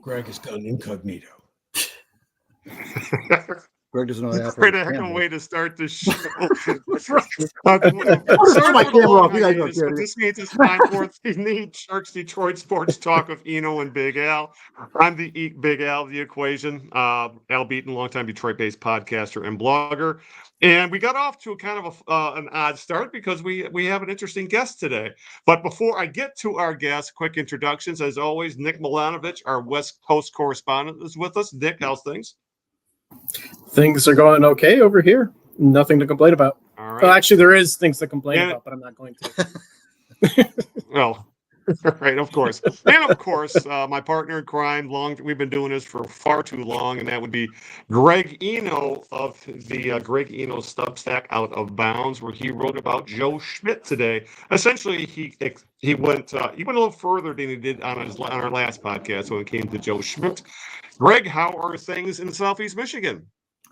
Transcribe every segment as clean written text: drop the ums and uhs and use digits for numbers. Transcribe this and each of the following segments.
Greg has gone incognito. Greg doesn't know that. Great heck of a way to start the show. This means it's time for the Sharks Detroit Sports Talk with Eno and Big Al. I'm the Big Al of the equation. Al Beaton, longtime Detroit-based podcaster and blogger. And we got off to a kind of an odd start because we have an interesting guest today. But before I get to our guest, quick introductions. As always, Nick Milanovich, our West Coast correspondent, is with us. Nick, how's things? Things are going okay over here. Nothing to complain about. All right. Well, actually, there is things to complain about, but I'm not going to. Well, right, of course. And of course, my partner in crime, we've been doing this for far too long, and that would be Greg Eno of the Greg Eno Substack Out of Bounds, where he wrote about Joe Schmidt today. Essentially, he went a little further than he did on our last podcast when it came to Joe Schmidt. Greg, how are things in Southeast Michigan?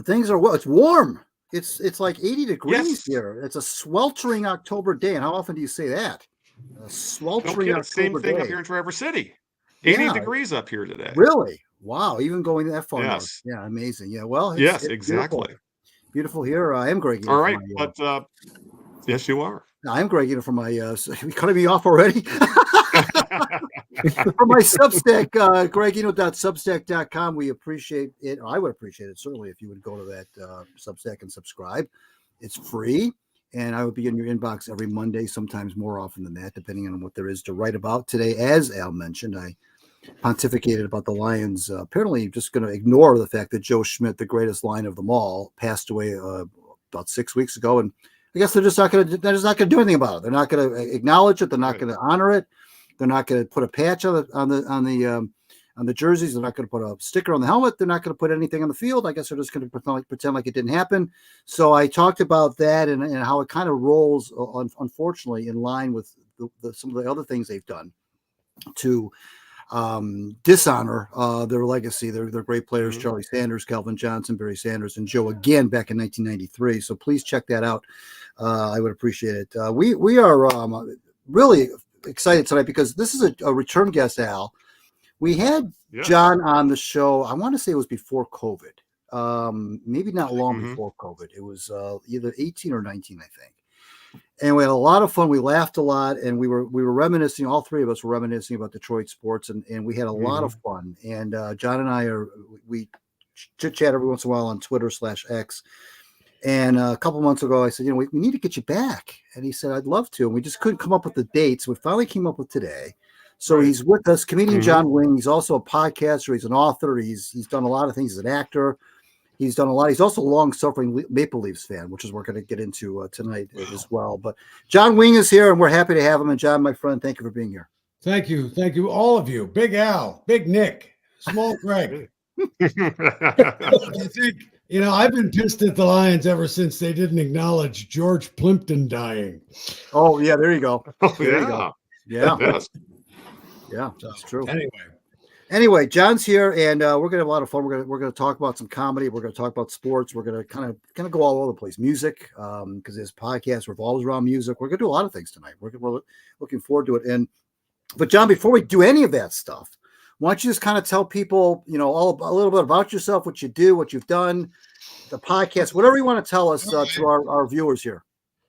Things are well. It's warm. It's like 80 degrees Yes. here. It's a sweltering October day. And how often do you say that? A sweltering October same thing day. up here in Traverse City. 80 Yeah. degrees up here today. Really? Wow. Even going that far. Yes. North. Yeah. Amazing. Yeah. Well. Yes, it's exactly. Beautiful here. I am Greg Eno. All right, but yes, you are. I am Greg Eno from my. You cutting me off already? For my Substack, gregeno.substack.com. We appreciate it. I would appreciate it certainly if you would go to that Substack and subscribe. It's free, and I would be in your inbox every Monday, sometimes more often than that, depending on what there is to write about. Today, as Al mentioned, I pontificated about the Lions. Apparently, just going to ignore the fact that Joe Schmidt, the greatest Lion of them all, passed away about 6 weeks ago, and I guess they're just not going to do anything about it. They're not going to acknowledge it. They're not going to honor it. They're not going to put a patch on the jerseys. They're not going to put a sticker on the helmet. They're not going to put anything on the field. I guess they're just going to pretend like it didn't happen. So I talked about that and how it kind of rolls, unfortunately, in line with some of the other things they've done to dishonor their legacy. They're great players: Mm-hmm. Charlie Sanders, Calvin Johnson, Barry Sanders, and Joe again back in 1993. So please check that out. I would appreciate it. We are really excited tonight because this is a return guest, Al. We had John on the show. I want to say it was before COVID. Maybe not long before COVID. It was either 18 or 19, I think. And we had a lot of fun. We laughed a lot, and we were reminiscing. All three of us were reminiscing about Detroit sports, and we had a lot of fun. And John and I we chit chat every once in a while on Twitter/X. And a couple months ago, I said, we need to get you back. And he said, I'd love to. And we just couldn't come up with the dates. We finally came up with today. So he's with us, comedian John Wing. He's also a podcaster. He's an author. He's done a lot of things. He's an actor. He's done a lot. He's also a long-suffering Maple Leafs fan, which is what we're going to get into tonight as well. But John Wing is here, and we're happy to have him. And John, my friend, thank you for being here. Thank you. Thank you, all of you. Big Al, Big Nick, Small Greg. I think, I've been pissed at the Lions ever since they didn't acknowledge George Plimpton dying. Oh, yeah, there you go. Oh, there you go. Yeah. Yes. Yeah, that's true. Anyway, John's here, and we're gonna have a lot of fun. We're gonna talk about some comedy. We're gonna talk about sports. We're gonna kind of go all over the place. Music, because this podcast revolves around music. We're gonna do a lot of things tonight. We're looking forward to it. But John, before we do any of that stuff, why don't you just kind of tell people, a little bit about yourself, what you do, what you've done, the podcast, whatever you want to tell us to our viewers here.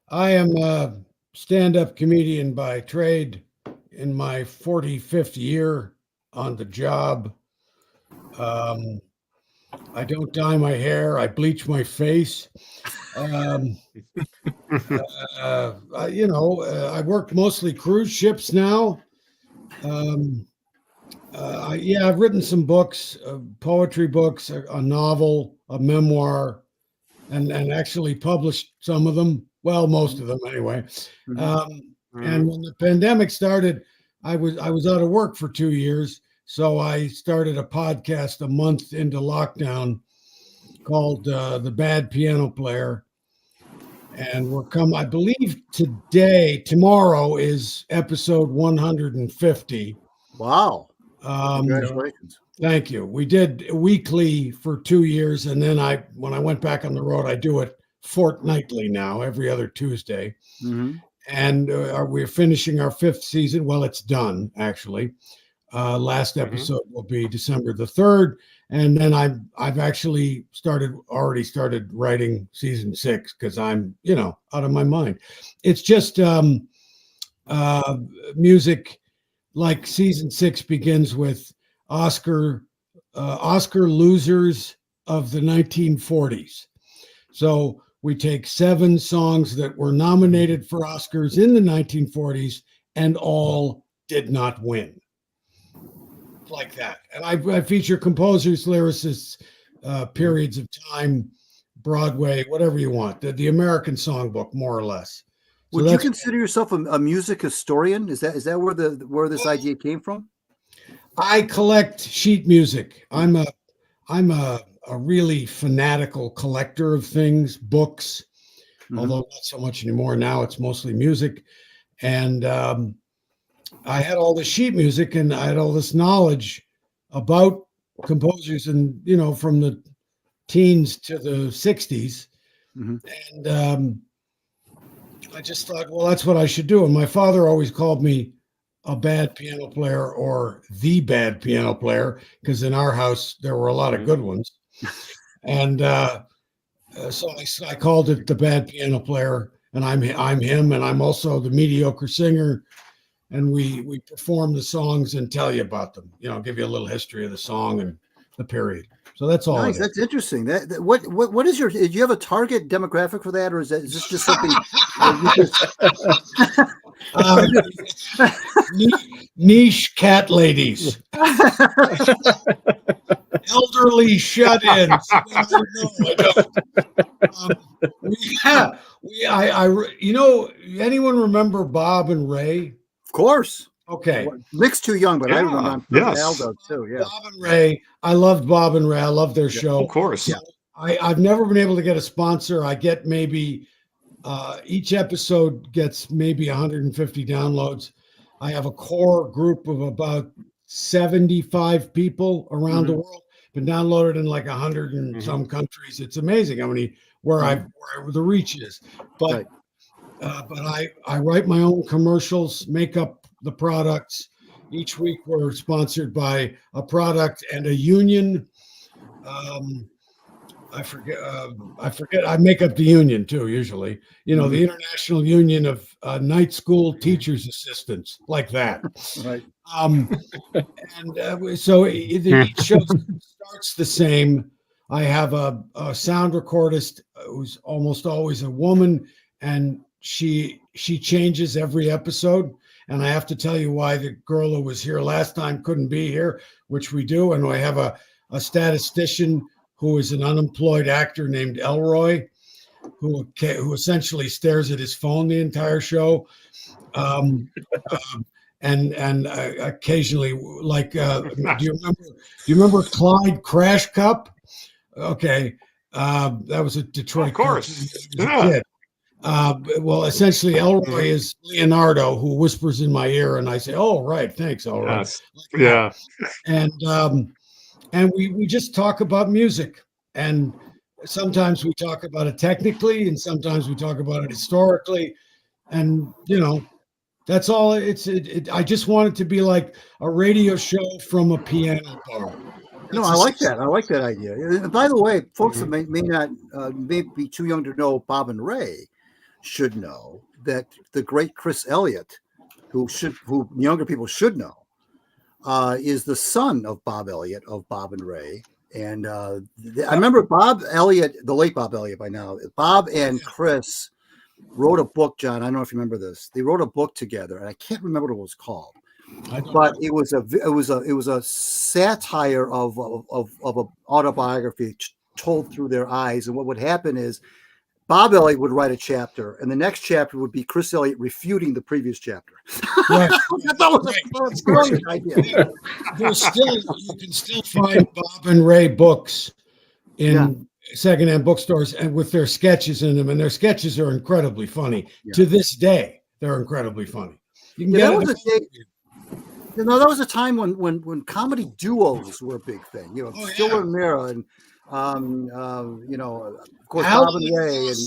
I am a stand-up comedian by trade, in my 45th year on the job. I don't dye my hair. I bleach my face. I work mostly cruise ships now. I've written some books, poetry books, a novel, a memoir, and actually published some of them. Well, most of them anyway. And when the pandemic started, I was out of work for 2 years. So I started a podcast a month into lockdown called The Bad Piano Player. And I believe tomorrow is episode 150. Wow. Congratulations. Thank you. We did weekly for 2 years. And then when I went back on the road, I do it fortnightly now, every other Tuesday. And we're finishing our 5th season. Well, it's done, actually. Last episode will be December the 3rd, and then I've actually already started writing season 6 because I'm out of my mind. It's just music. Like season 6 begins with Oscar losers of the 1940s. So we take 7 songs that were nominated for Oscars in the 1940s and all did not win. Like that. And I feature composers, lyricists, periods of time, Broadway, whatever you want, the American songbook, more or less. Would you consider yourself a music historian? Is that where this idea came from? I collect sheet music. I'm a really fanatical collector of things, books, although not so much anymore. Now it's mostly music. And I had all this sheet music and I had all this knowledge about composers and, from the teens to the 60s. And I just thought, well, that's what I should do. And my father always called me a bad piano player or the bad piano player, because in our house, there were a lot of good ones. And so I called it the bad piano player, and I'm him, and I'm also the mediocre singer. And we perform the songs and tell you about them, give you a little history of the song and the period. So that's all. Nice. That's interesting. What is do you have a target demographic for that, or is this just something? Niche cat ladies, elderly shut-ins. Anyone remember Bob and Ray? Of course. Okay. Nick's too young, but I remember. Yes. Al does too. Yeah. Bob and Ray. I loved Bob and Ray. I love their show. Of course. Yeah. I've never been able to get a sponsor. I get maybe each episode gets maybe 150 downloads. I have a core group of about 75 people around the world. Been downloaded in like 100 and some countries. It's amazing how many where the reach is. But I write my own commercials, make up the products. Each week we're sponsored by a product and a union. I forget. I make up the union too. Usually, the International Union of Night School Teachers Assistants, like that. Right. So each show starts the same. I have a sound recordist who's almost always a woman, and she changes every episode. And I have to tell you why the girl who was here last time couldn't be here, which we do. And I have a statistician who is an unemployed actor named Elroy, who essentially stares at his phone the entire show. And occasionally, like, do you remember Clyde Crash Cup? Okay. That was a Detroit. Of course. Kid. Well, essentially, Elroy is Leonardo, who whispers in my ear, and I say, "Oh, right, thanks, Elroy." Yes. Yeah. And we just talk about music, and sometimes we talk about it technically, and sometimes we talk about it historically, and that's all. I just want it to be like a radio show from a piano bar. No, I like that. I like that idea. And by the way, folks that may not may be too young to know Bob and Ray should know that the great Chris Elliott, who younger people should know, is the son of Bob Elliott of Bob and Ray. And I remember Bob Elliott, the late Bob Elliott by now. Bob and Chris wrote a book, John. I don't know if you remember this. They wrote a book together, and I can't remember what it was called. But it was a satire of an autobiography told through their eyes. And what would happen is Bob Elliott would write a chapter, and the next chapter would be Chris Elliott refuting the previous chapter. Right. That was a brilliant idea. You can still find Bob and Ray books in secondhand bookstores and with their sketches in them, and their sketches are incredibly funny. Yeah. To this day, they're incredibly funny. You can get that was a time when comedy duos were a big thing. Stiller and Mira, and of course Bob and Ray, and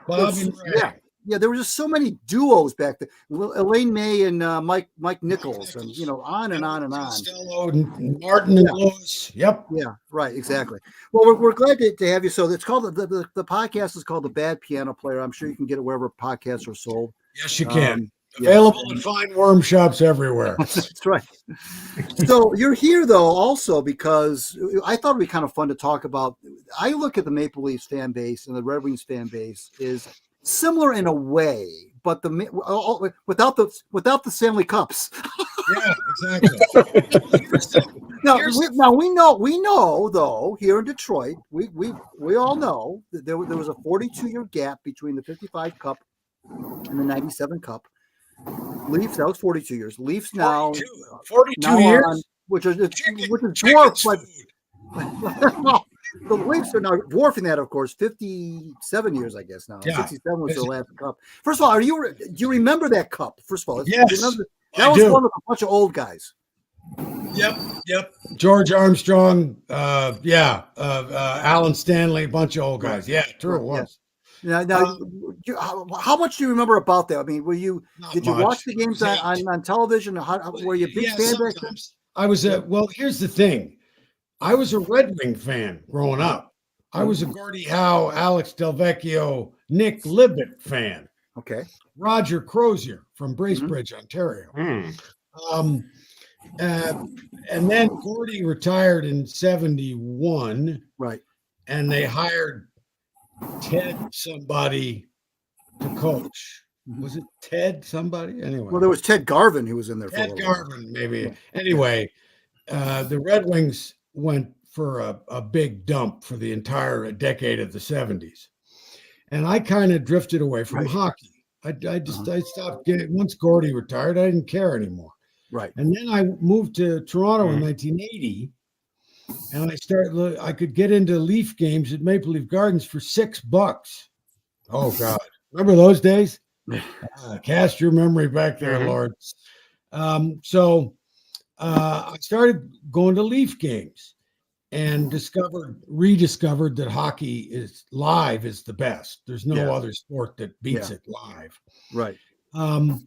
Bob and Ray. Yeah, there were just so many duos back then. Elaine May and Mike Nichols, and on and on and on. Costello and Martin and Lewis. Yep. Yeah, right, exactly. Well, we're glad to have you. So it's called the podcast is called The Bad Piano Player. I'm sure you can get it wherever podcasts are sold. Yes, you can. Yeah. Available in fine worm shops everywhere. That's right. So you're here though also because I thought it'd be kind of fun to talk about. I look at the Maple Leafs fan base and the Red Wings fan base is similar in a way, but without the Stanley Cups. Yeah, exactly. Now we know though here in Detroit we all know that there was a 42-year gap between the 55 Cup and the 97 Cup. Leafs, that was 42 years. Leafs now 42 years, which is dwarfed, but the Leafs are now dwarfing that, of course. 57 years, I guess now. Yeah. 67 was their last cup. First of all, do you remember that cup? First of all, yes, that was one of a bunch of old guys. Yep. George Armstrong, Alan Stanley, a bunch of old guys. Yeah, true, it was. Now, how much do you remember about that? I mean, did you watch the games on television? Were you a big fan back then? I was here's the thing. I was a Red Wing fan growing up. I was a Gordie Howe, Alex Delvecchio, Nick Libet fan. Okay. Roger Crozier from Bracebridge, Ontario. And then Gordie retired in 71. Right. And they hired Ted somebody to coach. Was it Ted somebody? Anyway. Well, there was Ted Garvin who was in there for a little Garvin, maybe. Yeah. Anyway, the Red Wings went for a big dump for the entire decade of the 70s. And I kind of drifted away from hockey. I stopped once Gordie retired, I didn't care anymore. Right. And then I moved to Toronto in 1980. And I could get into Leaf games at Maple Leaf Gardens for $6. Oh God. Remember those days? Cast your memory back there, Lord. So I started going to Leaf games and rediscovered that hockey is the best. There's no other sport that beats it live. Right. And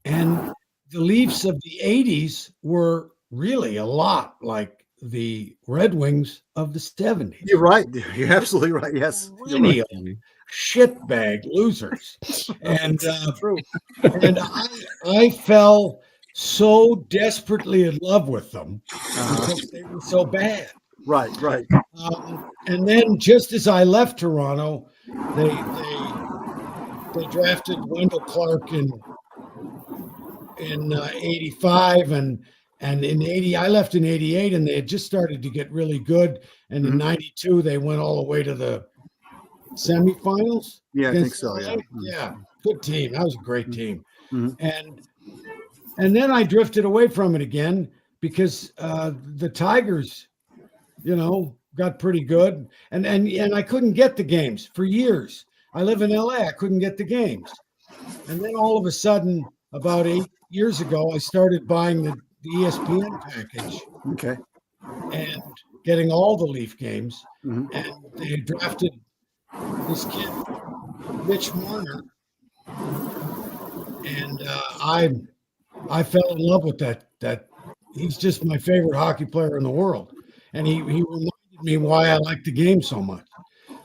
the Leafs of the 80s were really a lot like the Red Wings of the 70s. You're right. You're absolutely right. Yes. Really shitbag losers. And true. And I fell so desperately in love with them because they were so bad. Right. And then just as I left Toronto, they drafted Wendell Clark in 85 and in 80, I left in 88 and they had just started to get really good. And in 92, they went all the way to the semifinals. Yeah, I think so. Yeah. Yeah. Good team. That was a great team. And then I drifted away from it again because the Tigers, got pretty good. And I couldn't get the games for years. I live in LA. I couldn't get the games. And then all of a sudden, about 8 years ago, I started buying the ESPN package. Okay. And getting all the Leaf games. And they drafted this kid, Mitch Marner. And I fell in love with that. He's just my favorite hockey player in the world. And he reminded me why I like the game so much.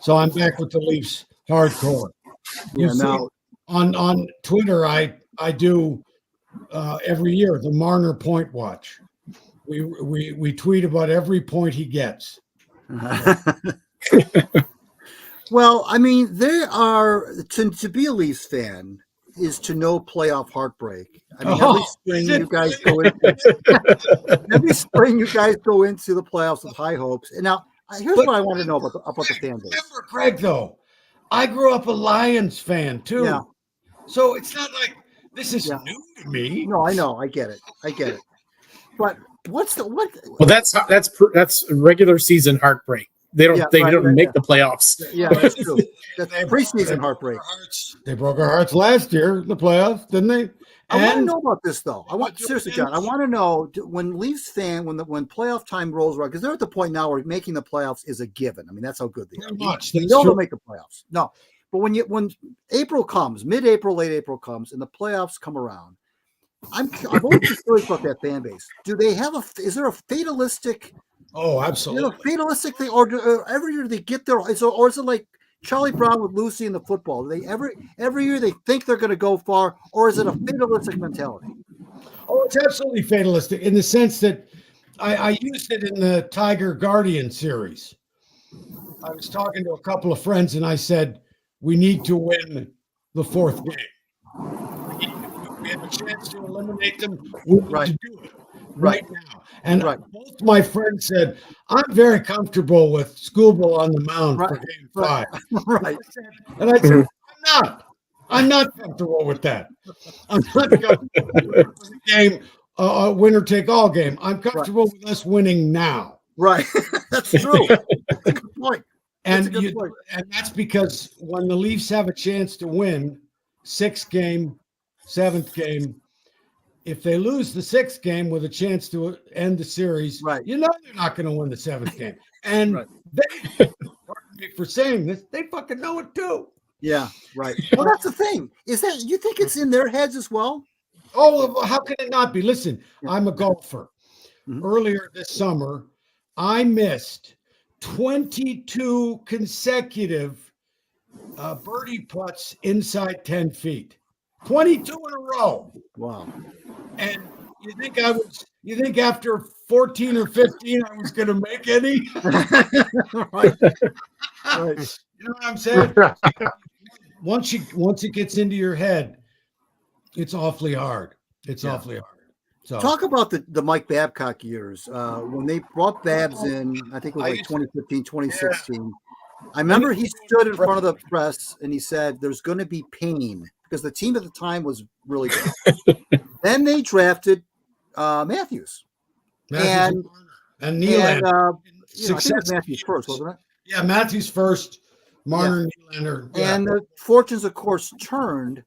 So I'm back with the Leafs hardcore. On Twitter, I do every year the Marner Point Watch. We tweet about every point he gets. Well, I mean, there are to be a Leafs fan is to know playoff heartbreak. I mean, every spring you guys go into the playoffs with high hopes. And now, here's what I want to know about the fan base. Remember, Greg, though, I grew up a Lions fan too. Yeah. So it's not like this is new to me. No, I know, I get it. But what? Well, that's regular season heartbreak. They don't make the playoffs. Yeah, that's true. That's preseason heartbreak. They broke our hearts last year in the playoffs, didn't they? I want to know about this though. Seriously, John. I want to know when Leafs fan when playoff time rolls around, because they're at the point now where making the playoffs is a given. I mean, that's how good they are. Much. They know they'll make the playoffs. No, But when April comes, mid-April, late April comes, and the playoffs come around, I'm always curious about that fan base. Do they have is there a fatalistic? Oh, absolutely. A fatalistic thing, or every year they get there, or is it like Charlie Brown with Lucy in the football? Do they every year they think they're going to go far, or is it a fatalistic mentality? Oh, it's absolutely fatalistic in the sense that I used it in the Tiger Guardian series. I was talking to a couple of friends and I said, we need to win the fourth game. We have a chance to eliminate them. We need to do it right now. And both my friends said, I'm very comfortable with Scooble on the mound for game 5. Right. And I said, I'm not comfortable with that. I'm not comfortable with the game, winner take all game. I'm comfortable with us winning now. Right. That's true. That's a good point. And that's because when the Leafs have a chance to win 6th game, 7th game, if they lose the 6th game with a chance to end the series, you know they're not going to win the 7th game. And they, pardon me for saying this, they fucking know it too. Yeah, right. Well, that's the thing. Is that you think it's in their heads as well? Oh, how can it not be? Listen, I'm a golfer. Earlier this summer, I missed 22 consecutive birdie putts inside 10 feet. 22 in a row. Wow. And you think after 14 or 15 I was going to make any? Right. You know what I'm saying? Once it gets into your head, it's awfully hard. It's awfully hard. So talk about the Mike Babcock years when they brought Babs in. I think it was like 2015, 2016. I remember he stood in front of the press and he said, "There's going to be pain," because the team at the time was really good. Then they drafted Matthews and Nylander. I think it was Matthews first, wasn't it? Yeah, Matthews first, Marner, Nylander. Yeah. And the fortunes, of course, turned.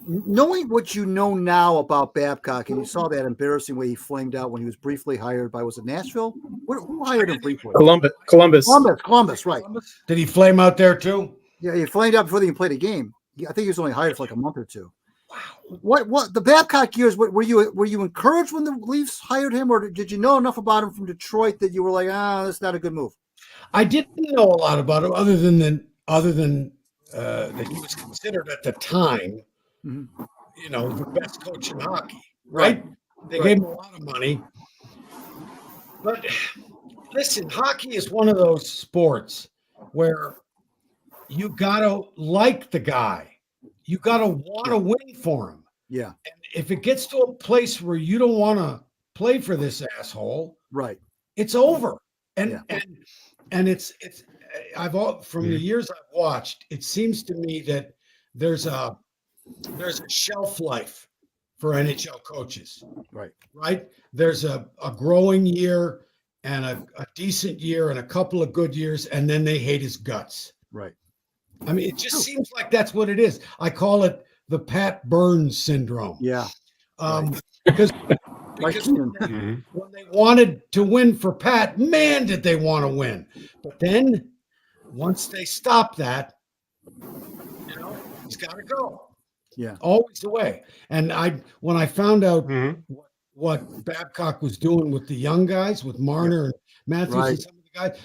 Knowing what you know now about Babcock, and you saw that embarrassing way he flamed out when he was briefly hired by, was it Nashville? Who hired him briefly? Columbus, right. Did he flame out there too? Yeah, he flamed out before they even played a game. I think he was only hired for like a month or two. Wow. What the Babcock years, were you encouraged when the Leafs hired him, or did you know enough about him from Detroit that you were like, that's not a good move? I didn't know a lot about him other than that he was considered at the time, you know, the best coach in hockey, right? They gave him a lot of money. But listen, hockey is one of those sports where you got to like the guy. You got to want to win for him. Yeah. And if it gets to a place where you don't want to play for this asshole, it's over. And it's from the years I've watched, it seems to me that there's a shelf life for NHL coaches. Right. There's a growing year and a decent year and a couple of good years, and then they hate his guts. Right. I mean, it just seems like that's what it is. I call it the Pat Burns syndrome. Yeah. Because when they wanted to win for Pat, man, did they want to win. But then once they stop that, you know, he's got to go. Yeah. Always the way. And when I found out what Babcock was doing with the young guys, with Marner and Matthews and some of the guys,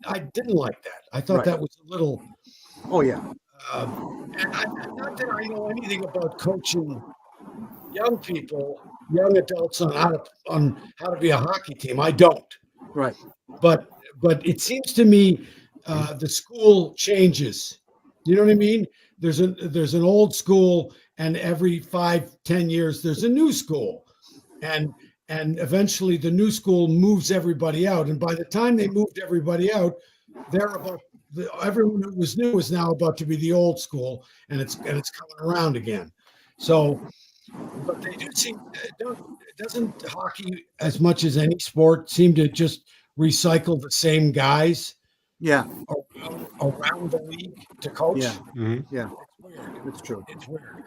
I didn't like that. I thought that was a little... Oh, yeah. And not that I know anything about coaching young people, young adults on how to be a hockey team. I don't. Right. But it seems to me the school changes. You know what I mean? There's an old school, and every 5-10 years there's a new school, and eventually the new school moves everybody out. And by the time they moved everybody out, everyone who was new is now about to be the old school, and it's coming around again. So, but they do seem, doesn't hockey, as much as any sport, seem to just recycle the same guys? Yeah, around the league to coach. Yeah, yeah, it's true. It's weird.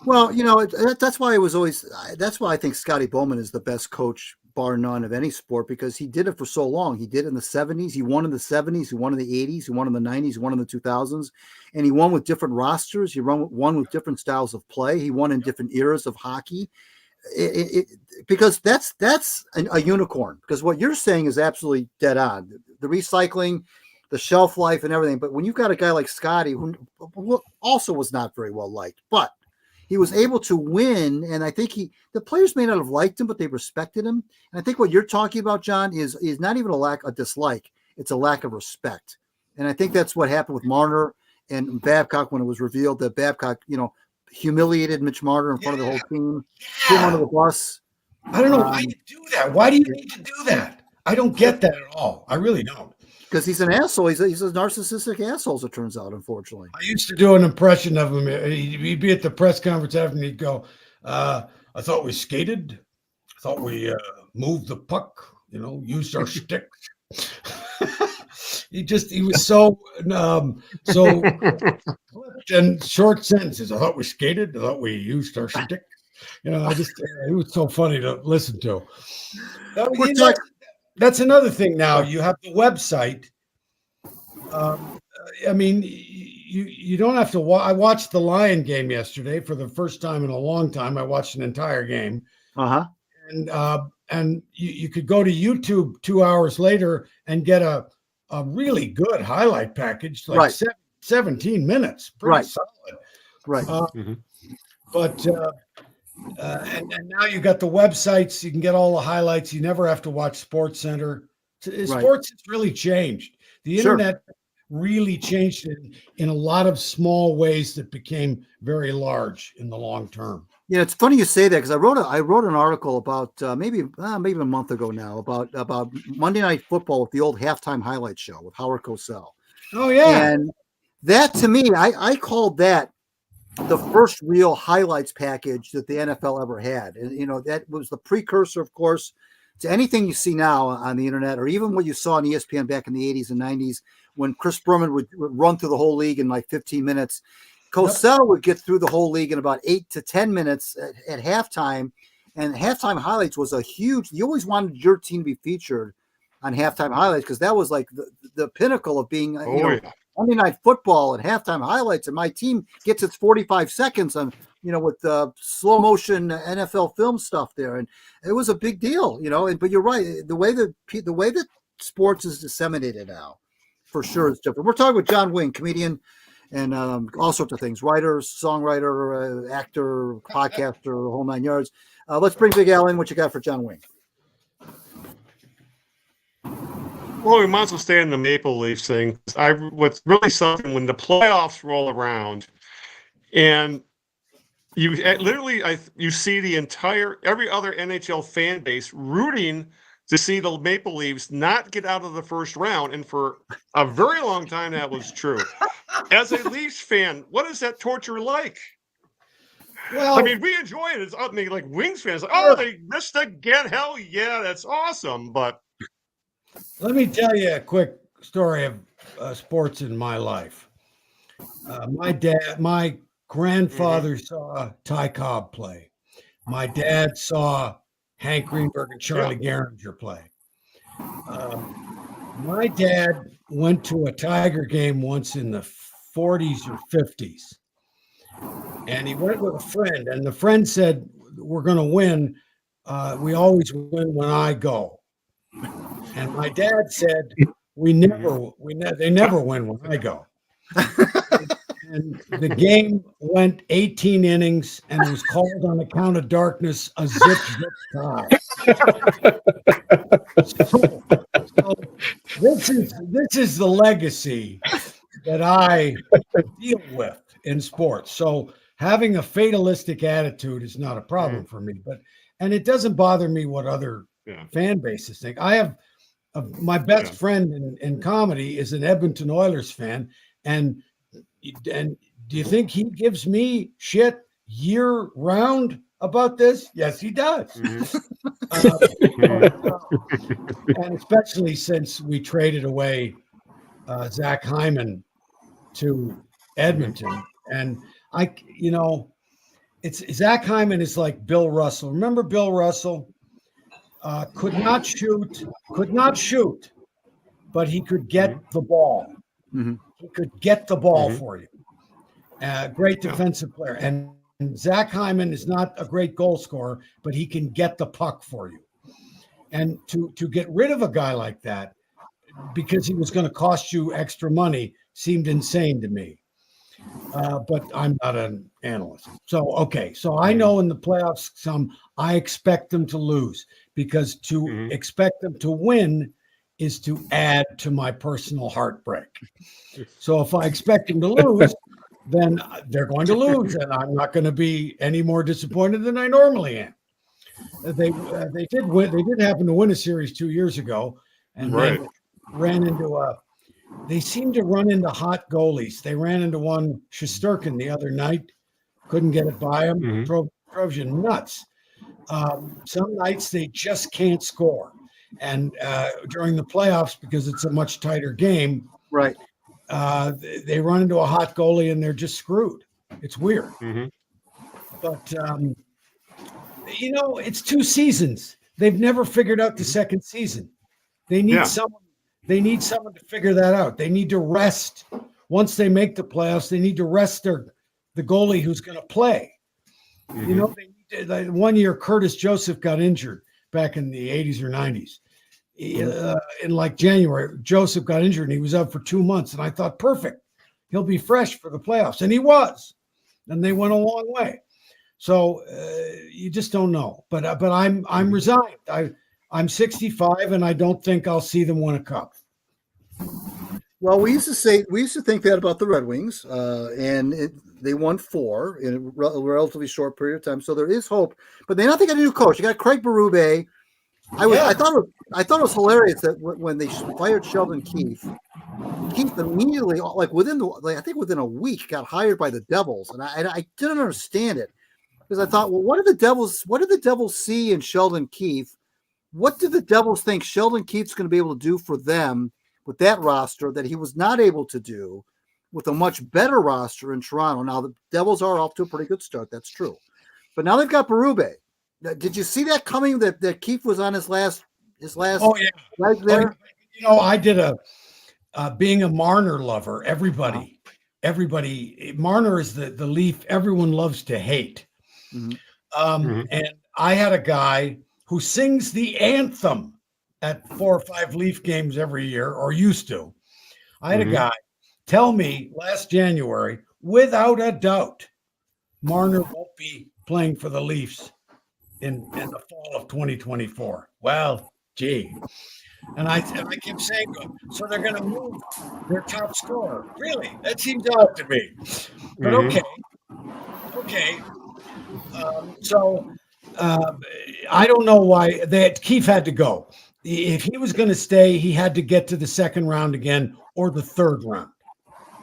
Well, you know, that's why I think Scotty Bowman is the best coach bar none of any sport, because he did it for so long. He did it in the 70s. He won in the 70s. He won in the 80s. He won in the 90s. He won in the 2000s. And he won with different rosters. He won with different styles of play. He won in different eras of hockey. Because that's a unicorn. Because what you're saying is absolutely dead on. The recycling, the shelf life, and everything. But when you've got a guy like Scotty, who also was not very well liked, but he was able to win, and I think the players may not have liked him, but they respected him. And I think what you're talking about, John, is not even a dislike; it's a lack of respect. And I think that's what happened with Marner and Babcock when it was revealed that Babcock, humiliated Mitch Marner in front of the whole team, threw him under the bus. I don't know why you do that. Why do you need to do that? I don't get that at all. I really don't. Because he's an asshole. He's a narcissistic asshole, as it turns out, unfortunately. I used to do an impression of him. He'd be at the press conference after, and he'd go, I thought we skated. I thought we moved the puck, used our sticks. He was so and short sentences. I thought we skated. I thought we used our sticks. It was so funny to listen to. That's another thing now. You have the website. You don't have to I watched the Lion game yesterday for the first time in a long time. I watched an entire game. Uh-huh. And you could go to YouTube 2 hours later and get a really good highlight package, like 17 minutes. Pretty solid. Right. But and now you got the websites. You can get all the highlights. You never have to watch Sports Center. Sports has really changed. The internet really changed it in a lot of small ways that became very large in the long term. Yeah, it's funny you say that, because I wrote an article about maybe a month ago now about Monday Night Football with the old halftime highlight show with Howard Cosell. Oh yeah, and that, to me, I called that the first real highlights package that the NFL ever had. And, that was the precursor, of course, to anything you see now on the internet, or even what you saw on ESPN back in the 80s and 90s, when Chris Berman would run through the whole league in like 15 minutes. Cosell would get through the whole league in about 8 to 10 minutes at halftime. And halftime highlights was you always wanted your team to be featured on halftime highlights, because that was like the pinnacle of being, Monday Night Football and halftime highlights, and my team gets its 45 seconds on, with the slow motion NFL film stuff there, and it was a big deal, But you're right, the way that sports is disseminated now, for sure, is different. We're talking with John Wing, comedian, and all sorts of things: writer, songwriter, actor, podcaster, the whole nine yards. Let's bring Big Al in. What you got for John Wing? Well, we might as well stay in the Maple Leafs thing. What's really something, when the playoffs roll around, and you see every other NHL fan base rooting to see the Maple Leafs not get out of the first round, and for a very long time that was true. As a Leafs fan, what is that torture like? Well, we enjoy it. Like Wings fans, they missed again. Hell yeah, that's awesome. But let me tell you a quick story of sports in my life. My grandfather saw Ty Cobb play. My dad saw Hank Greenberg and Charlie Gehringer play. My dad went to a Tiger game once in the 40s or 50s. And he went with a friend. And the friend said, "We're going to win. We always win when I go." And my dad said, they never win when I go. And the game went 18 innings, and it was called on account of darkness a zip tie. So this is the legacy that I deal with in sports. So having a fatalistic attitude is not a problem for me, and it doesn't bother me what other fan bases think. I have my best friend in comedy is an Edmonton Oilers fan, and do you think he gives me shit year round about this? Yes, he does. And especially since we traded away Zach Hyman to Edmonton, and it's Zach Hyman is like Bill Russell. Remember Bill Russell? could not shoot, but he could get the ball. Mm-hmm. He could get the ball Mm-hmm. for you. Great defensive player. And Zach Hyman is not a great goal scorer, but he can get the puck for you. And to get rid of a guy like that, because he was going to cost you extra money, seemed insane to me. But I'm not an analyst. So I know in the playoffs, I expect them to lose, because to expect them to win is to add to my personal heartbreak. So if I expect them to lose, then they're going to lose, and I'm not going to be any more disappointed than I normally am. They did win. They did happen to win a series 2 years ago, and then ran into they seem to run into hot goalies. They ran into one, Shesterkin, the other night. Couldn't get it by him. Drove you nuts. Some nights they just can't score. And during the playoffs, because it's a much tighter game, right? They run into a hot goalie and they're just screwed. It's weird. But, it's 2 seasons. They've never figured out the second season. They need someone. They need someone to figure that out. They need to rest. Once they make the playoffs, they need to rest the goalie who's going to play. They need 1 year Curtis Joseph got injured back in the 80s or 90s. In like January, Joseph got injured and he was out for 2 months. And I thought, perfect, he'll be fresh for the playoffs. And he was. And they went a long way. So you just don't know. But I'm resigned. I'm 65, and I don't think I'll see them win a cup. Well, we used to think that about the Red Wings, and they won 4 in a relatively short period of time. So there is hope. But they got a new coach. You got Craig Berube. I thought it was hilarious that when they fired Sheldon Keefe immediately, within a week, got hired by the Devils, and I didn't understand it, because I thought, well, what did the Devils see in Sheldon Keefe? What do the Devils think Sheldon Keefe's going to be able to do for them with that roster that he was not able to do with a much better roster in Toronto? Now, the Devils are off to a pretty good start. That's true. But now they've got Berube. Did you see that coming, that Keefe was on his last Oh, yeah. right there? I did being a Marner lover, everybody, Marner is the Leaf everyone loves to hate. And I had a guy who sings the anthem at 4 or 5 Leaf games every year, or used to. I had a guy tell me last January, without a doubt, Marner won't be playing for the Leafs in the fall of 2024. Well, gee. And I kept saying to him, so they're going to move their top scorer. Really? That seems odd to me. But okay. I don't know why Keefe had to go. If he was going to stay, he had to get to the second round again or the third round.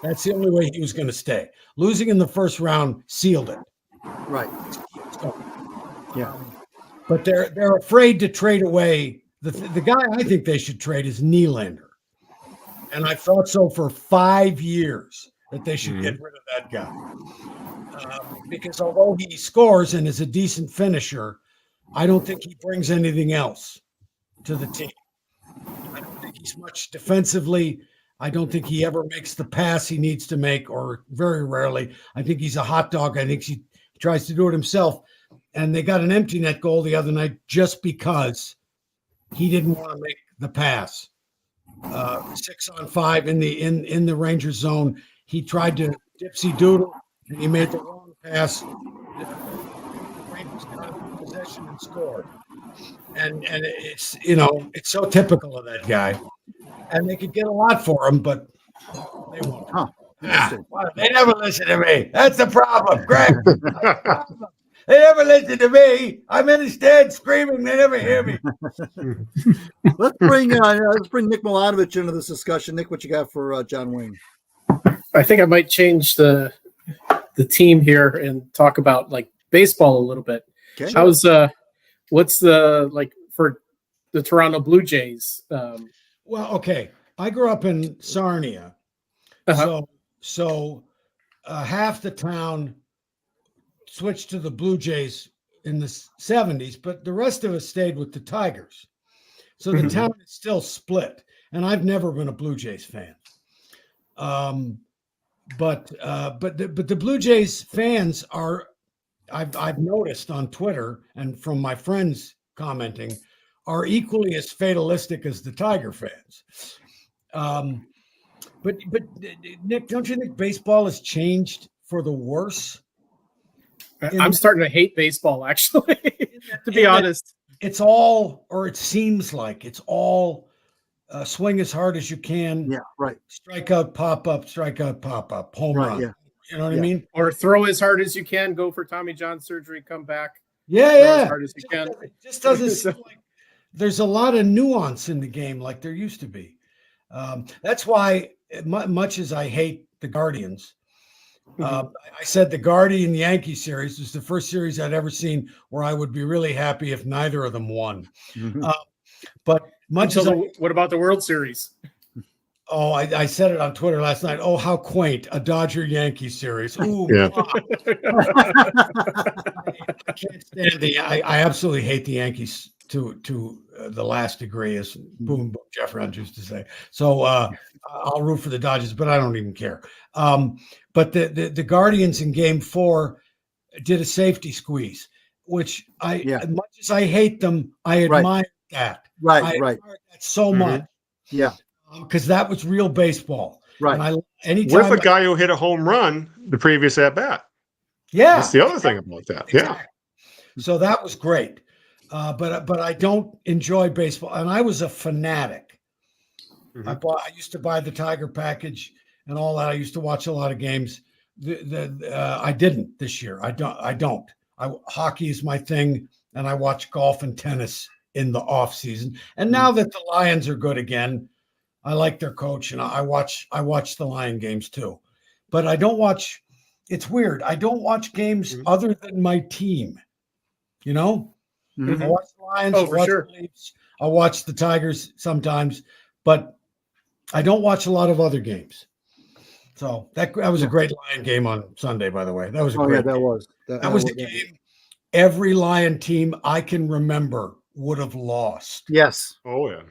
That's the only way he was going to stay. Losing in the first round sealed it. Right. Yeah. But they're afraid to trade away. The guy I think they should trade is Nylander. And I thought so for 5 years, that they should get rid of that guy. Because although he scores and is a decent finisher, I don't think he brings anything else to the team. I don't think he's much defensively. I don't think he ever makes the pass he needs to make, or very rarely. I think he's a hot dog. I think he tries to do it himself. And they got an empty net goal the other night just because he didn't want to make the pass. 6-on-5 in the Rangers zone. He tried to dipsy doodle, and he made the wrong pass. The Rangers got possession and scored. And it's it's so typical of that guy. And they could get a lot for him, but they won't. They never listen to me. That's the problem, Greg. They never listen to me. I'm in the stand screaming. They never hear me. Let's bring Nick Milanovich into this discussion. Nick, what you got for John Wayne? I think I might change the team here and talk about baseball a little bit. Okay. What's for the Toronto Blue Jays? Well, okay. I grew up in Sarnia, so half the town switched to the Blue Jays in the 70s, but the rest of us stayed with the Tigers. So the town is still split, and I've never been a Blue Jays fan. But the Blue Jays fans are, I've noticed on Twitter and from my friends commenting, are equally as fatalistic as the Tiger fans. But Nick, don't you think baseball has changed for the worse? I'm starting to hate baseball, actually, to be honest. It's all, or it seems like it's all swing as hard as you can. Yeah, right. Strikeout, pop up, home run. Yeah. You know what I mean? Or throw as hard as you can, go for Tommy John surgery, come back. Yeah, throw as hard as you can. It just doesn't seem like there's a lot of nuance in the game like there used to be. That's why, much as I hate the Guardians, I said the Guardian Yankee series was the first series I'd ever seen where I would be really happy if neither of them won. But much as what about the World Series? Oh, I said it on Twitter last night. Oh, how quaint, a Dodger-Yankee series. Ooh, Yeah. I can't stand I absolutely hate the Yankees to the last degree, as boom Jeff Rand used to say. So I'll root for the Dodgers, but I don't even care. But the Guardians in Game 4 did a safety squeeze, which as much as I hate them, I admire that. I admire that so much. Yeah. Because that was real baseball. Right. And with a guy who hit a home run the previous at bat. Yeah. That's the other thing about that. Exactly. Yeah. So that was great. But I don't enjoy baseball. And I was a fanatic. I used to buy the Tiger package and all that. I used to watch a lot of games. I didn't this year. I don't. Hockey is my thing, and I watch golf and tennis in the off season. And now that the Lions are good again, I like their coach, and I watch the Lion games too. But I don't watch. It's weird. I don't watch games other than my team. You know, I watch the Lions. Oh, for sure. The Leafs. I watch the Tigers sometimes, but I don't watch a lot of other games. So that was a great Lion game on Sunday, by the way. That was a great game. That was the game every Lion team I can remember would have lost. Yes. Oh yeah.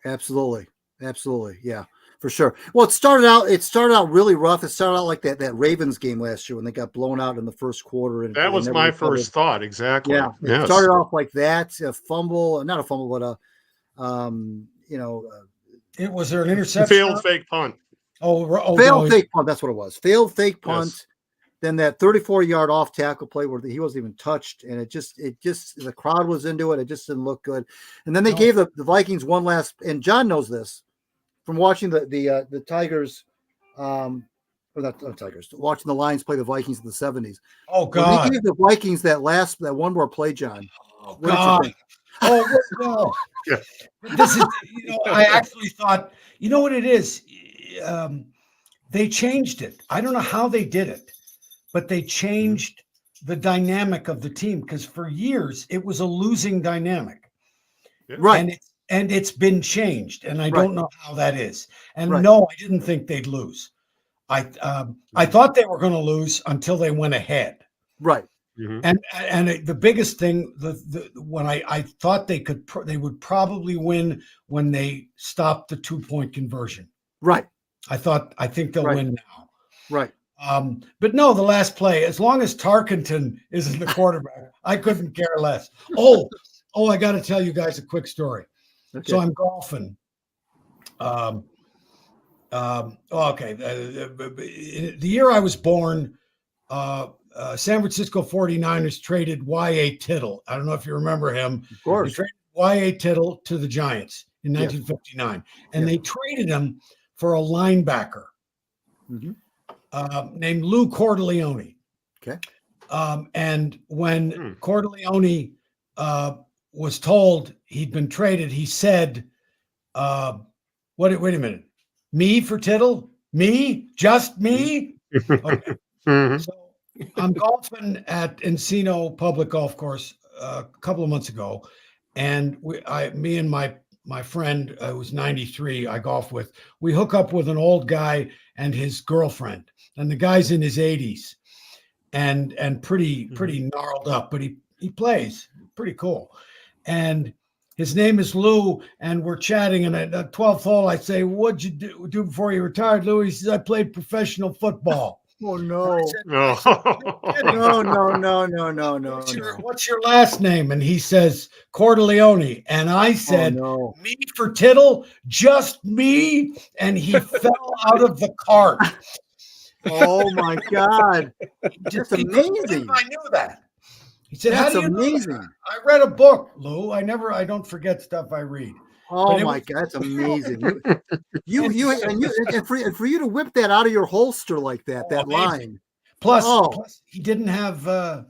Absolutely. Yeah, for sure. Well, it started out really rough. It started out like that Ravens game last year when they got blown out in the first quarter. And that was my first thought. Exactly. Yeah. It started off like that, not a fumble, but it was there an interception? Failed fake punt. Fake punt. That's what it was. Failed fake punt. Yes. Then that 34-yard off tackle play where he wasn't even touched, and it just the crowd was into it. It just didn't look good. And then they gave the Vikings one last. And John knows this from watching the Tigers, or not Tigers, watching the Lions play the Vikings in the 70s. Oh God! They gave the Vikings that one more play, John. Oh God! Oh no! This is I actually thought what it is. They changed it. I don't know how they did it. But they changed the dynamic of the team because for years it was a losing dynamic. Right. And it's been changed. And I don't know how that is. And no, I didn't think they'd lose. I thought they were going to lose until they went ahead. Right. And the biggest thing, when I thought they would probably win when they stopped the 2-point conversion. Right. I think they'll win now. Right. But no, the last play, as long as Tarkenton isn't the quarterback, I couldn't care less. Oh, I got to tell you guys a quick story. Okay. So I'm golfing. Okay. The year I was born, San Francisco 49ers traded Y.A. Tittle. I don't know if you remember him. Of course. They traded Y.A. Tittle to the Giants in 1959. And they traded him for a linebacker. Named Lou Cordileone. Okay. And when Cordileone was told he'd been traded, he said, wait a minute. Me for Tittle? Me? Just me? Okay. So I'm golfing at Encino Public Golf Course a couple of months ago. And me and my friend who's 93, I golf with, we hook up with an old guy and his girlfriend. And the guy's in his 80s and pretty gnarled up, but he plays. Pretty cool. And his name is Lou, and we're chatting. And at the 12th hole, I say, "What'd you do before you retired, Lou?" He says, "I played professional football." Oh no. No. No. What's your last name? And he says, Cordileone. And I said, no. "Me for tittle, just me." And he fell out of the cart. Oh my God. That's He couldn't believe amazing. I knew that. He said, That's "How do you know amazing. that?" I read a book, Lou. I don't forget stuff I read. Oh my God, that's amazing. And for you to whip that out of your holster like that, that amazing. line. Plus, he didn't have the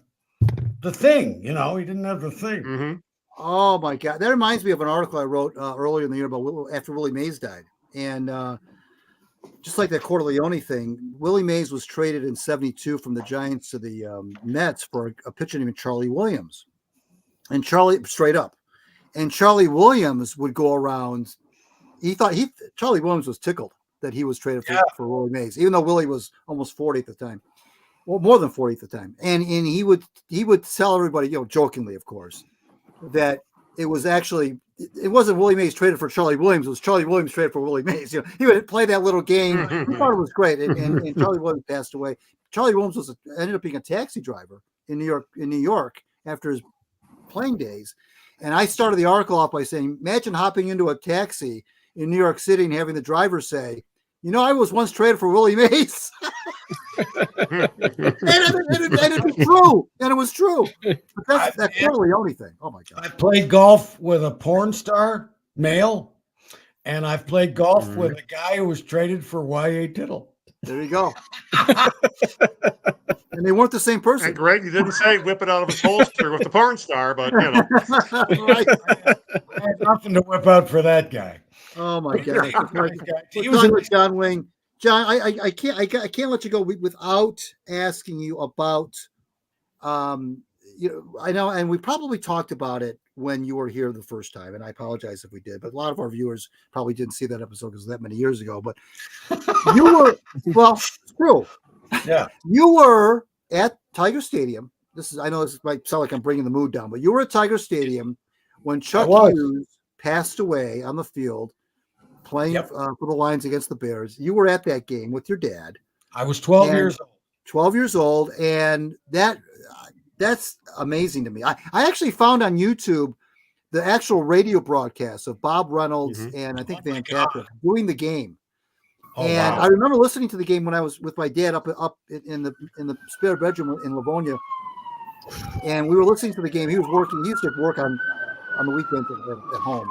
thing, he didn't have the thing. Mm-hmm. Oh my God. That reminds me of an article I wrote earlier in the year about after Willie Mays died. And just like that Cordileone thing, Willie Mays was traded in 72 from the Giants to the Mets for a pitcher named Charlie Williams. And Charlie Williams would go around. Charlie Williams was tickled that he was traded for Willie Mays, even though Willie was almost 40 at the time. Well, more than 40 at the time. And he would tell everybody, jokingly, of course, that it wasn't Willie Mays traded for Charlie Williams. It was Charlie Williams traded for Willie Mays. He would play that little game. He thought it was great. And Charlie Williams passed away. Charlie Williams ended up being a taxi driver in New York after his playing days. And I started the article off by saying, imagine hopping into a taxi in New York City and having the driver say, I was once traded for Willie Mays. and it's true. And it was true. But that's totally the only thing. Oh my God. I played golf with a porn star, male, and I've played golf with a guy who was traded for Y.A. Tittle. There you go. And they weren't the same person. And Greg, you didn't say whip it out of his holster with the porn star, but Right. I had nothing to whip out for that guy. Oh my God! He was was with John Wing. John, I can't let you go without asking you about. I know, and we probably talked about it when you were here the first time, and I apologize if we did, but a lot of our viewers probably didn't see that episode because that many years ago. But you were it's true. Yeah, you were at Tiger Stadium. I know this might sound like I'm bringing the mood down, but you were at Tiger Stadium when Chuck Hughes passed away on the field playing for the Lions against the Bears. You were at that game with your dad. I was 12 years old. 12 years old, and that's amazing to me. I actually found on YouTube the actual radio broadcast of Bob Reynolds and I think Van Patrick doing the game. I remember listening to the game when I was with my dad up in the spare bedroom in Livonia, and we were listening to the game. He was working. He used to work on the weekends at home.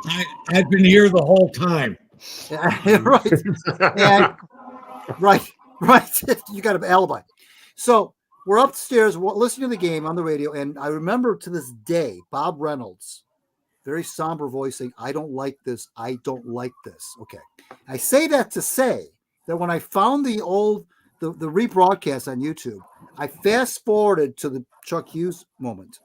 I'd been here the whole time. Right. You got an alibi. So we're upstairs listening to the game on the radio, and I remember to this day Bob Reynolds, very somber voice, saying, "I don't like this. I don't like this." Okay. I say that to say that when I found the rebroadcast on YouTube, I fast forwarded to the Chuck Hughes moment.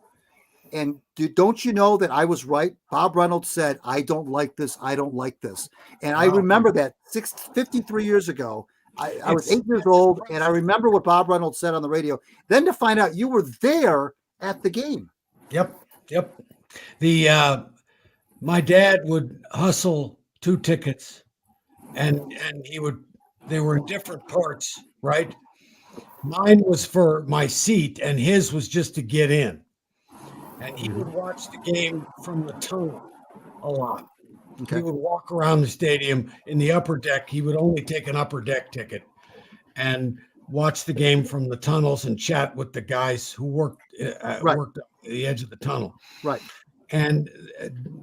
And don't you know that I was right? Bob Reynolds said, "I don't like this. I don't like this." And I remember that 53 years ago. I was 8 years old, and I remember what Bob Reynolds said on the radio. Then to find out you were there at the game. Yep. My dad would hustle 2 tickets, and they were in different parts, right? Mine was for my seat, and his was just to get in. And he would watch the game from the tunnel a lot. Okay. He would walk around the stadium in the upper deck. He would only take an upper deck ticket and watch the game from the tunnels and chat with the guys who worked at the edge of the tunnel. Right. And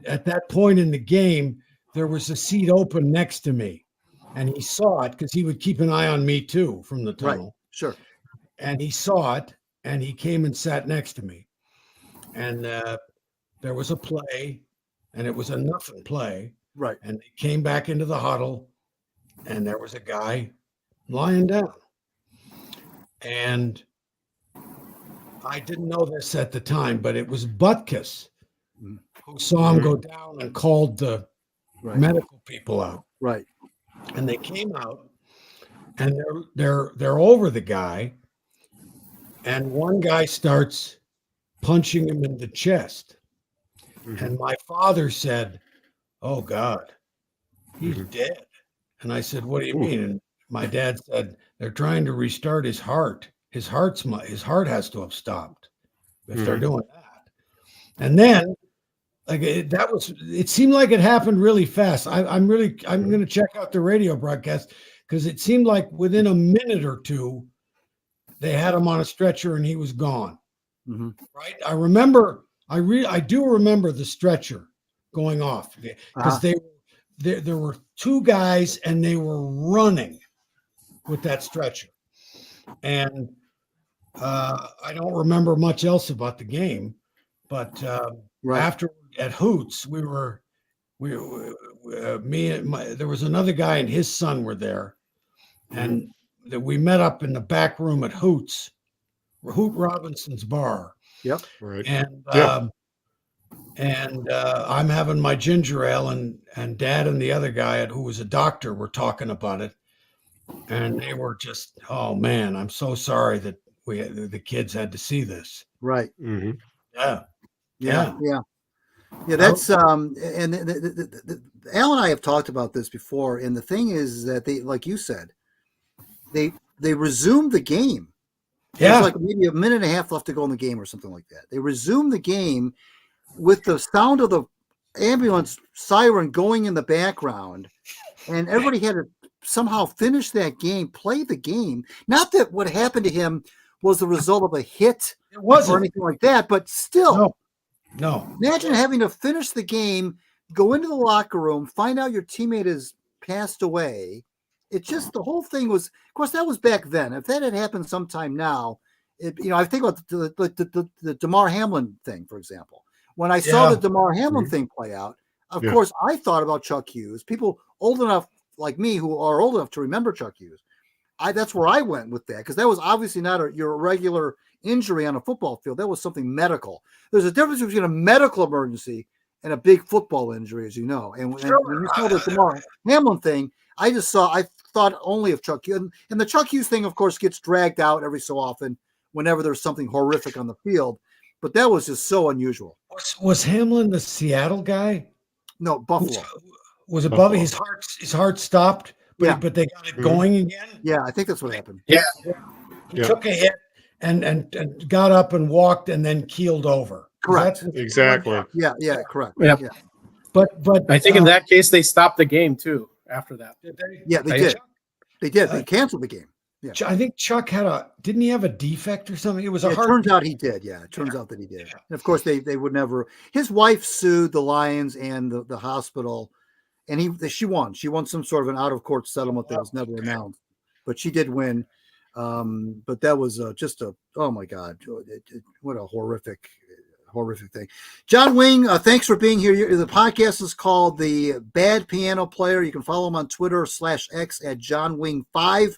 at that point in the game, there was a seat open next to me, and he saw it because he would keep an eye on me too from the tunnel. Right. Sure. And he saw it, and he came and sat next to me. And there was a play, and it was a nothing play. Right. And they came back into the huddle, and there was a guy lying down. And I didn't know this at the time, but it was Butkus who saw him go down and called the medical people out. Right. And they came out, and they're over the guy, and one guy starts punching him in the chest. And my father said, "Oh God, he's dead." And I said, "What do you mean?" And my dad said, "They're trying to restart his heart. His heart has to have stopped if they're doing that." And then it seemed like it happened really fast. I'm going to check out the radio broadcast because it seemed like within a minute or two, they had him on a stretcher and he was gone. Right. I do remember the stretcher going off because there were two guys and they were running with that stretcher. And I don't remember much else about the game, but after at Hoots, there was another guy and his son were there, and we met up in the back room at Hoot Robinson's bar. Yep. Right. And I'm having my ginger ale, and Dad and the other guy who was a doctor were talking about it, and they were just, "Oh man, I'm so sorry that the kids had to see this." Right. Yeah. That's and Al and I have talked about this before, and the thing is that they, like you said, they resumed the game. There's like maybe a minute and a half left to go in the game or something like that. They resumed the game with the sound of the ambulance siren going in the background, and everybody had to somehow finish that game, play the game. Not that what happened to him was the result of a hit or anything like that, but still. No. Imagine having to finish the game, go into the locker room, find out your teammate has passed away. It's just the whole thing was, of course, that was back then. If that had happened sometime now, I think about the DeMar Hamlin thing, for example. When I saw the DeMar Hamlin thing play out, of course, I thought about Chuck Hughes. People old enough like me who are old enough to remember Chuck Hughes, that's where I went with that, because that was obviously not your regular injury on a football field. That was something medical. There's a difference between a medical emergency and a big football injury, as you know. And when you saw the DeMar Hamlin thing, I thought only of Chuck Hughes. And the Chuck Hughes thing, of course, gets dragged out every so often whenever there's something horrific on the field. But that was just so unusual. Was Hamlin the Seattle guy? No, Buffalo. Was it Buffalo? His heart stopped, but they got it going again? Yeah, I think that's what happened. Yeah. He took a hit and got up and walked and then keeled over. Correct. Exactly. Yeah, correct. Yeah. But I think in that case they stopped the game too after that. Did they? Yeah, they did. They did. They canceled the game. Yeah. I think Chuck didn't he have a defect or something? It was It turns out he did. Yeah, it turns out that he did. Yeah. And of course, they would never. His wife sued the Lions and the hospital, and she won. She won some sort of an out of court settlement that was never announced, but she did win. But that was just oh my God, what a horrific thing. John Wing, thanks for being here. The podcast is called The Bad Piano Player. You can follow him on Twitter /X at JohnWing5.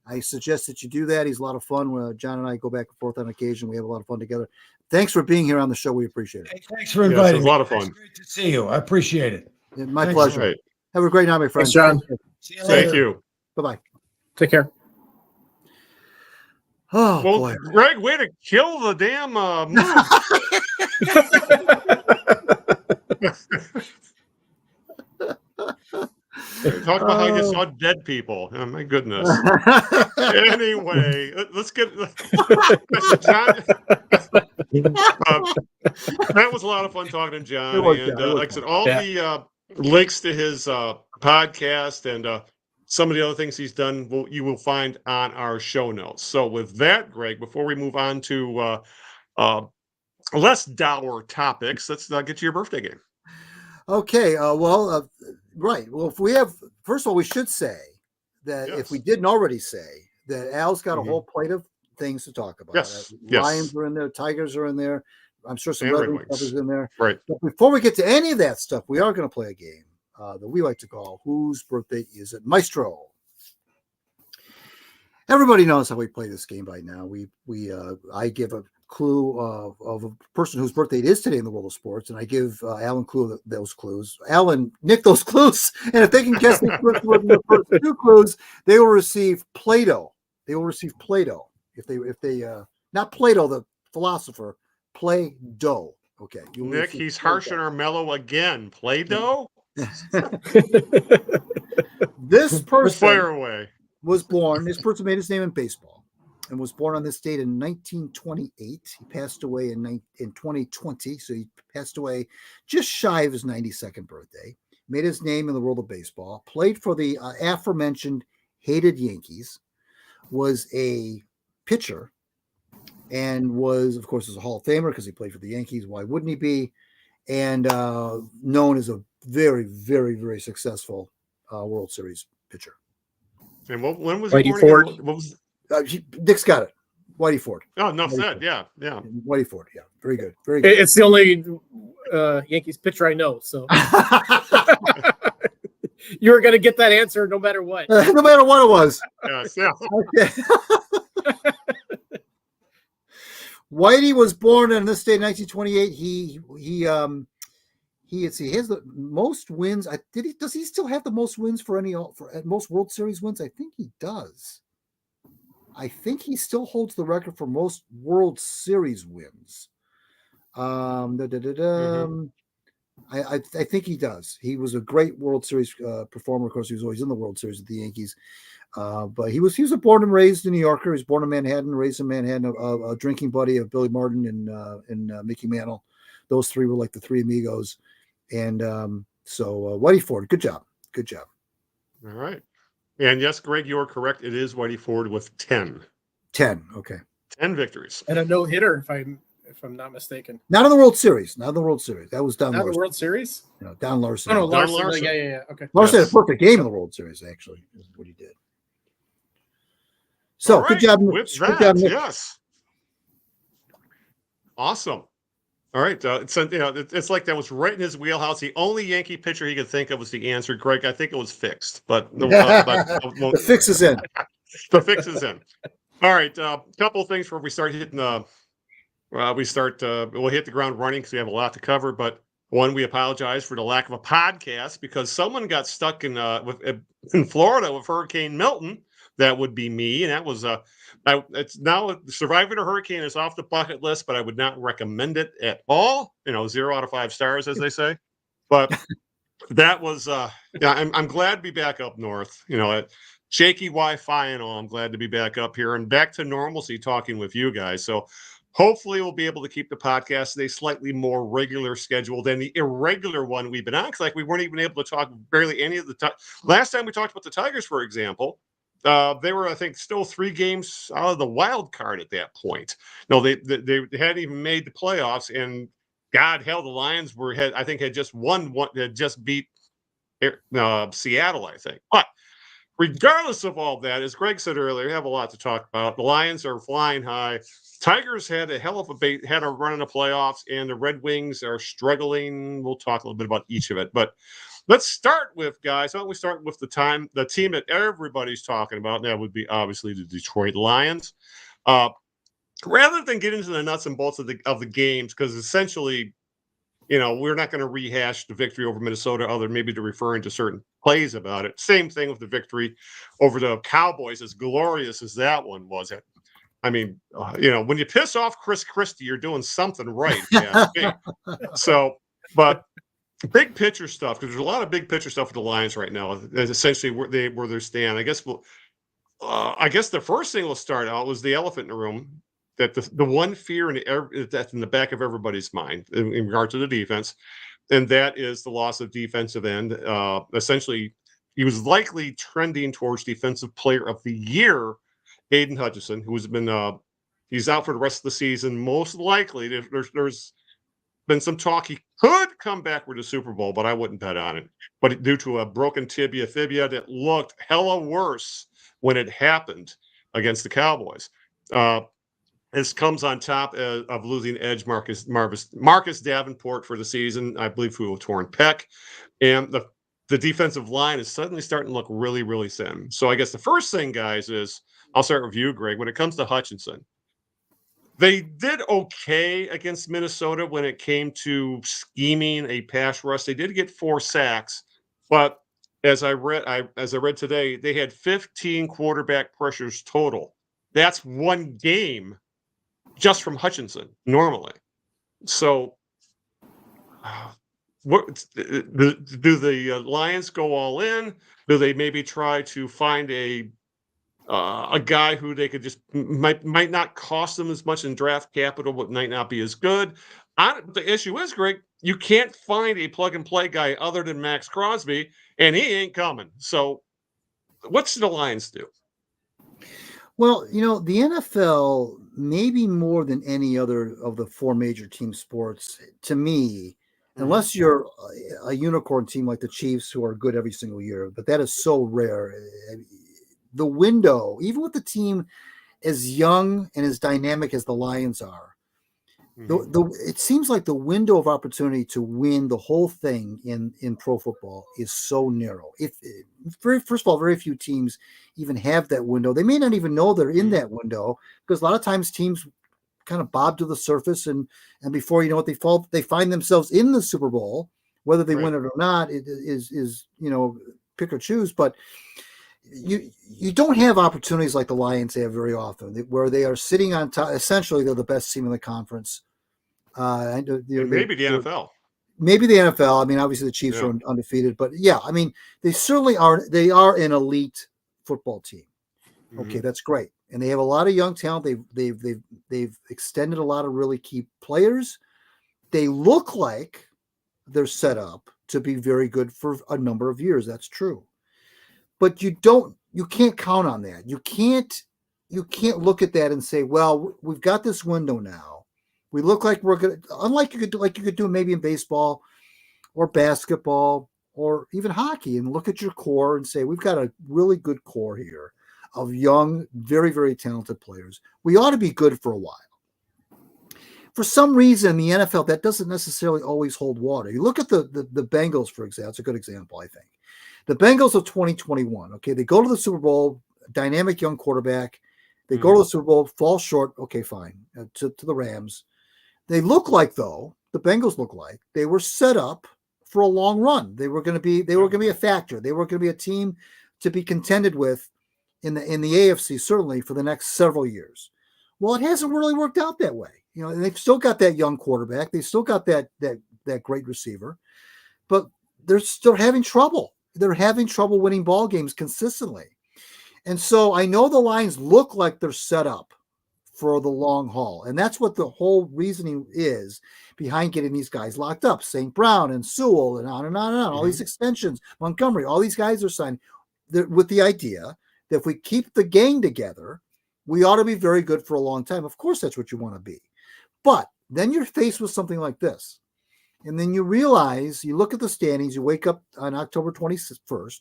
I suggest that you do that. He's a lot of fun. John and I go back and forth on occasion. We have a lot of fun together. Thanks for being here on the show. We appreciate it. Hey, thanks for inviting me. It was a lot of fun. It's great to see you. I appreciate it. My pleasure. Right. Have a great night, my friend. Thanks, John. See you later. Thank you. Bye-bye. Take care. Oh, Well, boy. Greg, way to kill the damn mood. Talk about how you saw dead people. Oh, my goodness. Anyway, let's get John. That was a lot of fun talking to John. Like I said, all the links to his podcast and some of the other things he's done, you will find on our show notes. So with that, Greg, before we move on to less dour topics, let's get to your birthday game. Okay. Right. Well, if we have, first of all, we should say that if we didn't already say that Al's got a whole plate of things to talk about. Yes. Lions are in there. Tigers are in there. I'm sure some Red Wings stuff is in there. Right. But before we get to any of that stuff, we are going to play a game that we like to call Whose Birthday Is It? Maestro. Everybody knows how we play this game by now. I give a clue of a person whose birthday it is today in the world of sports, and I give Alan those clues. Alan, Nick, those clues, and if they can guess the first two clues, they will receive Play-Doh. They will receive Play-Doh if they not Plato the philosopher, Play-Doh. Okay. Nick, he's harsh on our mellow again. Play-Doh? This person Fire away. was born, this person made his name in baseball and was born on this date in 1928. He passed away in 2020. So he passed away just shy of his 92nd birthday. Made his name in the world of baseball, played for the aforementioned hated Yankees, was a pitcher, and was, of course, as a Hall of Famer because he played for the Yankees. Why wouldn't he be? And known as a very, very, very successful World Series pitcher. And when was Whitey he born Ford? again? What was... Dick's got it. Whitey Ford. Oh, enough Whitey said. Ford. Yeah. Whitey Ford. Yeah, very good. Very good. It's the only Yankees pitcher I know. So you were going to get that answer no matter what. No matter what it was. Yes, yeah. Okay. Whitey was born on this day in 1928. He has the most wins. Does he still have the most wins for most World Series wins? I think he does. I think he still holds the record for most World Series wins. Mm-hmm. I think he does. He was a great World Series performer. Of course, he was always in the World Series with the Yankees. But he was a born and raised New Yorker. He was born in Manhattan, raised in Manhattan, a drinking buddy of Billy Martin and Mickey Mantle. Those three were like the three amigos. And so Whitey Ford, good job. All right. And yes, Greg, you're correct. It is Whitey Ford with 10. 10, okay. 10 victories. And a no-hitter, if I'm not mistaken. Not in the World Series. That was Don Larson. Not the World Series? No, Don Larson. Oh, no, Don Larson. Larson. Yeah. Okay. Larson had a perfect game in the World Series, actually, is what he did. So, All good right. job. With Good that, job, Nick. yes. Awesome. All right. It's like that was right in his wheelhouse. The only Yankee pitcher he could think of was the answer. Greg, I think it was fixed, but The fix is in. The fix is in. All right. Couple of things before we start hitting we'll hit the ground running because we have a lot to cover. But one, we apologize for the lack of a podcast because someone got stuck in Florida with Hurricane Milton. That would be me, and that was it's now surviving a hurricane is off the bucket list, but I would not recommend it at all. 0 out of 5 stars, as they say. But that was I'm glad to be back up north. Shaky Wi-Fi and all. I'm glad to be back up here and back to normalcy talking with you guys. So hopefully we'll be able to keep the podcast a slightly more regular schedule than the irregular one we've been on. Because we weren't even able to talk barely any of the time. Last time we talked about the Tigers, for example, they were, I think, still 3 games out of the wild card at that point. No, they hadn't even made the playoffs, and God hell, the Lions had just beat Seattle, I think. But regardless of all that, as Greg said earlier, we have a lot to talk about. The Lions are flying high. Tigers had a hell of a run in the playoffs, and the Red Wings are struggling. We'll talk a little bit about each of it, but let's start with, guys. Why don't we start with the team that everybody's talking about? And that would be obviously the Detroit Lions. Rather than get into the nuts and bolts of the games, because essentially, we're not going to rehash the victory over Minnesota, other than maybe to referring to certain plays about it. Same thing with the victory over the Cowboys, as glorious as that one was. I mean, when you piss off Chris Christie, you're doing something right. Yeah. So, but big picture stuff, because there's a lot of big picture stuff with the Lions right now. That's essentially where they stand. I guess the first thing we'll start out was the elephant in the room, that the one fear that's in the back of everybody's mind in regard to the defense, and that is the loss of defensive end. Essentially, he was likely trending towards Defensive Player of the Year, Aiden Hutchenson, who's been he's out for the rest of the season. Most likely, there's been some talk he could come back with the Super Bowl, but I wouldn't bet on it. But due to a broken fibia that looked hella worse when it happened against the Cowboys. This comes on top of losing edge Marcus Davenport for the season, I believe, who a torn pec. And the defensive line is suddenly starting to look really, really thin. So I guess the first thing, guys, is I'll start with you, Greg. When it comes to Hutchinson, they did okay against Minnesota when it came to scheming a pass rush. They did get 4 sacks, but as I read today, they had 15 quarterback pressures total. That's one game just from Hutchinson normally. So, what do the Lions go all in? Do they maybe try to find a guy who they could just might not cost them as much in draft capital, but might not be as good? The issue is, Greg, you can't find a plug and play guy other than Max Crosby, and he ain't coming. So, what's the Lions do? Well, the NFL, maybe more than any other of the four major team sports, to me, unless you're a unicorn team like the Chiefs, who are good every single year, but that is so rare. The window, even with the team as young and as dynamic as the Lions are, it seems like the window of opportunity to win the whole thing in pro football is so narrow. First of all, very few teams even have that window. They may not even know they're in that window, because a lot of times teams kind of bob to the surface, and before you know it, they find themselves in the Super Bowl. Whether they win it or not, it is pick or choose. But you don't have opportunities like the Lions have very often, where they are sitting on top. Essentially, they're the best team in the conference. Maybe the NFL. Maybe the NFL. I mean, obviously the Chiefs are undefeated, but yeah, I mean, they certainly are. They are an elite football team. Okay, that's great, and they have a lot of young talent. They've extended a lot of really key players. They look like they're set up to be very good for a number of years. That's true. But you can't count on that. You can't look at that and say, well, we've got this window now. We look like we're going to, unlike you could do maybe in baseball or basketball or even hockey, and look at your core and say, we've got a really good core here of young, very, very talented players. We ought to be good for a while. For some reason, the NFL, that doesn't necessarily always hold water. You look at the Bengals, for example. It's a good example, I think. The Bengals of 2021, okay, they go to the Super Bowl, dynamic young quarterback. They go to the Super Bowl, fall short, okay, fine, to the Rams. They look like, though, the Bengals look like they were set up for a long run. They were going to be a factor. They were going to be a team to be contended with in the AFC, certainly for the next several years. Well, it hasn't really worked out that way. And they've still got that young quarterback. They still got that great receiver, but they're still having trouble. They're having trouble winning ball games consistently. And so I know the Lions look like they're set up for the long haul. And that's what the whole reasoning is behind getting these guys locked up. St. Brown and Sewell and on and on and on. All these extensions, Montgomery, all these guys are signed with the idea that if we keep the gang together, we ought to be very good for a long time. Of course, that's what you want to be. But then you're faced with something like this. And then you realize, you look at the standings, you wake up on October 21st,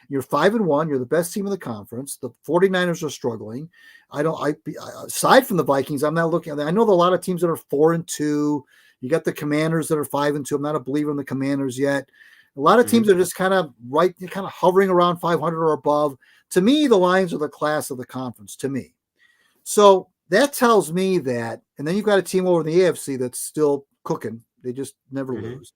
you're 5-1, you're the best team in the conference. The 49ers are struggling. Aside from the Vikings, I'm not looking. I know there are a lot of teams that are 4-2. You got the Commanders that are 5-2. I'm not a believer in the Commanders yet. A lot of teams are just kind of hovering around 500 or above. To me, the Lions are the class of the conference, to me. So that tells me that, and then you've got a team over in the AFC that's still cooking. They just never lose.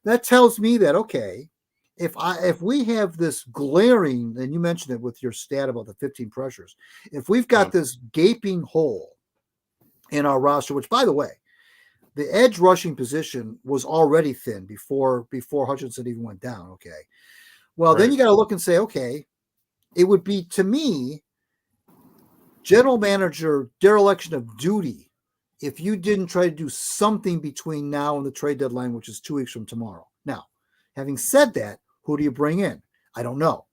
That tells me that, okay, if we have this glaring, and you mentioned it with your stat about the 15 pressures, if we've got this gaping hole in our roster, which, by the way, the edge rushing position was already thin before Hutchenson even went down, okay? Well, then you got to look and say, okay, it would be, to me, general manager dereliction of duty if you didn't try to do something between now and the trade deadline, which is 2 weeks from tomorrow. Now, having said that, who do you bring in? I don't know.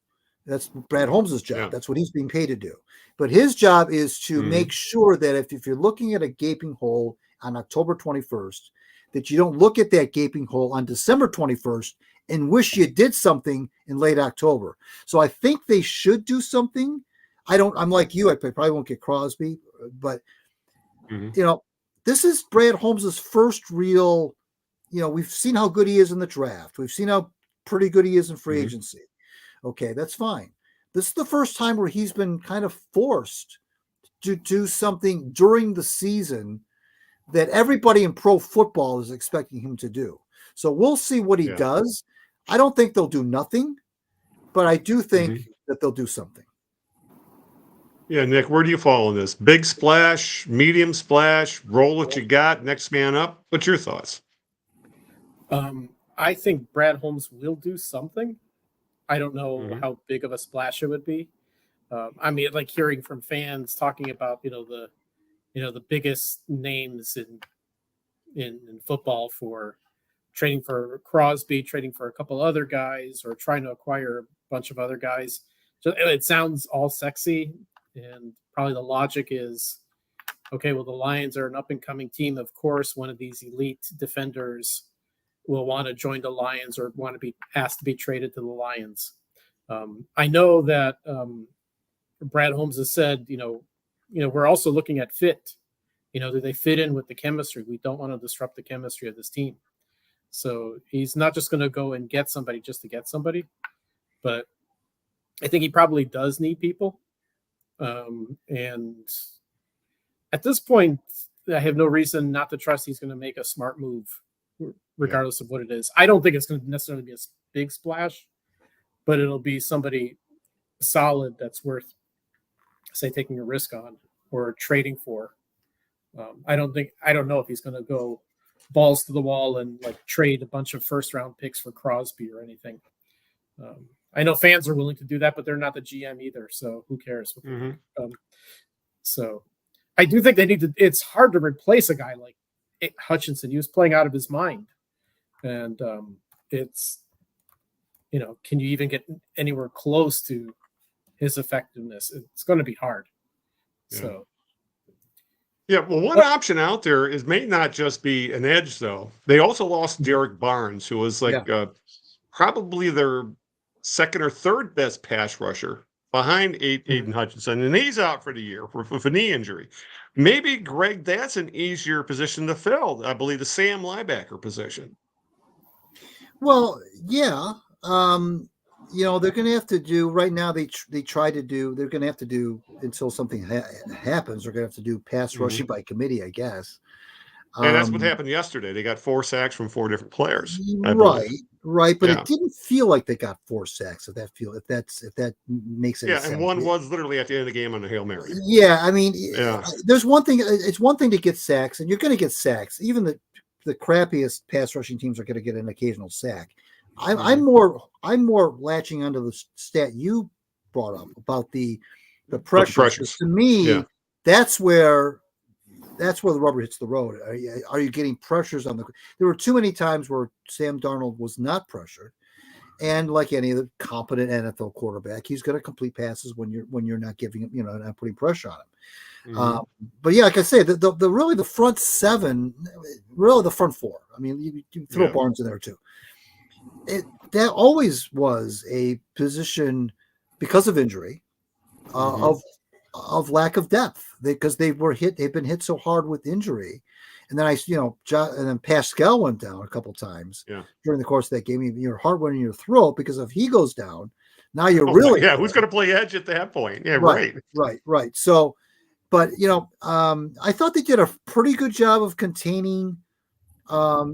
That's Brad Holmes' job. Yeah. That's what he's being paid to do. But his job is to make sure that if you're looking at a gaping hole on October 21st, that you don't look at that gaping hole on December 21st and wish you did something in late October. So I think they should do something. I'm like you. I probably won't get Crosby, but this is Brad Holmes' first real, we've seen how good he is in the draft. We've seen how pretty good he is in free agency. Okay, that's fine. This is the first time where he's been kind of forced to do something during the season that everybody in pro football is expecting him to do. So we'll see what he does. I don't think they'll do nothing, but I do think that they'll do something. Yeah, Nick, where do you fall in this? Big splash, medium splash, roll what you got, next man up. What's your thoughts? I think Brad Holmes will do something. I don't know Mhm. how big of a splash it would be. I mean, like hearing from fans talking about the biggest names in football for trading for Crosby, trading for a couple other guys, or trying to acquire a bunch of other guys. So it sounds all sexy, and probably the logic is, okay, well, the Lions are an up and coming team. Of course, one of these elite defenders will want to join the Lions or want to be asked to be traded to the Lions. I know that Brad Holmes has said, we're also looking at fit. Do they fit in with the chemistry? We don't want to disrupt the chemistry of this team. So he's not just going to go and get somebody just to get somebody, but I think he probably does need people. And at this point, I have no reason not to trust he's going to make a smart move, regardless of what it is. I don't think it's going to necessarily be a big splash, but it'll be somebody solid that's worth, say, taking a risk on or trading for. I don't know if he's going to go balls to the wall and like trade a bunch of first round picks for Crosby or anything. I know fans are willing to do that, but they're not the GM either. So who cares? So I do think they need to. It's hard to replace a guy like Hutchenson. He was playing out of his mind, and it's can you even get anywhere close to his effectiveness? It's going to be hard. Yeah. So. Yeah, well, one option out there is may not just be an edge, though. They also lost Derek Barnes, who was like probably their second or third best pass rusher behind Aiden Hutchenson, and he's out for the year with a knee injury. Maybe, Greg, that's an easier position to fill. I believe the Sam linebacker position. Well, yeah. They're going to have to do right now. They try to do. They're going to have to do until something happens. They're going to have to do pass rushing by committee, I guess. And that's what happened yesterday. They got 4 sacks from 4 different players. Right. But it didn't feel like they got 4 sacks. If that makes any sense. And one was literally at the end of the game on the Hail Mary. Yeah, I mean, there's one thing. It's one thing to get sacks, and you're going to get sacks. Even the crappiest pass rushing teams are going to get an occasional sack. I'm more latching onto the stat you brought up about the pressures. To me, that's where the rubber hits the road. Are you getting pressures on the? There were too many times where Sam Darnold was not pressured, and like any other competent NFL quarterback, he's going to complete passes when you're not giving him, not putting pressure on him. But yeah, like I say, the really the front 7, really the front 4. I mean, you throw Barnes in there too. That always was a position because of injury, of lack of depth, because they've been hit so hard with injury, and then and then Pascal went down a couple times during the course of that game. Your heart went in your throat because if he goes down, now you're really who's going to play edge at that point? Yeah, right. So, but I thought they did a pretty good job of containing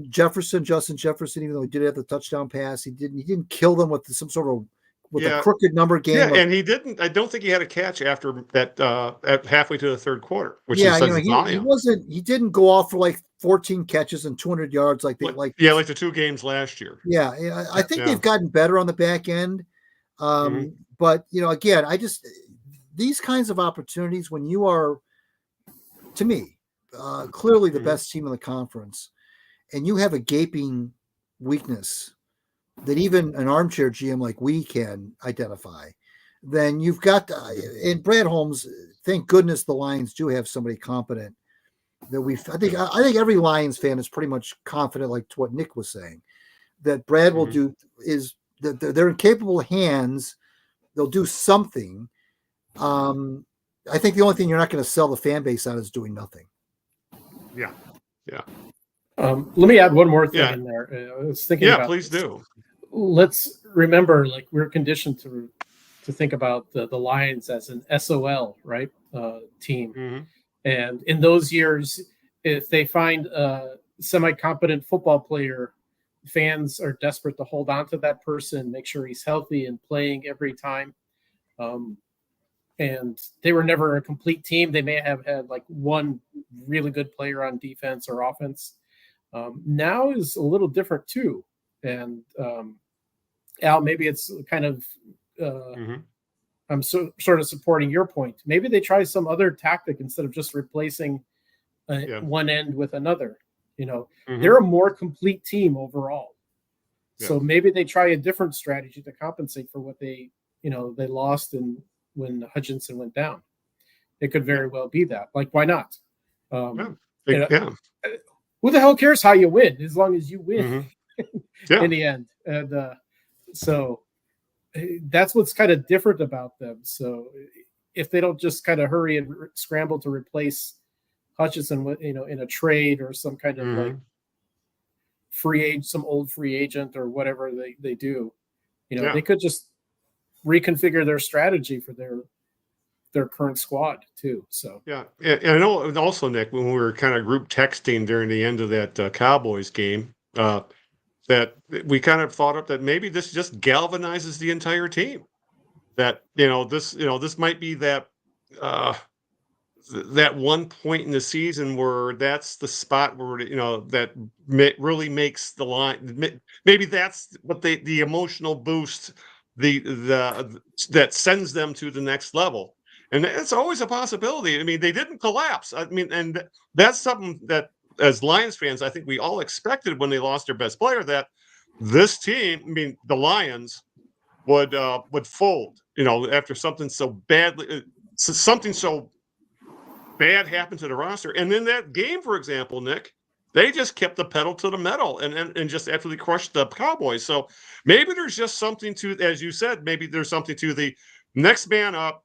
Justin Jefferson, even though he did have the touchdown pass, he didn't kill them with some sort of a crooked number game. Yeah, and he didn't. I don't think he had a catch after that at halfway to the third quarter. Which he didn't go off for like 14 catches and 200 yards like the 2 games last year. Yeah, I think they've gotten better on the back end. But again, these kinds of opportunities when you are, to me, clearly the best team in the conference, and you have a gaping weakness that even an armchair GM like we can identify, then you've got and Brad Holmes, thank goodness the Lions do have somebody competent that I think every Lions fan is pretty much confident, like to what Nick was saying, that Brad will do is that they're in capable hands. They'll do something. I think the only thing you're not going to sell the fan base on is doing nothing. Yeah. Let me add one more thing in there. I was thinking about please do. Let's remember, like, we're conditioned to think about the Lions as an SOL, right? Team. And in those years, if they find a semi-competent football player, fans are desperate to hold on to that person, make sure he's healthy and playing every time. and they were never a complete team. They may have had like one really good player on defense or offense. Now is a little different too. And Al, maybe it's kind of I'm sort of supporting your point. Maybe they try some other tactic instead of just replacing one end with another. They're a more complete team overall. Yeah. So maybe they try a different strategy to compensate for what they lost when Hutchinson went down. It could very well be that. Like, why not? Who the hell cares how you win as long as you win in the end? And so that's what's kind of different about them. So if they don't just kind of hurry and scramble to replace Hutchinson with, in a trade or some kind of like some old free agent or whatever they do, they could just reconfigure their strategy for their current squad too. So and I know also, Nick, when we were kind of group texting during the end of that Cowboys game, that we kind of thought up that maybe this just galvanizes the entire team. That this might be that that one point in the season where that's the spot where that really makes the line. Maybe that's what the emotional boost that sends them to the next level. And it's always a possibility. I mean, they didn't collapse. I mean, and that's something that, as Lions fans, I think we all expected when they lost their best player, that this team, I mean, the Lions would fold, after something so bad happened to the roster. And in that game, for example, Nick, they just kept the pedal to the metal and just absolutely crushed the Cowboys. So maybe there's just something to, as you said, maybe there's something to the next man up.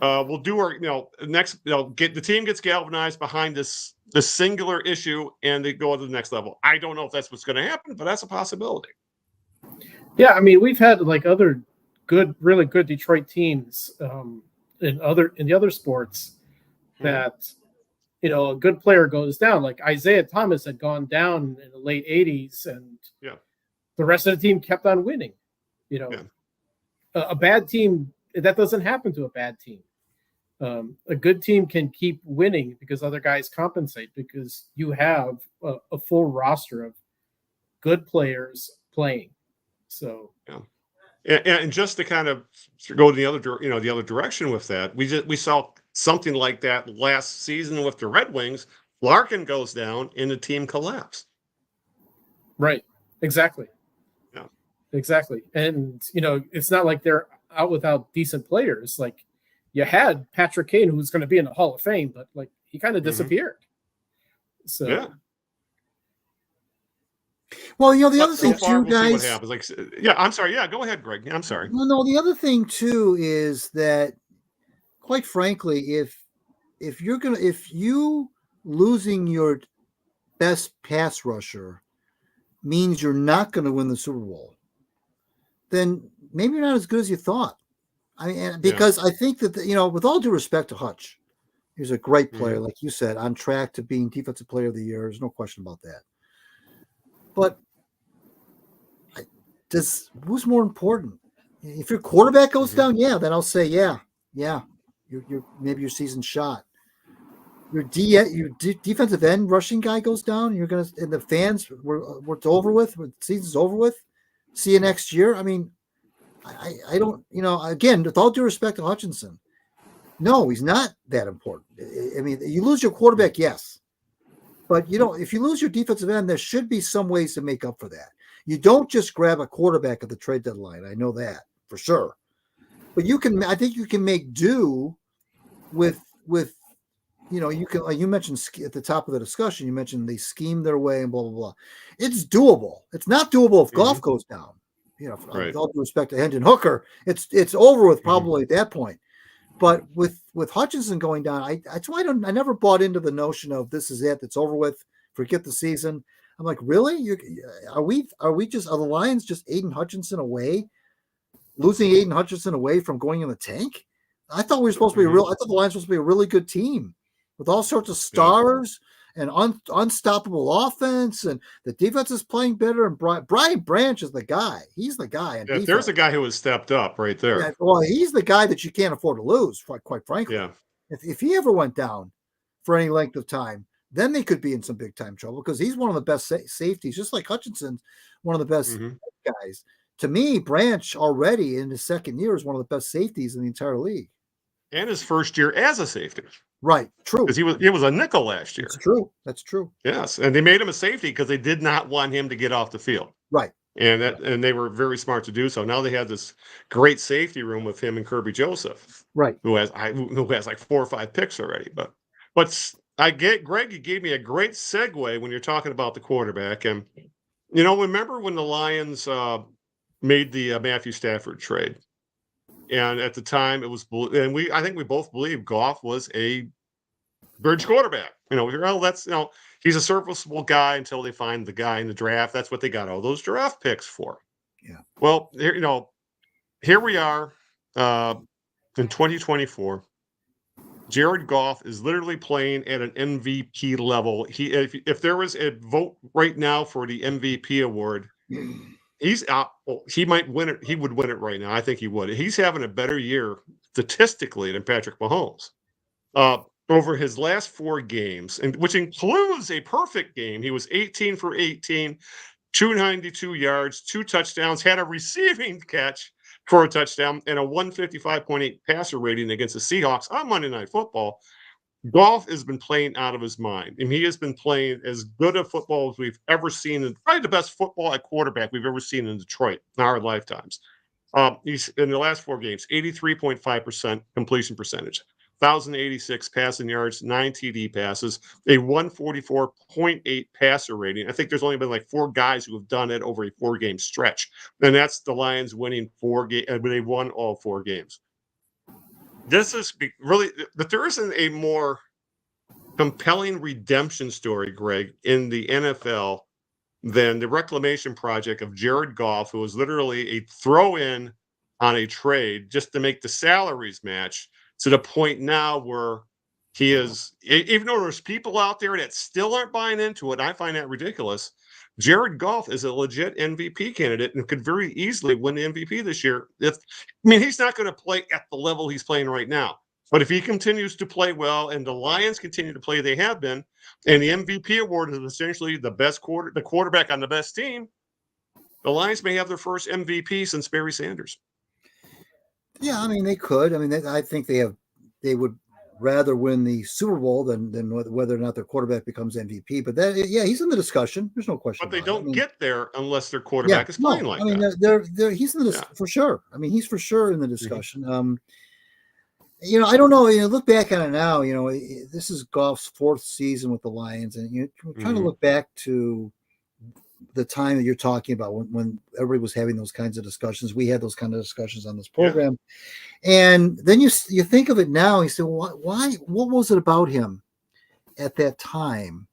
We'll do our, get the team gets galvanized behind this singular issue, and they go to the next level. I don't know if that's what's going to happen, but that's a possibility. Yeah, I mean, we've had like other really good Detroit teams in the other sports that a good player goes down. Like Isaiah Thomas had gone down in the late '80s, and the rest of the team kept on winning. A bad team, that doesn't happen to a bad team. A good team can keep winning because other guys compensate, because you have a full roster of good players playing. So and just to kind of go the other direction with that, we saw something like that last season with the Red Wings. Larkin goes down and the team collapsed. Right. Exactly. Yeah. Exactly. And it's not like they're out without decent players. Like, you had Patrick Kane, who's going to be in the Hall of Fame, but like he kind of disappeared. So well, the other thing too, guys. What happens? Like, I'm sorry. Yeah, go ahead, Greg. I'm sorry. No, the other thing too is that, quite frankly, if you losing your best pass rusher means you're not going to win the Super Bowl, then maybe you're not as good as you thought. Because I think that with all due respect to Hutch, he's a great player, like you said, on track to being Defensive Player of the Year. There's no question about that. But who's more important? If your quarterback goes down, then I'll say maybe your season's shot. Your defensive end rushing guy goes down, and the fans it's over with. The season's over with. See you next year. I mean, I don't, again, with all due respect to Hutchinson, no, he's not that important. I mean, you lose your quarterback, yes. But, if you lose your defensive end, there should be some ways to make up for that. You don't just grab a quarterback at the trade deadline. I know that for sure. But I think you can make do with you mentioned at the top of the discussion, you mentioned they scheme their way and blah, blah, blah. It's doable. It's not doable if Goff goes down. With all due respect to Hendon Hooker, it's over with probably at that point. But with Hutchinson going down, that's why I never bought into the notion of this is it, it's over with, forget the season. I'm like, really? Are the Lions just Aiden Hutchinson away, losing Aiden Hutchinson away from going in the tank? I thought we were supposed to be I thought the Lions were supposed to be a really good team with all sorts of stars and unstoppable offense, and the defense is playing better. And Brian Branch is the guy. He's the guy. And if there's a guy who has stepped up right there. Yeah, well, he's the guy that you can't afford to lose, quite frankly. Yeah. If he ever went down for any length of time, then they could be in some big time trouble because he's one of the best safeties, just like Hutchinson's one of the best guys. To me, Branch already in his second year is one of the best safeties in the entire league. And his first year as a safety. Right. True. Because he was a nickel last year. That's true. That's true. Yes. And they made him a safety because they did not want him to get off the field. Right. And they were very smart to do so. Now they have this great safety room with him and Kirby Joseph. Right. Who has like 4 or 5 picks already. But Greg, you gave me a great segue when you're talking about the quarterback. And remember when the Lions made the Matthew Stafford trade? And at the time, it was, and I think we both believe Goff was a bridge quarterback. He's a serviceable guy until they find the guy in the draft. That's what they got all those draft picks for. Yeah. Well, here we are in 2024. Jared Goff is literally playing at an MVP level. If there was a vote right now for the MVP award, he might win it. He would win it right now. I think he would. He's having a better year statistically than Patrick Mahomes. Over his last 4 games, and which includes a perfect game, he was 18 for 18, 292 yards, 2 touchdowns, had a receiving catch for a touchdown, and a 155.8 passer rating against the Seahawks on Monday Night Football. Goff has been playing out of his mind, and he has been playing as good a football as we've ever seen, and probably the best football at quarterback we've ever seen in Detroit in our lifetimes. He's in the last 4 games, 83.5% completion percentage, 1,086 passing yards, 9 TD passes, a 144.8 passer rating. I think there's only been like 4 guys who have done it over a 4-game stretch, and that's the Lions winning 4 games. They won all 4 games. This is really that there isn't a more compelling redemption story, Greg, in the NFL than the reclamation project of Jared Goff, who was literally a throw-in on a trade just to make the salaries match, to the point now where he is, even though there's people out there that still aren't buying into it, I find that ridiculous. Jared Goff is a legit MVP candidate and could very easily win the MVP this year. He's not going to play at the level he's playing right now. But if he continues to play well and the Lions continue to play they have been, and the MVP award is essentially the quarterback on the best team, the Lions may have their first MVP since Barry Sanders. Yeah, they could. I think they would rather win the Super Bowl than whether or not their quarterback becomes MVP. But he's in the discussion. There's no question. But they don't get there unless their quarterback is playing like that. He's in the for sure. He's for sure in the discussion. I don't know. Look back on it now. This is Goff's 4th season with the Lions, and you're trying to look back to the time that you're talking about when everybody was having those kinds of discussions. We had those kind of discussions on this program. And then you think of it now, you say, well, why, what was it about him at that time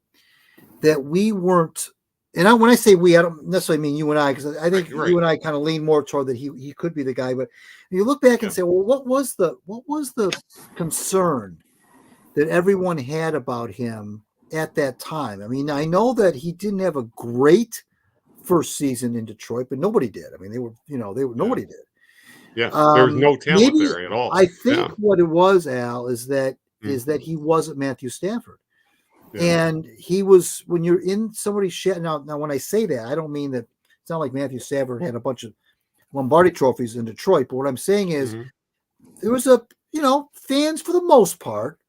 that we weren't, and when I say we, I don't necessarily mean you and I, because I think you and I kind of lean more toward that he could be the guy, but you look back and say, well, what was the concern that everyone had about him at that time? I know that he didn't have a great first season in Detroit, but nobody did. Nobody did. Yeah, there's no talent there at all. I think what it was, Al, is that he wasn't Matthew Stafford. Yeah. And he was, when you're in somebody's shed. Now, when I say that, I don't mean that it's not like Matthew Stafford had a bunch of Lombardi trophies in Detroit. But what I'm saying is there was fans for the most part,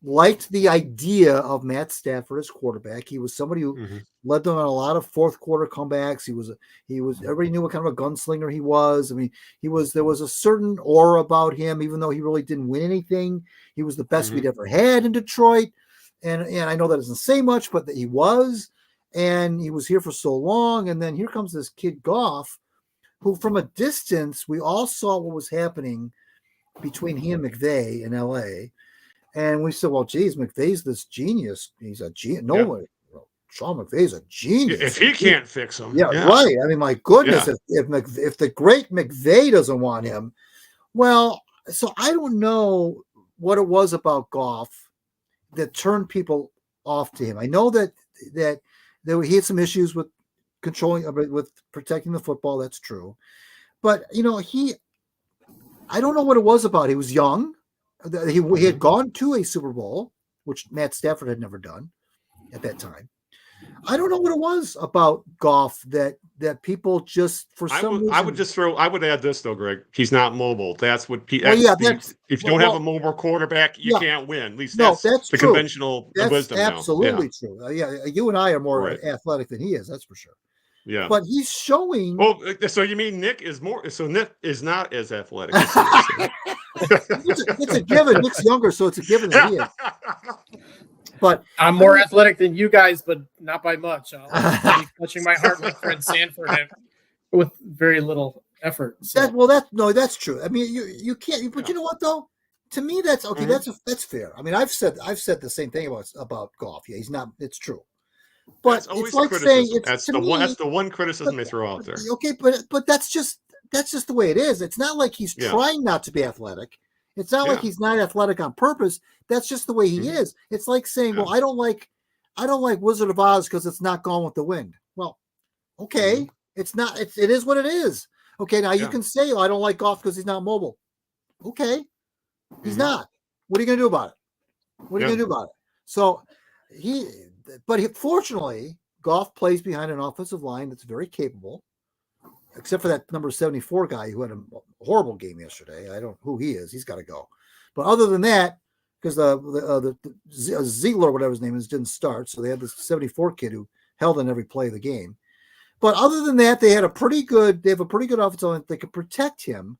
liked the idea of Matt Stafford as quarterback. He was somebody who led them on a lot of 4th quarter comebacks. He was everybody knew what kind of a gunslinger he was. There was a certain aura about him, even though he really didn't win anything. He was the best we'd ever had in Detroit. And I know that doesn't say much, but that he was, and he was here for so long. And then here comes this kid Goff, who from a distance, we all saw what was happening between he and McVay in LA. And we said, well, geez, McVay's this genius. He's a genius. Sean McVay's a genius. If he can't fix him. Yeah, right. My goodness, if the great McVay doesn't want him. Well, so I don't know what it was about Goff that turned people off to him. I know that he had some issues with with protecting the football. That's true. But, I don't know what it was about. He was young. He had gone to a Super Bowl, which Matt Stafford had never done at that time. I don't know what it was about Goff that people just for some reason. I would add this though, Greg. He's not mobile. That's what. If you don't have a mobile quarterback, you can't win. At least that's the true. Conventional wisdom. Absolutely true. You and I are more athletic than he is. That's for sure. Yeah, but he's showing. Oh, so you mean Nick is more? So Nick is not as athletic. It's a given. Nick's younger, so it's a given that he is. But I'm more athletic than you guys, but not by much. I'll be touching my heart like Fred Sanford with very little effort. So. That's true. I mean, you can't. But you know what though? To me, that's okay. Mm-hmm. That's fair. I mean, I've said the same thing about Goff. Yeah, he's not. It's true. But it's like saying that's the one criticism they throw out there. Okay, but that's just the way it is. It's not like he's trying not to be athletic. It's not like he's not athletic on purpose. That's just the way he is. It's like saying, well, I don't like Wizard of Oz because it's not Gone with the Wind. Well, okay, it's not. It is what it is. Okay, now you can say, I don't like Goff because he's not mobile. Okay, he's not. What are you going to do about it? So fortunately, Goff plays behind an offensive line that's very capable, except for that number 74 guy who had a horrible game yesterday. I don't know who he is. He's got to go. But other than that, because the Ziegler, whatever his name is, didn't start, so they had this 74 kid who held in every play of the game. But other than that, they have a pretty good offensive line. They could protect him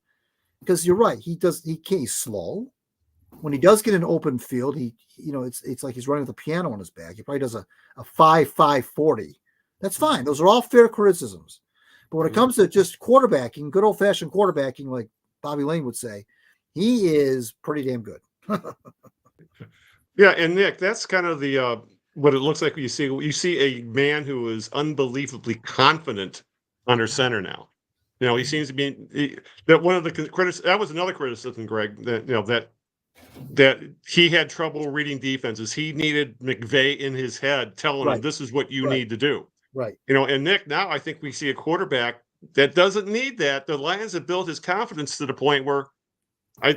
because you're right. He's slow. When he does get an open field, it's like he's running with a piano on his back. He probably does a 5.40. That's fine. Those are all fair criticisms. But when it comes to just quarterbacking, good old fashioned quarterbacking, like Bobby Lane would say, he is pretty damn good. Yeah, and Nick, that's kind of the what it looks like. You see a man who is unbelievably confident under center now. He seems to be that one of the that was another criticism, Greg. That he had trouble reading defenses. He needed McVay in his head telling him this is what you need to do. Right. And Nick, now I think we see a quarterback that doesn't need that. The Lions have built his confidence to the point where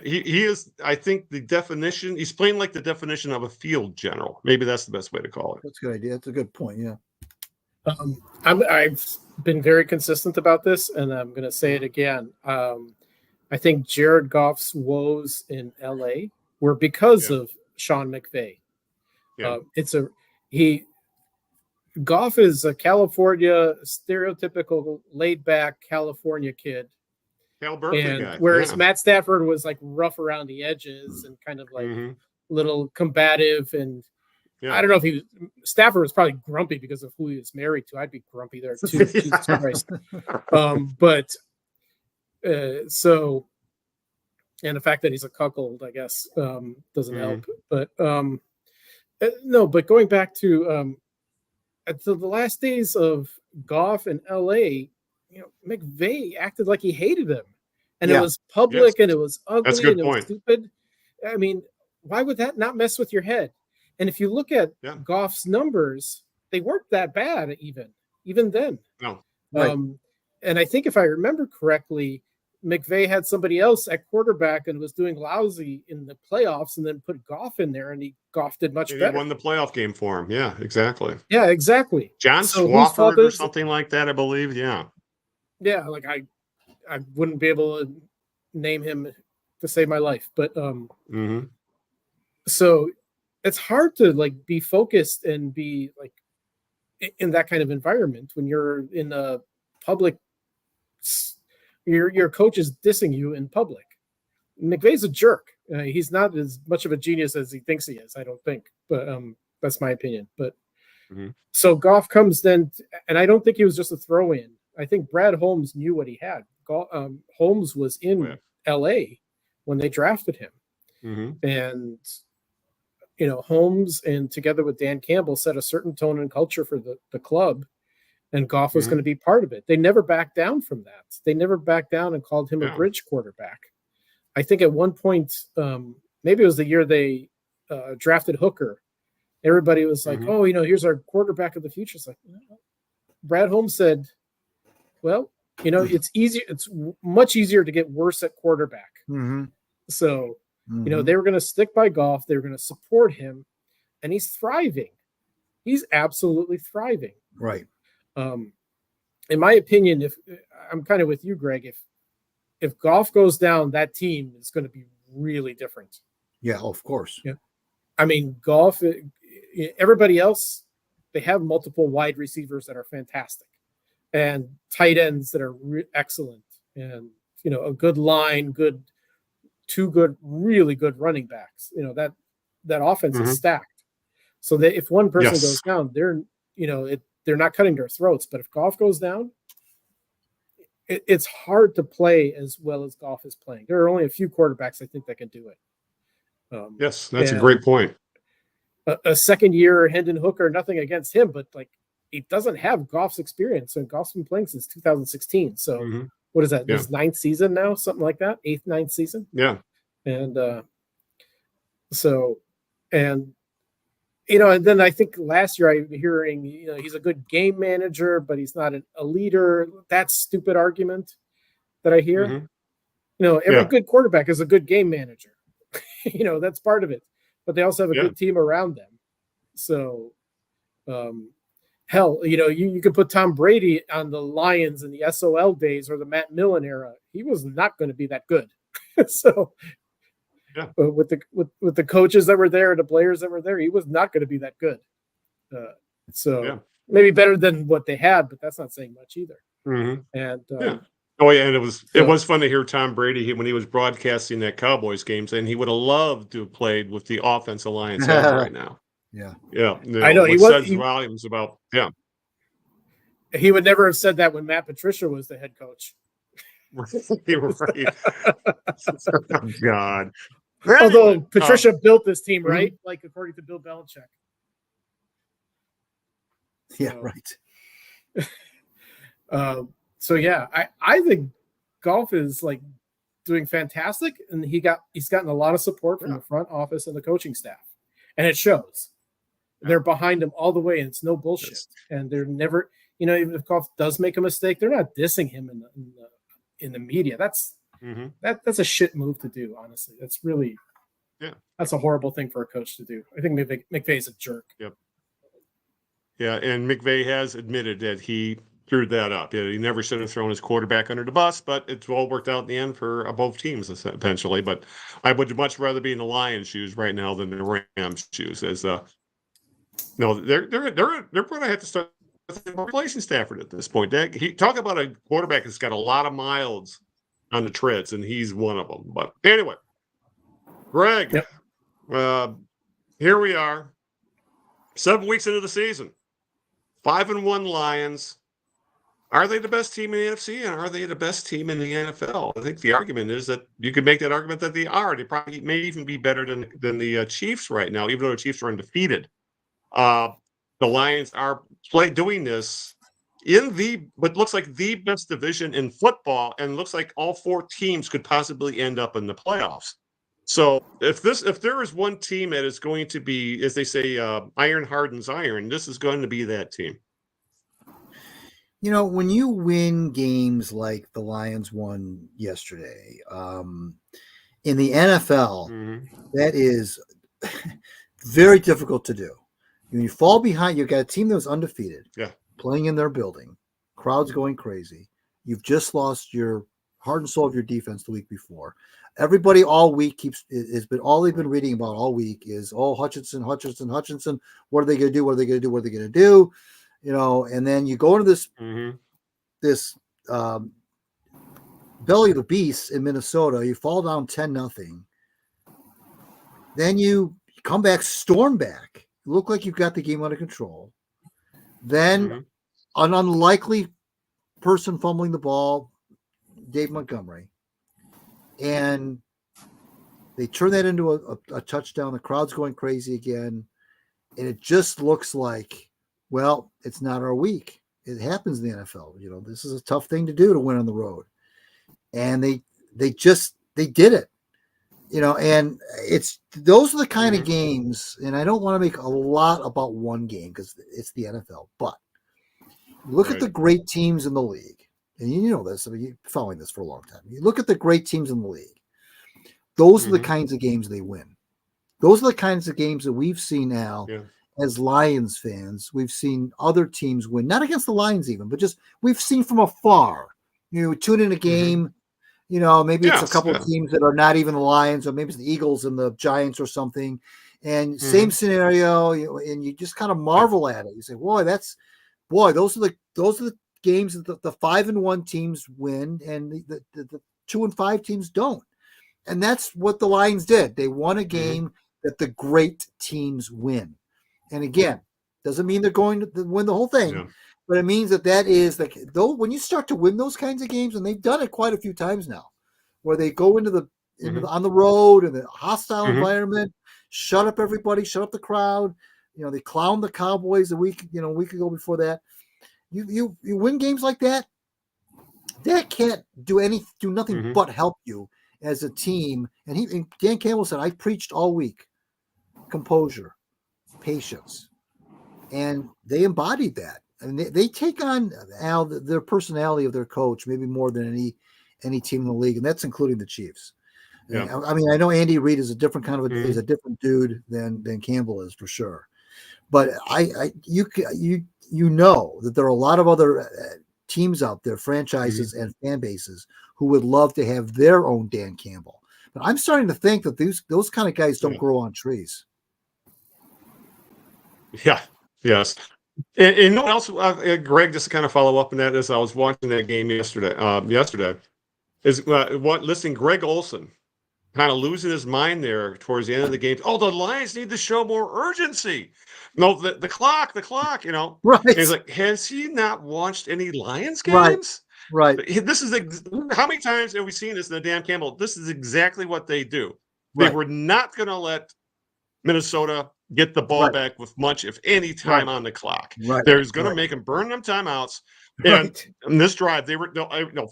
he is, I think he's playing like the definition of a field general. Maybe that's the best way to call it. That's a good idea. That's a good point. Yeah. I've been very consistent about this, and I'm going to say it again. I think Jared Goff's woes in LA were because of Sean McVay. Yeah. Goff is a California, stereotypical laid-back California kid. Cal Berkeley guy. Whereas Matt Stafford was like rough around the edges and kind of like little combative. And I don't know if Stafford was probably grumpy because of who he was married to. I'd be grumpy there too. Jesus Christ. And the fact that he's a cuckold, I guess, doesn't help. But but going back to the last days of Goff in LA, McVay acted like he hated him, and it was public and it was ugly and it was stupid. I mean, why would that not mess with your head? And if you look at Goff's numbers, they weren't that bad even then. No. And I think if I remember correctly, McVay had somebody else at quarterback and was doing lousy in the playoffs, and then put Goff in there, and Goff did much better. He won the playoff game for him. Yeah, exactly. Yeah, exactly. John Swafford or something like that, I believe. Yeah. Yeah, like I wouldn't be able to name him to save my life, but so it's hard to like be focused and be like in that kind of environment when you're in a public. Your coach is dissing you in public. McVay's a jerk. He's not as much of a genius as he thinks he is, I don't think. But that's my opinion. But so Goff comes then, and I don't think he was just a throw-in. I think Brad Holmes knew what he had. Holmes was in L.A. when they drafted him. And, Holmes and together with Dan Campbell set a certain tone and culture for the club. And Goff was going to be part of it. They never backed down from that. They never backed down and called him a bridge quarterback. I think at one point, maybe it was the year they drafted Hooker. everybody was like, oh, here's our quarterback of the future. It's like, Brad Holmes said, well, it's easier. It's much easier to get worse at quarterback. Mm-hmm. So, they were going to stick by Goff. They were going to support him, and he's thriving. He's absolutely thriving. Right. In my opinion, if I'm kind of with you, Greg, if Goff goes down, that team is going to be really different. Yeah, of course. Yeah. I mean, Goff, everybody else, they have multiple wide receivers that are fantastic and tight ends that are excellent, and a good line, really good running backs. That offense is stacked. So that if one person goes down, they're not cutting their throats. But if Goff goes down, it's hard to play as well as Goff is playing. There are only a few quarterbacks I think that can do it. Yes, that's a great point. A second year Hendon Hooker, nothing against him, but like he doesn't have Goff's experience, and Goff's been playing since 2016. So what is that? His 9th season now, something like that, 8th, 9th season. Yeah, and and then I think last year I'm hearing he's a good game manager, but he's not a leader. That stupid argument that I hear. Every good quarterback is a good game manager. That's part of it. But they also have a good team around them. So, hell, you could put Tom Brady on the Lions in the SOL days or the Matt Millen era. He was not going to be that good. So, with the coaches that were there, the players that were there, he was not going to be that good. Maybe better than what they had, but that's not saying much either. And oh yeah, and it was fun to hear Tom Brady when he was broadcasting that Cowboys game, saying he would have loved to have played with the offensive Lions have right now. Yeah. I know he says volumes about He would never have said that when Matt Patricia was the head coach. Right. Oh, God. Although Patricia built this team, right? Like according to Bill Belichick. Yeah, right. So yeah, I think Goff is like doing fantastic, and he's gotten a lot of support from the front office and the coaching staff, and it shows. They're behind him all the way, and it's no bullshit. And they're never, even if Goff does make a mistake, they're not dissing him in the media. That's a shit move to do. Honestly, that's really that's a horrible thing for a coach to do. I think McVay's a jerk. Yep. Yeah, and McVay has admitted that he screwed that up. Yeah, he never should have thrown his quarterback under the bus, but it's all worked out in the end for both teams eventually. But I would much rather be in the Lions' shoes right now than the Rams' shoes. As no, they're going to have to start replacing Stafford at this point. Talk about a quarterback that's got a lot of miles on the treads, and he's one of them. But anyway, Greg, here we are, 7 weeks into the season, 5-1 Lions. Are they the best team in the NFC, and are they the best team in the NFL? I think the argument is that you could make that argument that they are. They probably may even be better than the Chiefs right now, even though the Chiefs are undefeated. The Lions are doing this in what looks like the best division in football, and looks like all 4 teams could possibly end up in the playoffs. So if there is one team that is going to be, as they say, iron hardens iron, this is going to be that team. When you win games like the Lions won yesterday, in the NFL, that is very difficult to do. When you fall behind, you've got a team that was undefeated, playing in their building, crowds going crazy. You've just lost your heart and soul of your defense the week before. Everybody all week all they've been reading about all week is, Hutchinson. What are they going to do? What are they going to do? What are they going to do? And then you go into this belly of the beast in Minnesota. You fall down 10-0. Then you come back, storm back. You look like you've got the game under control. Then an unlikely person fumbling the ball, Dave Montgomery, and they turn that into a touchdown. The crowd's going crazy again, and it just looks like, well, it's not our week. It happens in the NFL. This is a tough thing to do, to win on the road. And they did it. and those are the kind of games, and I don't want to make a lot about one game because it's the NFL, but look at the great teams in the league, and you know this. I mean, you're following this for a long time. You look at the great teams in the league. Those are the kinds of games they win. Those are the kinds of games that we've seen now as Lions fans. We've seen other teams win, not against the Lions even, but just we've seen from afar. Tune in a game. Maybe it's a couple of teams that are not even the Lions, or maybe it's the Eagles and the Giants or something. And same scenario, and you just kind of marvel at it. You say, those are the games that the 5-1 teams win, and the 2-5 teams don't. And that's what the Lions did. They won a game that the great teams win. And again, doesn't mean they're going to win the whole thing. But it means that is like, though, when you start to win those kinds of games, and they've done it quite a few times now, where they go into on the road in a hostile environment, shut up everybody, shut up the crowd. They clowned the Cowboys a week ago before that. You win games like that. That can't do nothing but help you as a team. And Dan Campbell said, I preached all week, composure, patience, and they embodied that. And they take on their personality of their coach maybe more than any team in the league, and that's including the Chiefs. Yeah. I mean, I know Andy Reid is a different kind of is a different dude than Campbell is for sure. But you know that there are a lot of other teams out there, franchises and fan bases, who would love to have their own Dan Campbell. But I'm starting to think that those kind of guys don't grow on trees. Yeah. Yes. And you know what else, Greg, just to kind of follow up on that, as I was watching that game yesterday, is listening Greg Olson kind of losing his mind there towards the end of the game. Oh, the Lions need to show more urgency. No, the clock, Right. And he's like, has he not watched any Lions games? Right. This is how many times have we seen this in the Dan Campbell? This is exactly what they do. They were not going to let Minnesota get the ball back with much, if any, time on the clock. They're going to make them burn them timeouts. And in this drive, they were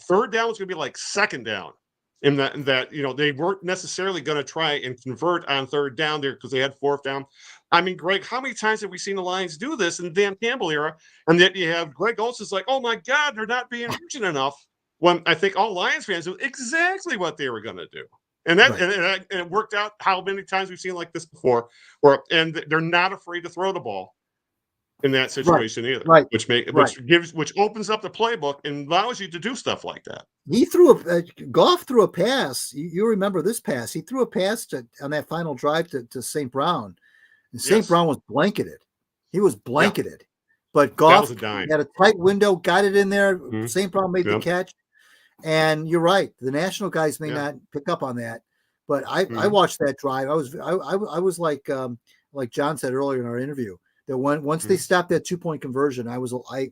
third down was going to be like second down. In that they weren't necessarily going to try and convert on third down there because they had fourth down. I mean, Greg, how many times have we seen the Lions do this in the Dan Campbell era? And yet you have Greg Olson's like, oh my God, they're not being urgent enough. When I think all Lions fans knew exactly what they were going to do. And that and it worked out. How many times we've seen like this before, and they're not afraid to throw the ball in that situation either, which opens up the playbook and allows you to do stuff like that. He Goff threw a pass. You remember this pass? He threw a pass on that final drive to St. Brown, and St. Brown was blanketed. He was blanketed, but Goff had a tight window, got it in there. St. Brown made the catch. And you're right. The national guys may not pick up on that, but I watched that drive. I was like John said earlier in our interview, that once they stopped that 2-point conversion, I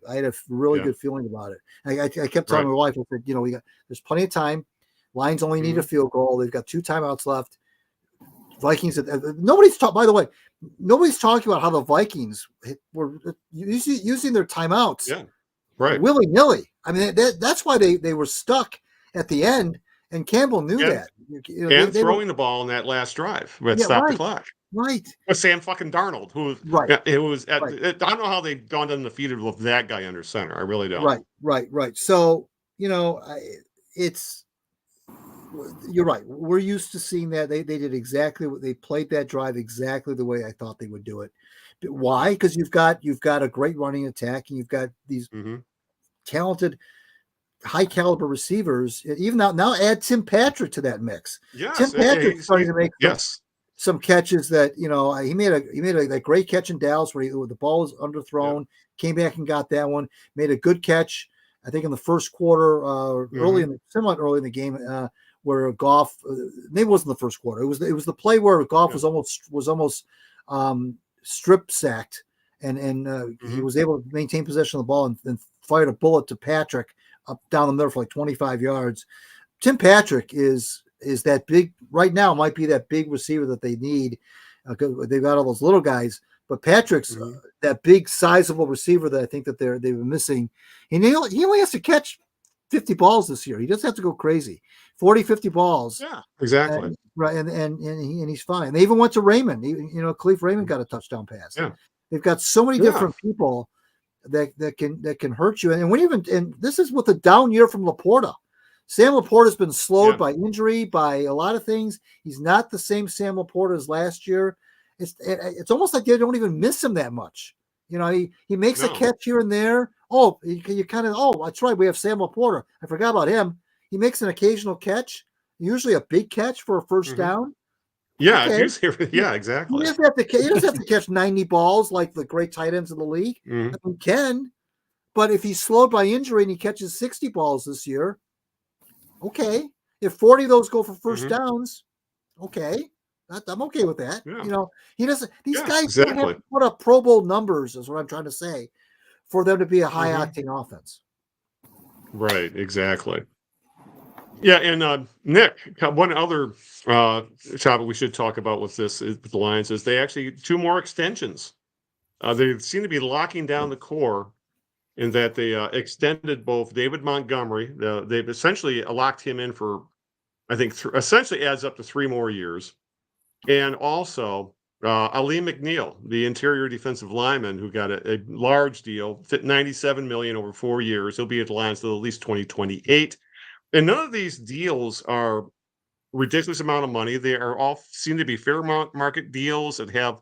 had a really good feeling about it. I kept telling my wife, I said, there's plenty of time. Lions only need a field goal. They've got 2 timeouts left. Vikings. Nobody's talking about how the Vikings were using their timeouts. Yeah. Right. Willy-nilly. I mean, that's why they were stuck at the end, and Campbell knew that. And throwing the ball in that last drive that stopped the clock. Right. With Sam fucking Darnold, who was I don't know how they've gone undefeated with that guy under center. I really don't. Right. So, you're right. We're used to seeing that. They did exactly what they played that drive exactly the way I thought they would do it. But why? Because you've got a great running attack, and you've got these talented, high caliber receivers. Even now add Tim Patrick to that mix. Yes, Tim Patrick's starting to make some catches that he made a great catch in Dallas where the ball was underthrown, came back and got that one. Made a good catch, I think, in the first quarter, early in the game, where Goff. Maybe it wasn't the first quarter. It was the play where Goff was almost strip sacked, and he was able to maintain possession of the ball and fired a bullet to Patrick up down the middle for like 25 yards. Tim Patrick is that big right now, might be that big receiver that they need. They've got all those little guys, but Patrick's that big sizable receiver that I think that they've been missing. And he only has to catch 50 balls this year. He doesn't have to go crazy. 40, 50 balls. Yeah, exactly. Right, and he's fine. They even went to Raymond. Khalif Raymond got a touchdown pass. Yeah. They've got so many different people that can hurt you. And this is with a down year from Laporta. Sam Laporta has been slowed by injury, by a lot of things. He's not the same Sam Laporta as last year. It's almost like they don't even miss him that much. He makes a catch here and there. Oh, you kind of, that's right. We have Sam Laporta. I forgot about him. He makes an occasional catch, usually a big catch for a first down. Yeah, okay. Exactly. He doesn't have to catch 90 balls like the great tight ends in the league. Mm-hmm. I mean, can, but if he's slowed by injury and he catches 60 balls this year, okay. If 40 of those go for first downs, okay. I'm okay with that. Yeah. He doesn't. These guys don't have to put up Pro Bowl numbers, is what I'm trying to say, for them to be a high octane offense. Right. Exactly. Yeah, and Nick, one other topic we should talk about with the Lions is they actually 2 more extensions. They seem to be locking down the core in that they extended both David Montgomery. They've essentially locked him in for, I think, essentially adds up to 3 more years. And also Ali McNeil, the interior defensive lineman who got a large deal, fit $97 million over 4 years. He'll be at the Lions till at least 2028. And none of these deals are ridiculous amount of money. They are all seem to be fair market deals that have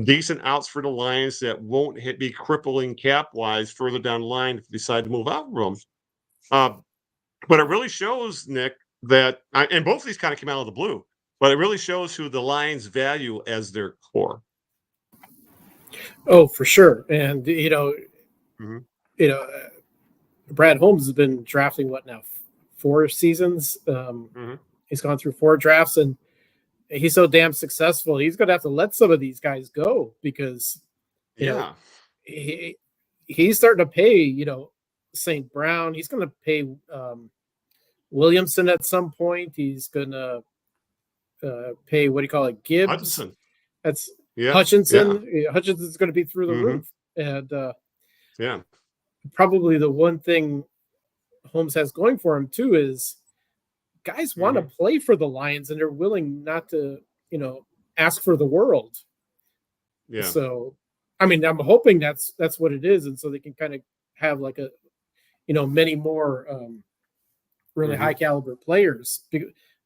decent outs for the Lions that won't be crippling cap-wise further down the line if they decide to move out of them. But it really shows, Nick, that and both of these kind of came out of the blue, but it really shows who the Lions value as their core. Oh, for sure. And, Brad Holmes has been drafting 4 seasons. He's gone through 4 drafts, and he's so damn successful. He's going to have to let some of these guys go because, he's starting to pay, St. Brown. He's going to pay Williamson at some point. He's going to pay, Gibbs? Hutchinson. That's Hutchinson. Yeah. Hutchinson's going to be through the roof. And probably the one thing Holmes has going for him too is guys want to play for the Lions and they're willing not to, ask for the world. Yeah. So, I mean, I'm hoping that's what it is, and so they can kind of have many more really high caliber players.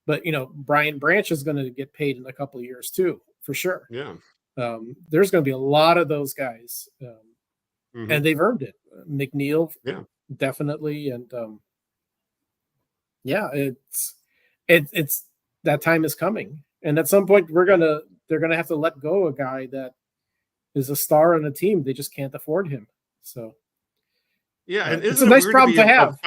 But Brian Branch is going to get paid in a couple of years too, for sure. Yeah. There's going to be a lot of those guys, and they've earned it. McNeil, definitely, and it's that time is coming, and at some point they're gonna have to let go a guy that is a star on the team. They just can't afford him. So and it's a nice problem to have.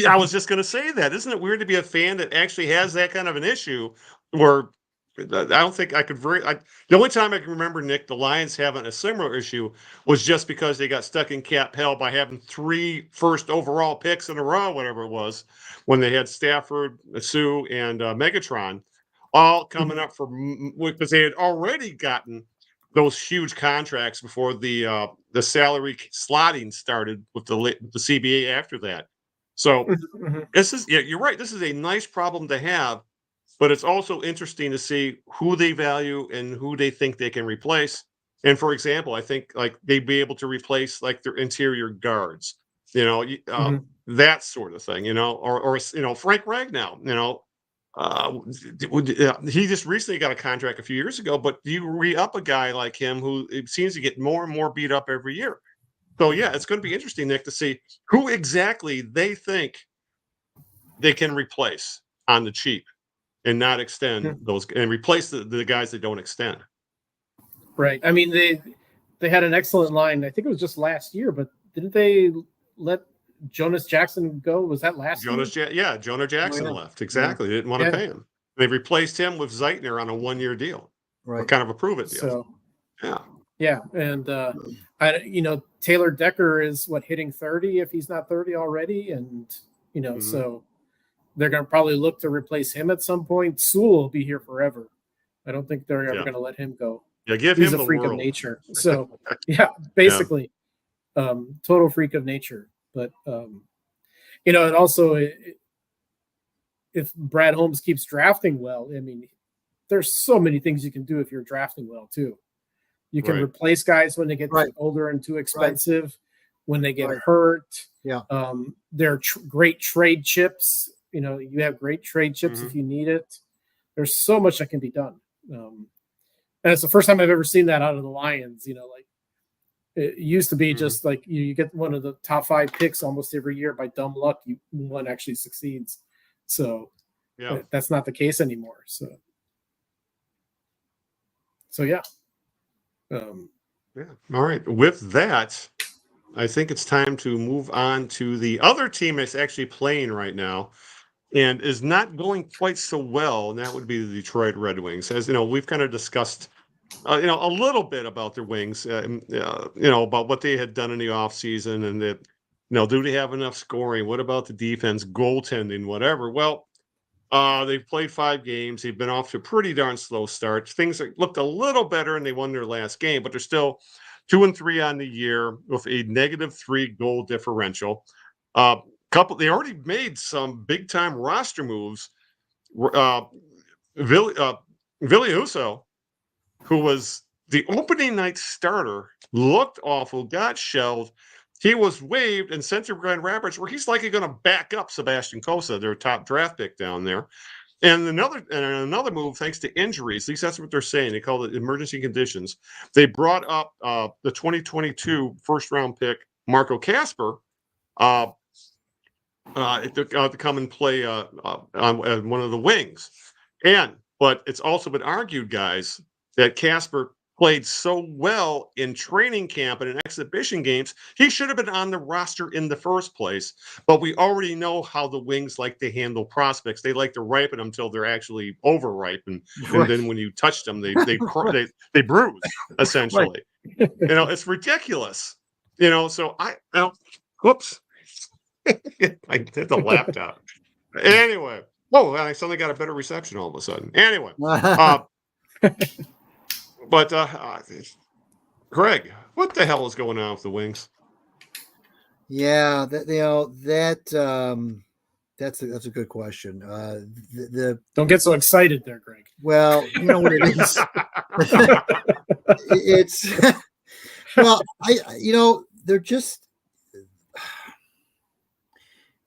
I was just going to say that. Isn't it weird to be a fan that actually has that kind of an issue? Or I don't think I could the only time I can remember, Nick, the Lions having a similar issue was just because they got stuck in cap hell by having 3 first overall picks in a row, whatever it was, when they had Stafford, Sue, and Megatron all coming up because they had already gotten those huge contracts before the salary slotting started with the CBA after that. So this is, you're right. This is a nice problem to have, but it's also interesting to see who they value and who they think they can replace. And for example, I think they'd be able to replace their interior guards, that sort of thing, or Frank Ragnow, he just recently got a contract a few years ago, but you re-up a guy like him who seems to get more and more beat up every year. So it's going to be interesting, Nick, to see who exactly they think they can replace on the cheap and not extend those and replace the guys that don't extend. Right. I mean, they had an excellent line. I think it was just last year, but didn't they let Jonas Jackson go? Was that last year? Jonah Jackson left. Exactly. They didn't want to pay him. They replaced him with Zeitner on a 1-year deal. Right. Or kind of a prove-it deal. So, yeah. And, Taylor Decker is hitting 30 if he's not 30 already. And, so they're going to probably look to replace him at some point. Sewell will be here forever. I don't think they're ever going to let him go. Yeah, he's a freak of nature. So, basically, total freak of nature. But, and also if Brad Holmes keeps drafting well, I mean, there's so many things you can do if you're drafting well too. You can replace guys when they get older and too expensive, when they get hurt. Yeah. They're great trade chips. You have great trade chips if you need it. There's so much that can be done. And it's the first time I've ever seen that out of the Lions. Like it used to be just like you get one of the top 5 picks almost every year by dumb luck. One actually succeeds. So that's not the case anymore. So yeah. All right. With that, I think it's time to move on to the other team that's actually playing right now and is not going quite so well, and that would be the Detroit Red Wings. As we've kind of discussed, a little bit about their wings, about what they had done in the offseason and that, do they have enough scoring? What about the defense, goaltending, whatever? Well, they've played 5 games. They've been off to a pretty darn slow start. Things looked a little better, and they won their last game, but they're still 2-3 on the year with a -3 goal differential. They already made some big time roster moves. Ville Husso, who was the opening night starter, looked awful, got shelved. He was waived and sent to Grand Rapids, where he's likely going to back up Sebastian Cossa, their top draft pick down there. And another move, thanks to injuries, at least that's what they're saying. They call it emergency conditions. They brought up the 2022 first-round pick, Marco Kasper, to come and play on one of the wings. But it's also been argued, guys, that Kasper played so well in training camp and in exhibition games, he should have been on the roster in the first place. But we already know how the Wings like to handle prospects. They like to ripen them until they're actually overripe, and then when you touch them, they bruise, essentially. It's ridiculous. So whoops. I hit the laptop. Anyway. Oh, I suddenly got a better reception all of a sudden. Anyway. But Greg, what the hell is going on with the Wings? Yeah, that's a good question. Don't get so excited there, Greg. Well, you know what it is. It's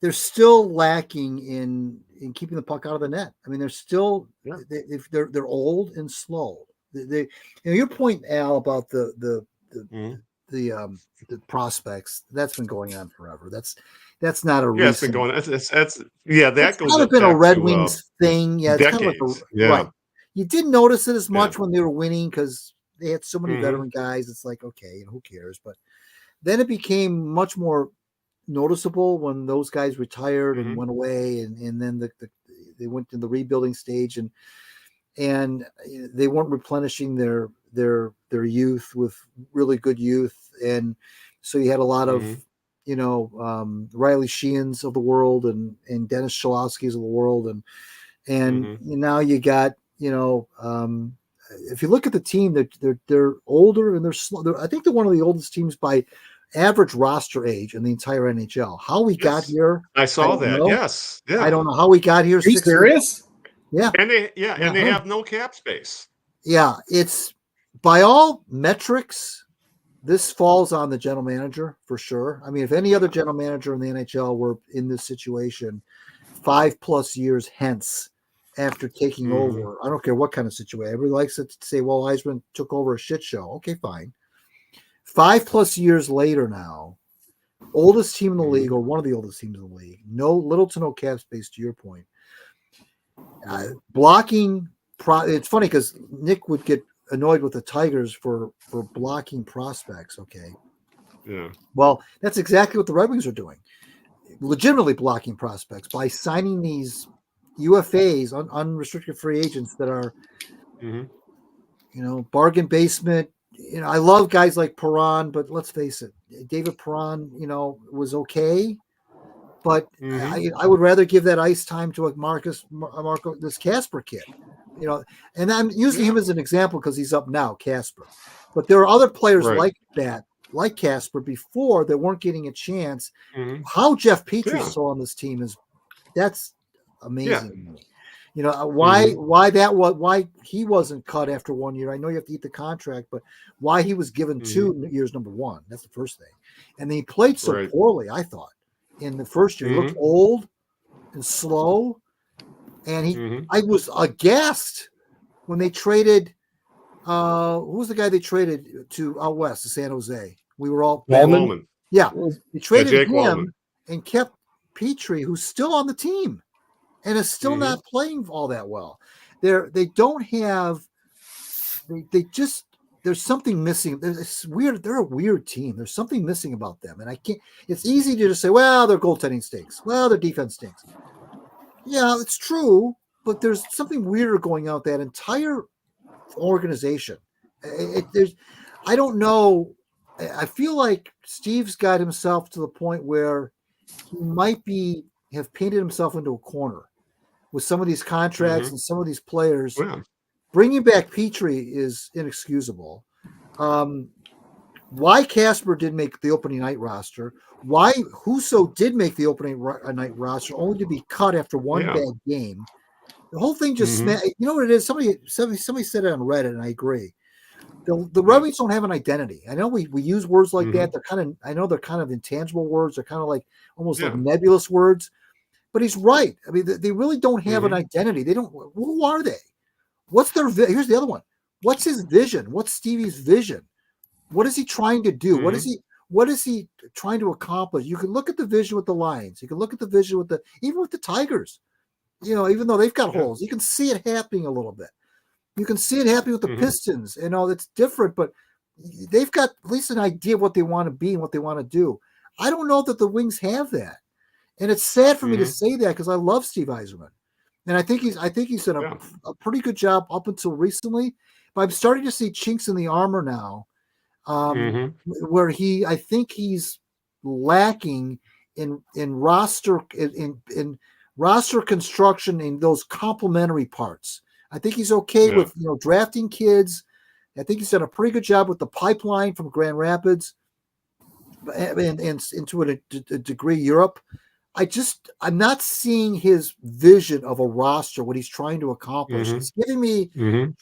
they're still lacking in keeping the puck out of the net. I mean, they're still they're old and slow. Your point, Al, about the prospects, that's been going on forever. That's not a recent. It's been going. That goes. Kind of been a Red Wings thing. Yeah, it's decades. Kind of like right. You didn't notice it as much when they were winning because they had so many veteran guys. It's like, okay, who cares? But then it became much more noticeable when those guys retired and went away, and then they went to the rebuilding stage and they weren't replenishing their youth with really good youth, and so you had a lot of Riley Sheehan's of the world and Dennis Cholowski's of the world, and now you got if you look at the team, they're older and they're slow. I think they're one of the oldest teams by average roster age in the entire NHL. How we got here, I saw that. Know. Yes, I don't know how we got here. Are you serious? Yeah, and they have no cap space. Yeah, it's by all metrics, this falls on the general manager for sure. I mean, if any other general manager in the NHL were in this situation 5+ years hence after taking over, I don't care what kind of situation. Everybody likes to say, well, Eisman took over a shit show. Okay, fine. 5+ years later now, oldest team in the league, or one of the oldest teams in the league, little to no cap space, to your point. Blocking, it's funny because Nick would get annoyed with the Tigers for blocking prospects. Okay. Yeah. Well, that's exactly what the Red Wings are doing. Legitimately blocking prospects by signing these UFAs, unrestricted free agents that are, bargain basement. I love guys like Perron, but let's face it, David Perron, was okay. But I would rather give that ice time to this Kasper kid, and I'm using him as an example because he's up now, Kasper. But there are other players like that, like Kasper, before that weren't getting a chance. How Jeff Petrie saw on this team that's amazing. You know, why he wasn't cut after 1 year. I know you have to eat the contract, but why he was given 2 years, number one. That's the first thing. And then he played so poorly, I thought, in the first year. He looked old and slow. And I was aghast when they traded who was the guy they traded to out west to San Jose? We were all Wallman. Yeah. They traded him Wallman. and kept Petrie, who's still on the team and is still not playing all that well. They don't have there's something missing. It's weird. They're a weird team. There's something missing about them. And I can't, it's easy to just say, well, their goaltending stinks. Well, their defense stinks. Yeah, it's true, but there's something weirder going on with that entire organization. I don't know. I feel like Steve's got himself to the point where he might have painted himself into a corner with some of these contracts and some of these players. Yeah. Bringing back Petrie is inexcusable. Why Casper did make the opening night roster? Why Husso did make the opening night roster only to be cut after one bad game? The whole thing just you know what it is? Somebody said it on Reddit, and I agree. The Red Wings don't have an identity. I know we use words like that. They're kind of intangible words. They're kind of like almost like nebulous words. But he's right. I mean, they really don't have an identity. They don't. Who are they? What's their? Here's the other one. What's his vision? What's Stevie's vision? What is he trying to do? What is he trying to accomplish? You can look at the vision with the Lions. You can look at the vision with even with the Tigers. You know, even though they've got holes, you can see it happening a little bit. You can see it happening with the Pistons. You know, it's different, but they've got at least an idea of what they want to be and what they want to do. I don't know that the Wings have that. And it's sad for me to say that because I love Steve Yzerman. And I think he's done a pretty good job up until recently. But I'm starting to see chinks in the armor now, where I think he's lacking in roster in roster construction in those complementary parts. I think he's okay with drafting kids. I think he's done a pretty good job with the pipeline from Grand Rapids and to a degree Europe. I'm not seeing his vision of a roster, what he's trying to accomplish. It's giving me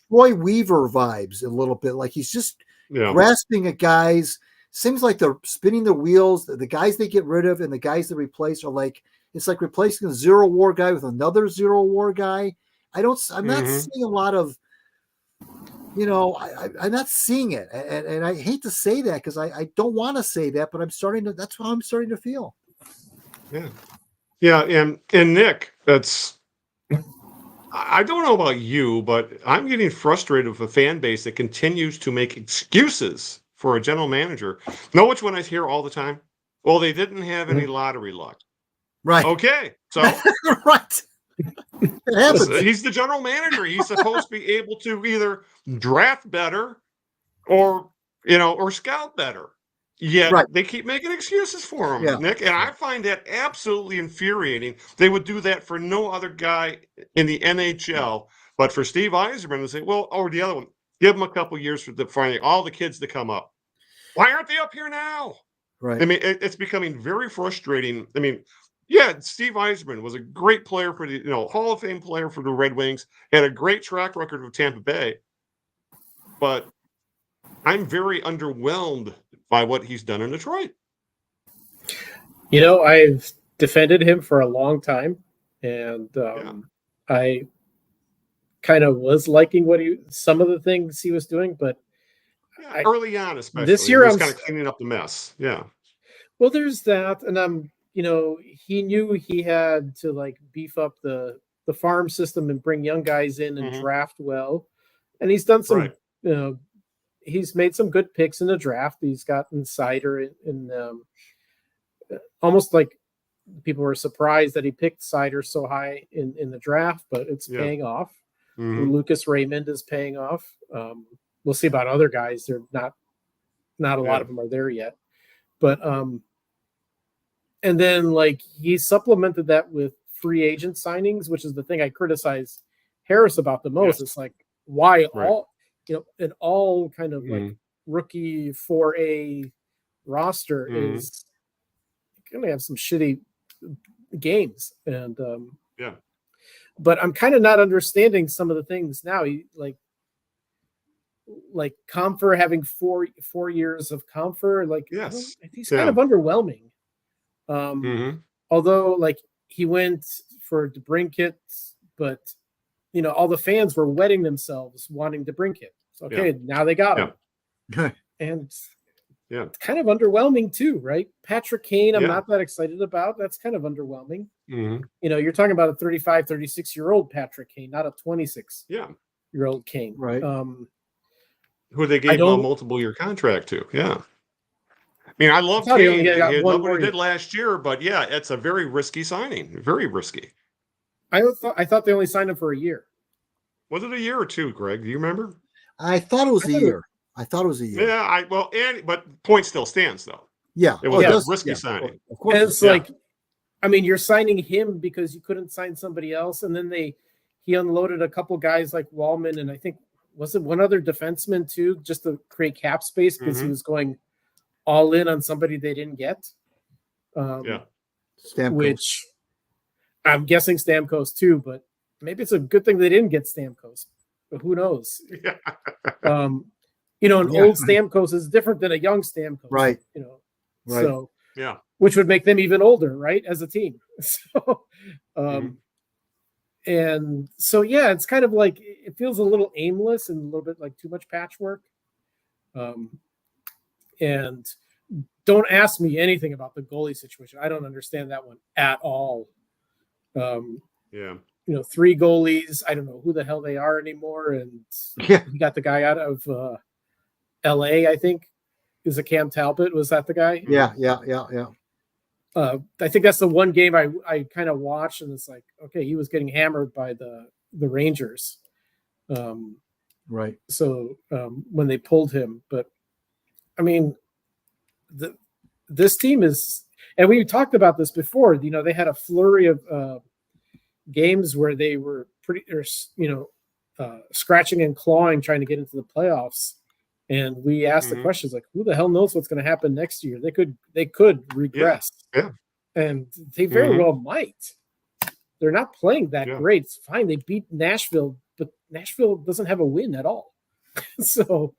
Troy Weaver vibes a little bit. Like he's just grasping at guys. Seems like they're spinning the wheels. The guys they get rid of and the guys they replace are like, it's like replacing a zero war guy with another zero war guy. I'm not seeing a lot of, I'm not seeing it. And I hate to say that because I don't want to say that, but that's how I'm starting to feel. Yeah. Yeah. And Nick, I don't know about you, but I'm getting frustrated with a fan base that continues to make excuses for a general manager. Know which one I hear all the time? Well, they didn't have any lottery luck. Right. Okay. So right. It happens. He's the general manager. He's supposed to be able to either draft better or scout better. Yet they keep making excuses for him, Nick. And I find that absolutely infuriating. They would do that for no other guy in the NHL, but for Steve Yzerman to say, well, or the other one, give him a couple years for finding all the kids to come up. Why aren't they up here now? Right. I mean, it's becoming very frustrating. I mean, Steve Yzerman was a great player for the Hall of Fame player for the Red Wings, had a great track record with Tampa Bay, but I'm very underwhelmed by what he's done in Detroit. I've defended him for a long time, and I kind of was liking some of the things he was doing, but early on, especially this year, he was kind of cleaning up the mess. Yeah. Well, there's that, and he knew he had to beef up the farm system and bring young guys in and draft well, and he's done some. He's made some good picks in the draft. He's gotten Seider in almost like people were surprised that he picked Seider so high in the draft, but it's paying off. Lucas Raymond is paying off. We'll see about other guys. They're not a lot of them are there yet, but and then he supplemented that with free agent signings, which is the thing I criticize Harris about the most. It's like, why an all kind of rookie 4A roster is going to have some shitty games. And but I'm kind of not understanding some of the things now. Like Comfer having four years of Comfer, like Yes. he's kind of underwhelming. Although like he went for DeBrincat, but all the fans were wetting themselves wanting DeBrincat. So okay, now they got him, and it's kind of underwhelming too, right? Patrick Kane, I'm not that excited about. That's kind of underwhelming. You're talking about a 35, 36-year-old Patrick Kane, not a 26-year-old Kane, right? Who they gave a multiple-year contract to. Yeah. I mean, I love Kane. He loved what he did last year, but it's a very risky signing. Very risky. I thought they only signed him for a year. Was it a year or two, Greg? Do you remember? I thought it was a year. Yeah, but point still stands though. Yeah. It was a risky signing. Of course. And it's like, I mean, you're signing him because you couldn't sign somebody else, and then he unloaded a couple guys like Wallman, and I think was it one other defenseman too, just to create cap space because he was going all in on somebody they didn't get. Stamkos. Which I'm guessing Stamkos too, but maybe it's a good thing they didn't get Stamkos. But who knows? An old Stamkos is different than a young Stamkos, right? Right. So which would make them even older, right, as a team. So, and so it's kind of like it feels a little aimless and a little bit like too much patchwork. And don't ask me anything about the goalie situation. I don't understand that one at all. 3 goalies. I don't know who the hell they are anymore. And you got the guy out of LA, I think, is a Cam Talbot. Was that the guy? Yeah. I think that's the one game I kind of watched, and it's like, okay, he was getting hammered by the Rangers. Right. So when they pulled him, but I mean, this team is, and we talked about this before. They had a flurry of games where they were scratching and clawing, trying to get into the playoffs. And we asked the questions like, who the hell knows what's going to happen next year? They could regress. Yeah. And they very well might. They're not playing that great. It's fine. They beat Nashville, but Nashville doesn't have a win at all. So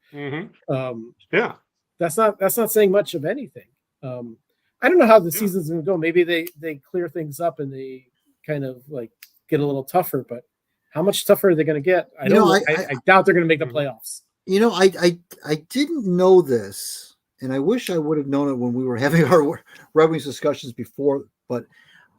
that's not saying much of anything. I don't know how the season's going to go. Maybe they clear things up and they kind of like get a little tougher, but how much tougher are they going to get? I doubt they're going to make the playoffs. I didn't know this, and I wish I would have known it when we were having our Red Wings discussions before, but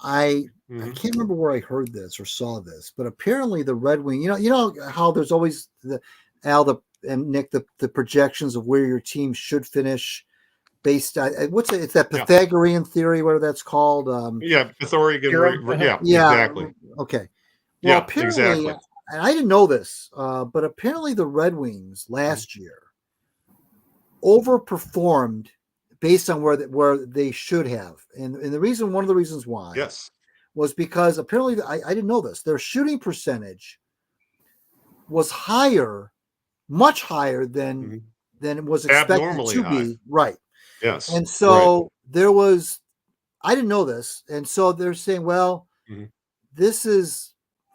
I can't remember where I heard this or saw this, but apparently the Red Wing, you know how there's always and Nick, the projections of where your team should finish based on it's that Pythagorean theory, whatever that's called. Pythagorean. Exactly. Okay. Well, apparently, exactly. And I didn't know this, but apparently the Red Wings last year overperformed based on where they should have, and one of the reasons why was because apparently I didn't know this. Their shooting percentage was much higher than it was expected abnormally to high. be. Right. Yes. And so there was, I didn't know this, and so they're saying, well, this is.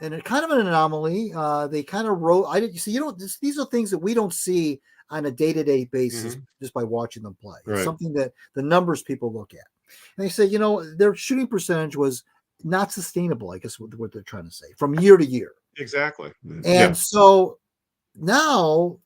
And it kind of an anomaly. They kind of wrote. These are things that we don't see on a day-to-day basis just by watching them play. It's something that the numbers people look at. And they say, their shooting percentage was not sustainable. I guess what they're trying to say from year to year. Exactly. And so now,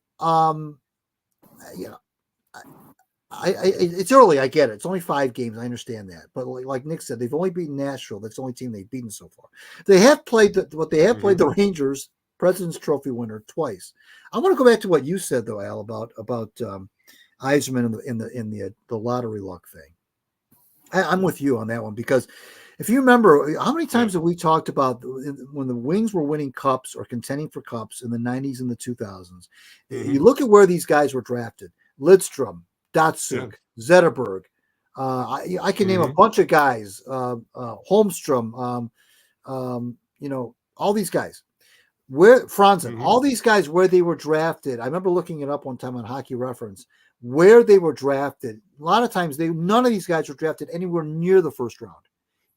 it's early. I get it. It's only 5 games. I understand that. But like Nick said, they've only beaten Nashville. That's the only team they've beaten so far. They have played the Rangers, President's Trophy winner, twice. I want to go back to what you said though, Al, about Yzerman in the lottery luck thing. I'm with you on that one because if you remember, how many times have we talked about when the Wings were winning cups or contending for cups in the 90s and the 2000s? You look at where these guys were drafted: Lidstrom, Datsuk, Zetterberg. I can name a bunch of guys. Holmstrom. All these guys. Where Franzen, all these guys where they were drafted. I remember looking it up one time on Hockey Reference. Where they were drafted. A lot of times none of these guys were drafted anywhere near the first round.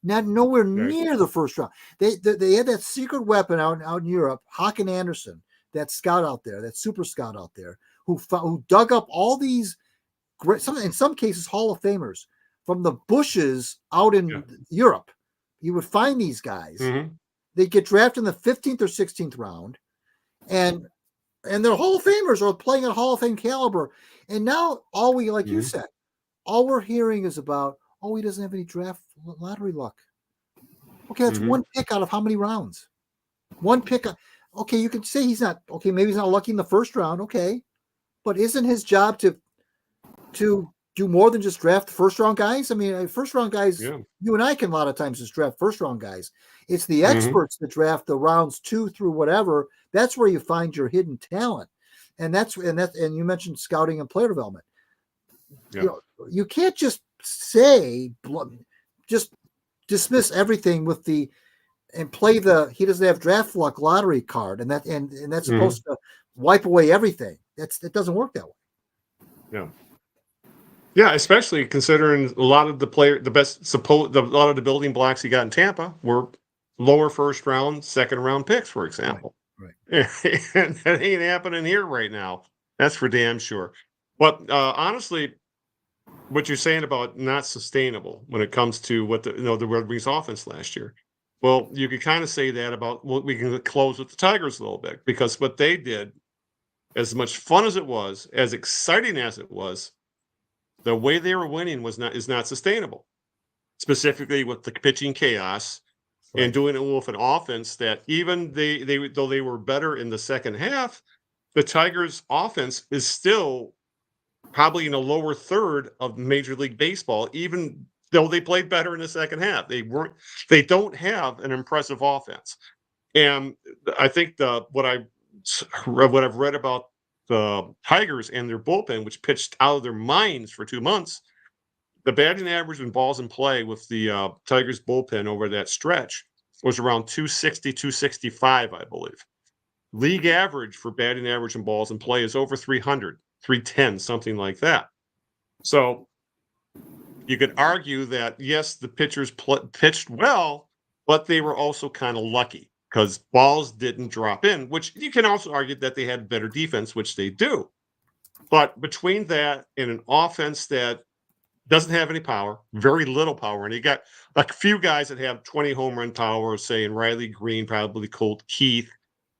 not nowhere Right. near the first round. They had that secret weapon out in Europe, Hakan Anderson, that scout out there, that super scout out there, who dug up all these great, in some cases Hall of Famers from the bushes out in Europe. You would find these guys. Mm-hmm. They get drafted in the 15th or 16th round, and they're Hall of Famers or playing at Hall of Fame caliber. And now all we, like you said, all we're hearing is about, he doesn't have any draft lottery luck. Okay, that's one pick out of how many rounds? One pick. Okay, you could say he's not, maybe he's not lucky in the first round. Okay. But isn't his job to do more than just draft first round guys? I mean, first round guys, you and I can a lot of times just draft first round guys. It's the experts that draft the rounds 2 through whatever. That's where you find your hidden talent. And you mentioned scouting and player development. You can't just just dismiss everything with and play he doesn't have draft luck lottery card, and that's supposed to wipe away everything. It doesn't work that way. Yeah, especially considering a lot of a lot of the building blocks he got in Tampa were lower first round, second round picks, for example. Right. And that ain't happening here right now. That's for damn sure. But honestly, what you're saying about not sustainable when it comes to what the Red Wings offense last year. Well, you could kind of say that about we can close with the Tigers a little bit, because what they did, as much fun as it was, as exciting as it was, the way they were winning is not sustainable. Specifically with the pitching chaos and doing it with an offense that even though they were better in the second half, the Tigers offense is still probably in the lower third of Major League Baseball, even though they played better in the second half. They don't have an impressive offense. And I think what I've read about the Tigers and their bullpen, which pitched out of their minds for 2 months, the batting average in balls in play with the Tigers bullpen over that stretch was around 260, 265, I believe. League average for batting average in balls in play is over 300, 310, something like that. So you could argue that, yes, the pitchers pitched well, but they were also kind of lucky because balls didn't drop in, which you can also argue that they had better defense, which they do. But between that and an offense that doesn't have any power, very little power, and you got a few guys that have 20 home run power, say in Riley Green, probably Colt Keith.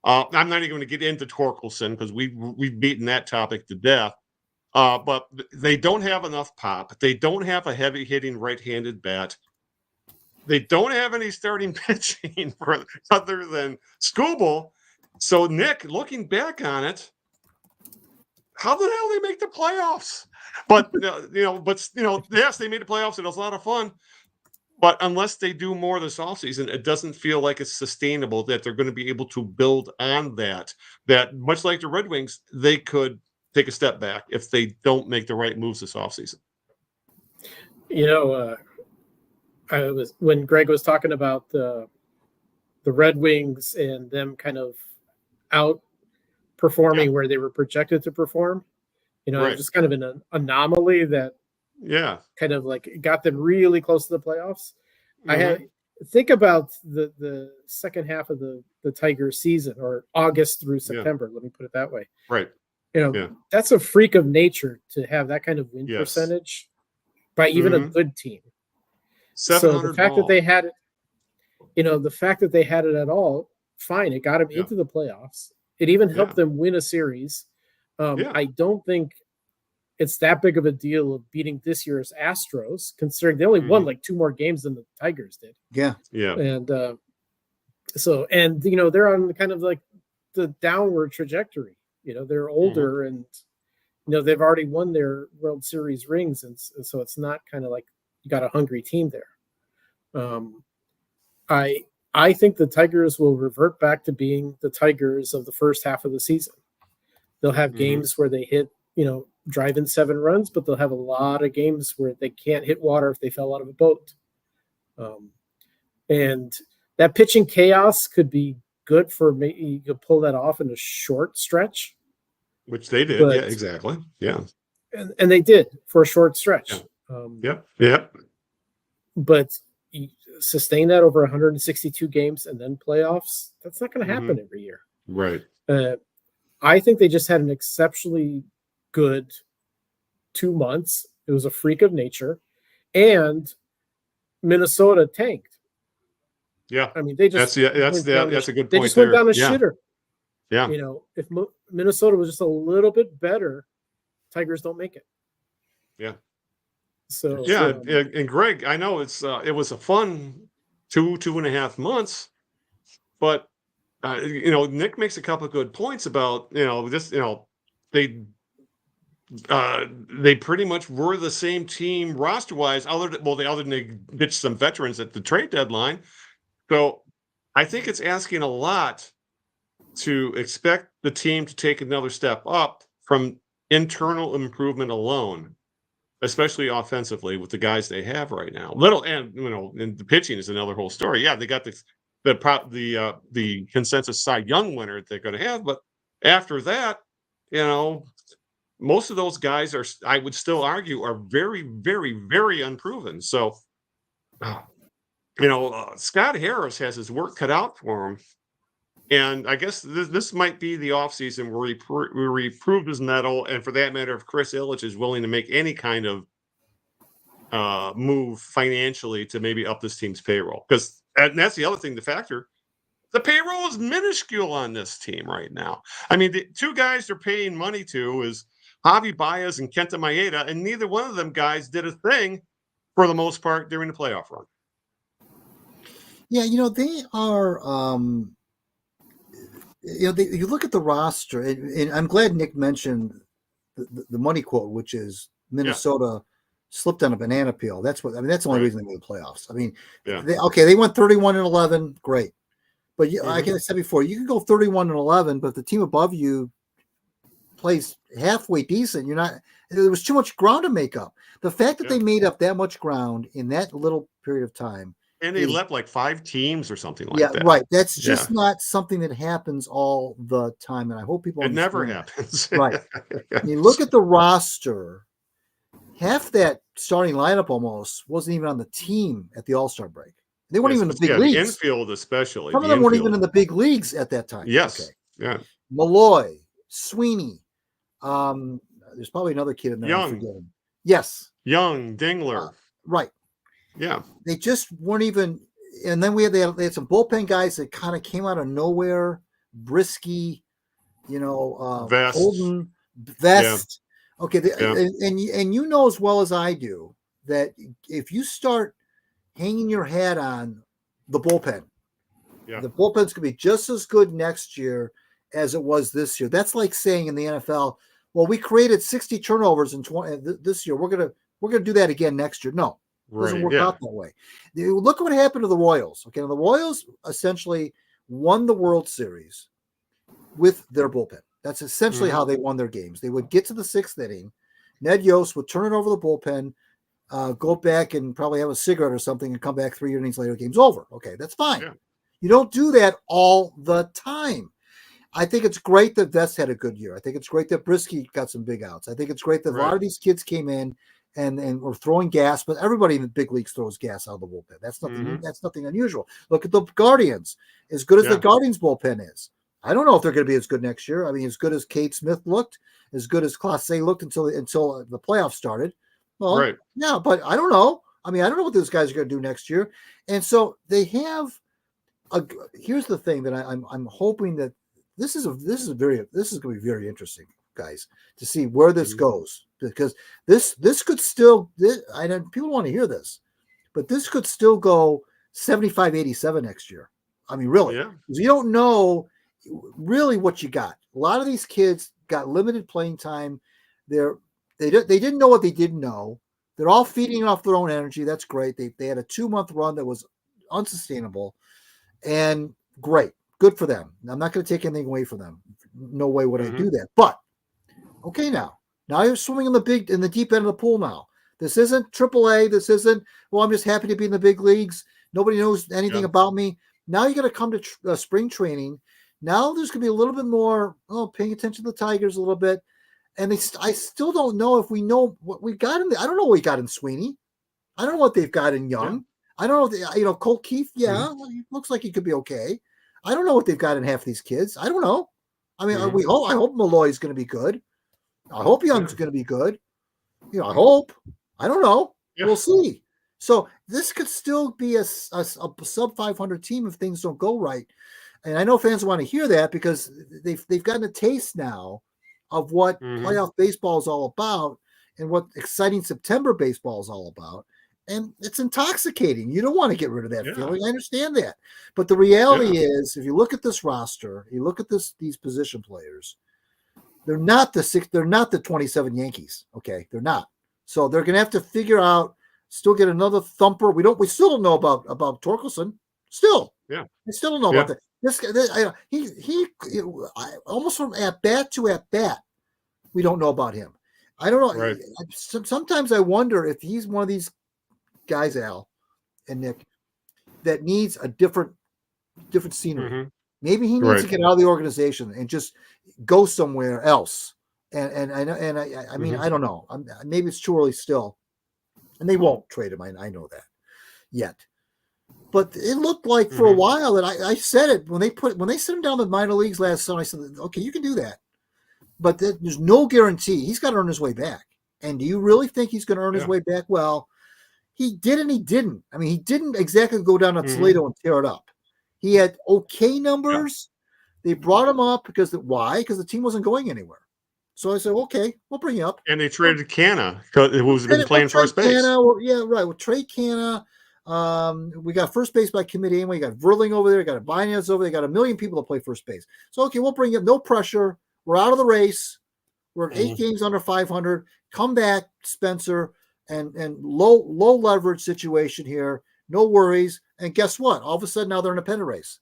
I'm not even going to get into Torkelson because we've beaten that topic to death. But they don't have enough pop. They don't have a heavy-hitting right-handed bat. They don't have any starting pitching other than Skubal. So, Nick, looking back on it, how the hell did they make the playoffs? But yes, they made the playoffs. And it was a lot of fun. But unless they do more this offseason, it doesn't feel like it's sustainable that they're going to be able to build on that. That much like the Red Wings, they could take a step back if they don't make the right moves this offseason. When Greg was talking about the Red Wings and them kind of outperforming where they were projected to perform, it was just kind of an anomaly that kind of like got them really close to the playoffs. Think about the second half of the Tigers season, or August through September. Let me put it that way. Right. That's a freak of nature to have that kind of win percentage by even a good team. So the fact that they had it, the fact that they had it at all, fine. It got them into the playoffs. It even helped them win a series. I don't think it's that big of a deal of beating this year's Astros, considering they only won like 2 more games than the Tigers did. Yeah. And they're on kind of like the downward trajectory. They're older and they've already won their World Series rings, and so it's not kind of like you got a hungry team there. I think the Tigers will revert back to being the Tigers of the first half of the season. They'll have games where they hit, drive in 7 runs, but they'll have a lot of games where they can't hit water if they fell out of a boat. And that pitching chaos could be good for maybe you could pull that off in a short stretch. Which they did. Yeah, exactly. Yeah. And they did for a short stretch. Yep. But sustain that over 162 games and then playoffs, that's not going to happen every year. Right. I think they just had an exceptionally good 2 months. It was a freak of nature, and Minnesota tanked. Yeah. I mean, they just that's a good point. They just went down a yeah. shitter. Yeah. You know, if Minnesota was just a little bit better, Tigers don't make it. Yeah. So yeah, and Greg, I know it was a fun 2.5 months, but Nick makes a couple of good points about they pretty much were the same team roster wise, other than they ditched some veterans at the trade deadline. So I think it's asking a lot to expect the team to take another step up from internal improvement alone, especially offensively with the guys they have right now. And the pitching is another whole story. Yeah, they got the consensus Cy Young winner they're going to have, but after that, most of those guys are, I would still argue, are very, very, very unproven. So, Scott Harris has his work cut out for him. And I guess this might be the offseason where he proved his mettle. And for that matter, if Chris Ilitch is willing to make any kind of move financially to maybe up this team's payroll. And that's the other thing, the factor. The payroll is minuscule on this team right now. I mean, the two guys they're paying money to is Javi Baez and Kenta Maeda, and neither one of them guys did a thing for the most part during the playoff run. Yeah, they are you look at the roster, and I'm glad Nick mentioned the money quote, which is Minnesota slipped on a banana peel. That's the only reason they made the playoffs. I mean, they went 31-11, great. But like I said before, you can go 31-11, but if the team above you plays halfway decent, there was too much ground to make up. The fact that they made up that much ground in that little period of time. And they left like 5 teams or something like that. Yeah, right. That's just not something that happens all the time. And I hope people understand. It never happens. Right. You look at the roster, half that starting lineup almost wasn't even on the team at the All-Star break. They weren't even in the big leagues. The infield especially. Some of them weren't even in the big leagues at that time. Yes. Okay. Yeah. Malloy, Sweeney. There's probably another kid in there. Young. Yes. Young, Dingler. Right. Yeah. They just weren't even. And then they had some bullpen guys that kind of came out of nowhere. Brisky, Vest. Holden, Vest. Yeah. Okay. And you know as well as I do that if you start hanging your hat on the bullpen, the bullpen's going to be just as good next year as it was this year. That's like saying in the NFL, well, we created 60 turnovers in this year. We're gonna do that again next year. No, it doesn't work out that way. Look at what happened to the Royals. Okay, the Royals essentially won the World Series with their bullpen. That's essentially how they won their games. They would get to the 6th inning. Ned Yost would turn it over the bullpen, go back and probably have a cigarette or something, and come back 3 innings later. Game's over. Okay, that's fine. Yeah. You don't do that all the time. I think it's great that Vest had a good year. I think it's great that Brisky got some big outs. I think it's great that a lot of these kids came in and were throwing gas, but everybody in the big leagues throws gas out of the bullpen. That's nothing. That's nothing unusual. Look at the Guardians. As good as the Guardians bullpen is, I don't know if they're going to be as good next year. I mean, as good as Kate Smith looked, as good as Clase looked until the playoffs started. Well, yeah, but I don't know. I mean, I don't know what those guys are going to do next year. And so they have. Here's the thing that I'm hoping that. This is going to be very interesting, guys, to see where this goes, because this could still. I know people want to hear this, but this could still go 75-87 next year. I mean, really, because you don't know really what you got. A lot of these kids got limited playing time. They didn't know what they didn't know. They're all feeding off their own energy. That's great. They had a 2-month run that was unsustainable, and great. Good for them. I'm not going to take anything away from them. No way would I do that. But okay, now you're swimming in the deep end of the pool. Now this isn't AAA. This isn't. Well, I'm just happy to be in the big leagues. Nobody knows anything about me. Now you got to come to spring training. Now there's going to be a little bit more. Paying attention to the Tigers a little bit. And I still don't know if we know what we got in. I don't know what we got in Sweeney. I don't know what they've got in Young. I don't know. Colt Keith, yeah, looks like he could be okay. I don't know what they've got in half these kids. I don't know. I mean, I hope Malloy's going to be good. I hope Young's going to be good. I hope. I don't know. Yeah. We'll see. So this could still be a sub 500 team if things don't go right. And I know fans want to hear that because they've gotten a taste now of what playoff baseball is all about and what exciting September baseball is all about. And it's intoxicating. You don't want to get rid of that feeling. I understand that. But the reality is, if you look at this roster, you look at these position players, they're not the 27 Yankees. Okay. They're not. So they're going to have to figure out, still get another thumper. We still don't know about Torkelson. Still. Yeah. We still don't know about that. This guy, he almost from at bat to at bat, we don't know about him. I don't know. Right. Sometimes I wonder if he's one of these guys, Al and Nick, that needs a different scenery. Maybe he needs to get out of the organization and just go somewhere else. And I mean, I don't know. Maybe it's too early still, and they won't trade him. I know that yet. But it looked like for a while that I said it when they sent him down the minor leagues last summer. I said, okay, you can do that, but there's no guarantee. He's got to earn his way back. And do you really think he's going to earn his way back? Well, he did and he didn't. I mean, he didn't exactly go down to Toledo and tear it up. He had okay numbers. Yeah. They brought him up because the team wasn't going anywhere. So I said, okay, we'll bring you up. And they traded Canna, who's been playing first base. We'll trade Canna. We got first base by committee anyway. You got Verling over there. You got Ibanez over there. You got a million people to play first base. So, okay, we'll bring you up. No pressure. We're out of the race. We're 8 games under 500. Come back, Spencer, and low leverage situation here. No worries. And guess what? All of a sudden now they're in a pennant race.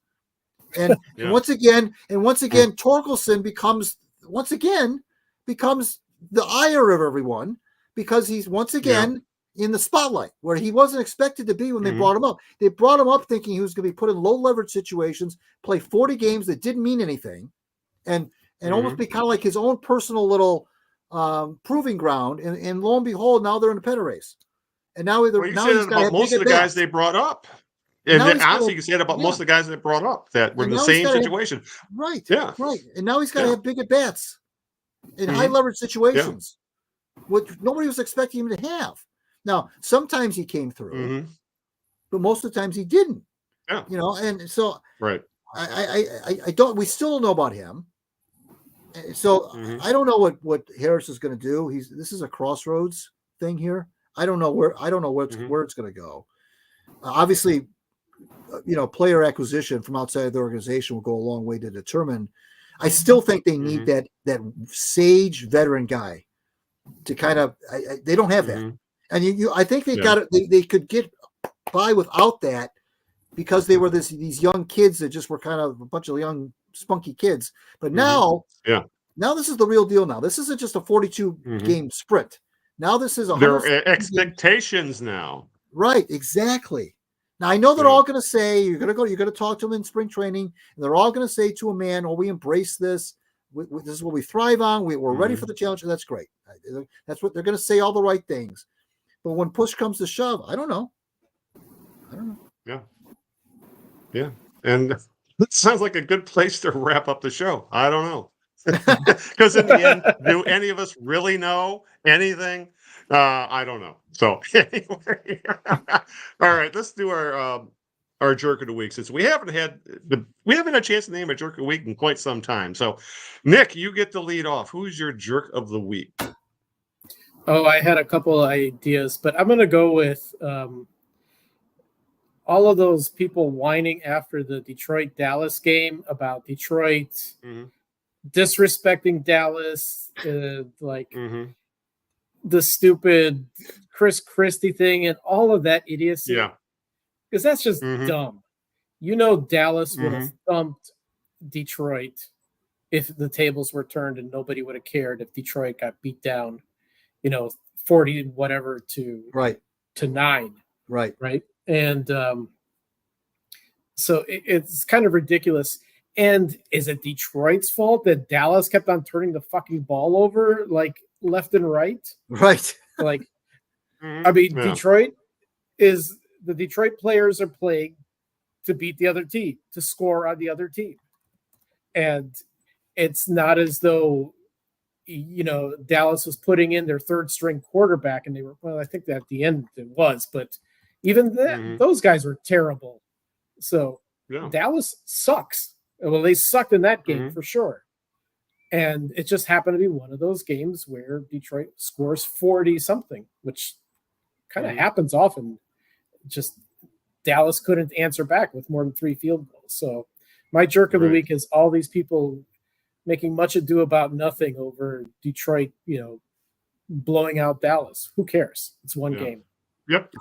And once again, Torkelson becomes the ire of everyone because he's once again in the spotlight where he wasn't expected to be when they brought him up. They brought him up thinking he was going to be put in low leverage situations, play 40 games that didn't mean anything, and almost be kind of like his own personal little proving ground. And lo and behold, now they're in a pennant race. And now he's about most of the guys they brought up. And then honestly, you can say that about most of the guys that brought up that were in the same situation. Right. Yeah. Right. And now he's got to have big at bats in high leverage situations, which nobody was expecting him to have. Now, sometimes he came through, but most of the times he didn't. Yeah. And so we still don't know about him. So I don't know what Harris is going to do. This is a crossroads thing here. I don't know where it's going to go. Obviously, player acquisition from outside of the organization will go a long way to determine. I still think they need that sage veteran guy to kind of. They don't have that, and I think they got it. They could get by without that because they were these young kids that just were kind of a bunch of young spunky kids. But now this is the real deal. Now this isn't just a 42 game sprint. Now this is there are expectations now. Right, exactly. Now I know they're all going to say you're going to talk to them in spring training, and they're all going to say to a man, "Oh, we embrace this. This is what we thrive on. We're ready for the challenge." And that's great. That's what they're going to say. All the right things. But when push comes to shove, I don't know. Yeah, and it sounds like a good place to wrap up the show. I don't know. Because in the end, do any of us really know anything? I don't know. So anyway, all right, let's do our jerk of the week since we haven't had a chance to name a jerk of the week in quite some time. So, Nick, you get the lead off. Who's your jerk of the week? Oh, I had a couple of ideas, but I'm going to go with all of those people whining after the Detroit-Dallas game about Detroit disrespecting Dallas, the stupid Chris Christie thing and all of that idiocy. Yeah. Because that's just dumb. Dallas would have thumped Detroit if the tables were turned and nobody would have cared if Detroit got beat down, 40 whatever to 9. Right. And so it's kind of ridiculous. And is it Detroit's fault that Dallas kept on turning the fucking ball over like left and right? Right. Like, I mean, Detroit is the Detroit players are playing to beat the other team, to score on the other team. And it's not as though, Dallas was putting in their third string quarterback and they were, well, I think that at the end it was, but even those guys were terrible. So Dallas sucks. Well, they sucked in that game for sure. And it just happened to be one of those games where Detroit scores 40 something, which kind of happens often. Just Dallas couldn't answer back with more than 3 field goals. So my jerk of the week is all these people making much ado about nothing over Detroit, blowing out Dallas. Who cares? It's one game. Yep.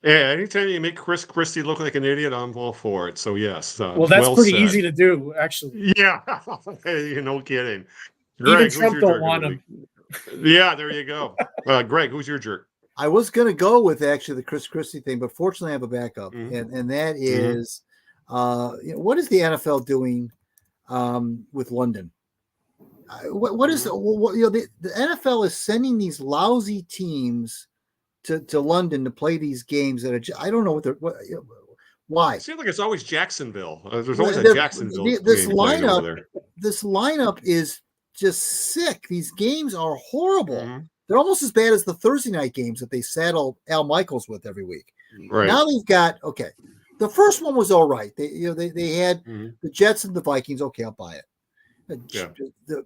Yeah, anytime you make Chris Christie look like an idiot, I'm all for it. So yes. Well, that's pretty easy to do, actually. Yeah. Hey, no kidding. Greg, even Trump don't want him. Yeah, there you go. Greg, who's your jerk? I was going to go with actually the Chris Christie thing, but fortunately I have a backup, and that is, what is the NFL doing with London? What is the NFL is sending these lousy teams to London to play these games that are, I don't know why. It seems like it's always Jacksonville. There's always a Jacksonville. This lineup is just sick. These games are horrible. They're almost as bad as the Thursday night games that they saddle Al Michaels with every week. Right. Now they've got, the first one was all right. They had the Jets and the Vikings. Okay, I'll buy it. The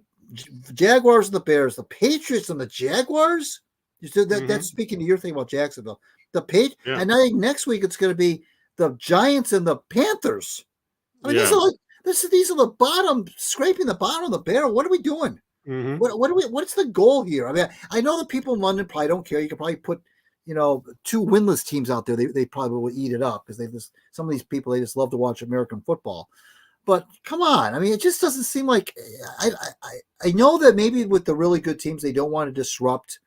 Jaguars and the Bears, the Patriots and the Jaguars. That's speaking to your thing about Jacksonville. And I think next week it's going to be the Giants and the Panthers. I mean, these are the bottom, scraping the bottom of the barrel. What are we doing? What's the goal here? I mean, I know the people in London probably don't care. You could probably put, 2 winless teams out there. They probably will eat it up because some of these people, they just love to watch American football. But come on, I mean, it just doesn't seem like I know that maybe with the really good teams they don't want to disrupt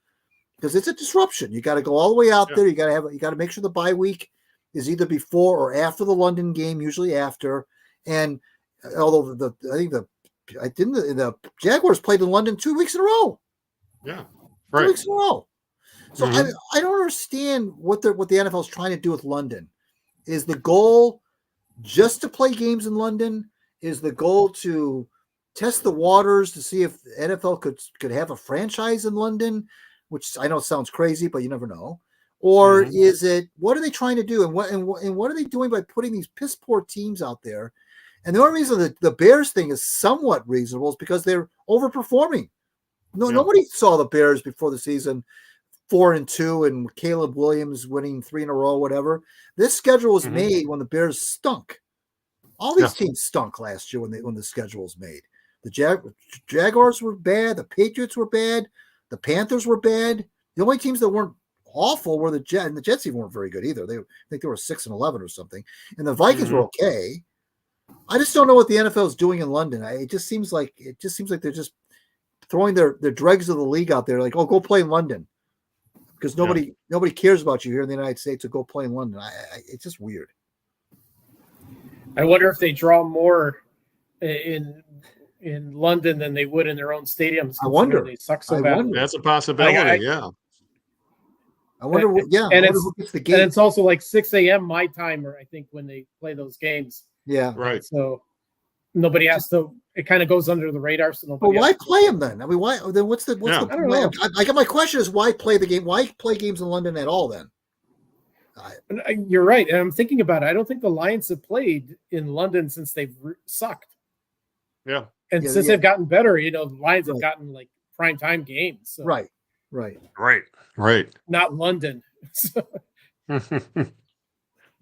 because it's a disruption. You got to go all the way out there. You got to make sure the bye week is either before or after the London game, usually after. And although the Jaguars played in London 2 weeks in a row. Yeah, right. 2 weeks in a row. So I don't understand what the NFL is trying to do with London. Is the goal just to play games in London? Is the goal to test the waters to see if the NFL could have a franchise in London? Which I know sounds crazy, but you never know. Or is it, what are they trying to do? And what are they doing by putting these piss poor teams out there? And the only reason that the Bears thing is somewhat reasonable is because they're overperforming. Nobody saw the Bears before the season 4-2 and Caleb Williams winning 3 in a row, whatever. This schedule was made when the Bears stunk. All these teams stunk last year when the schedule was made. The Jaguars were bad. The Patriots were bad. The Panthers were bad. The only teams that weren't awful were the Jets, and the Jets even weren't very good either. I think they were 6-11 or something. And the Vikings were okay. I just don't know what the NFL is doing in London. It just seems like they're just throwing their dregs of the league out there, like, oh, go play in London, because nobody cares about you here in the United States, so go play in London. It's just weird. I wonder if they draw more in London than they would in their own stadiums. I wonder. They suck so bad. That's a possibility. I wonder. Who gets the game. And it's also like 6 a.m. my time, or I think when they play those games. Yeah. Right. So nobody has to. It kind of goes under the radar. So but why play them then? I mean, why? Then what's the plan? I got my question is why play the game? Why play games in London at all then? You're right, and I'm thinking about it. I don't think the Lions have played in London since they've sucked. Yeah. And since they've gotten better, the Lions have gotten like prime time games. So. Right. Not London.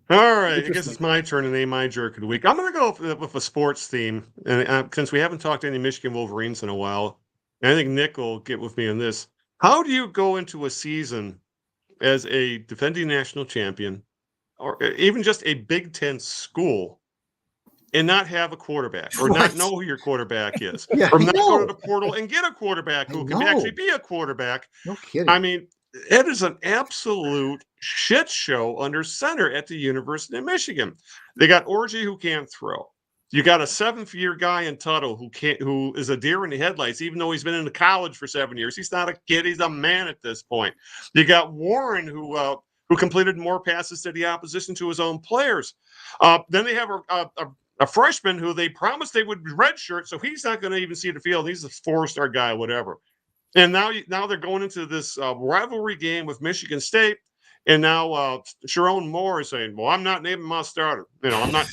All right. I guess it's my turn to name my jerk of the week. I'm going to go with a sports theme. And since we haven't talked to any Michigan Wolverines in a while, and I think Nick will get with me on this. How do you go into a season as a defending national champion, or even just a Big Ten school, and not have a quarterback, or not know who your quarterback is, or not go to the portal and get a quarterback who can actually be a quarterback? No kidding. I mean, it is an absolute shit show under center at the University of Michigan. They got Orgy who can't throw. You got a 7th-year guy in Tuttle who is a deer in the headlights, even though he's been in college for 7 years. He's not a kid; he's a man at this point. You got Warren who who completed more passes to the opposition to his own players. Then they have a freshman who they promised they would redshirt, so he's not going to even see the field. He's a 4-star guy, whatever. And now they're going into this rivalry game with Michigan State, and now Sharon Moore is saying, "Well, I'm not naming my starter. I'm not.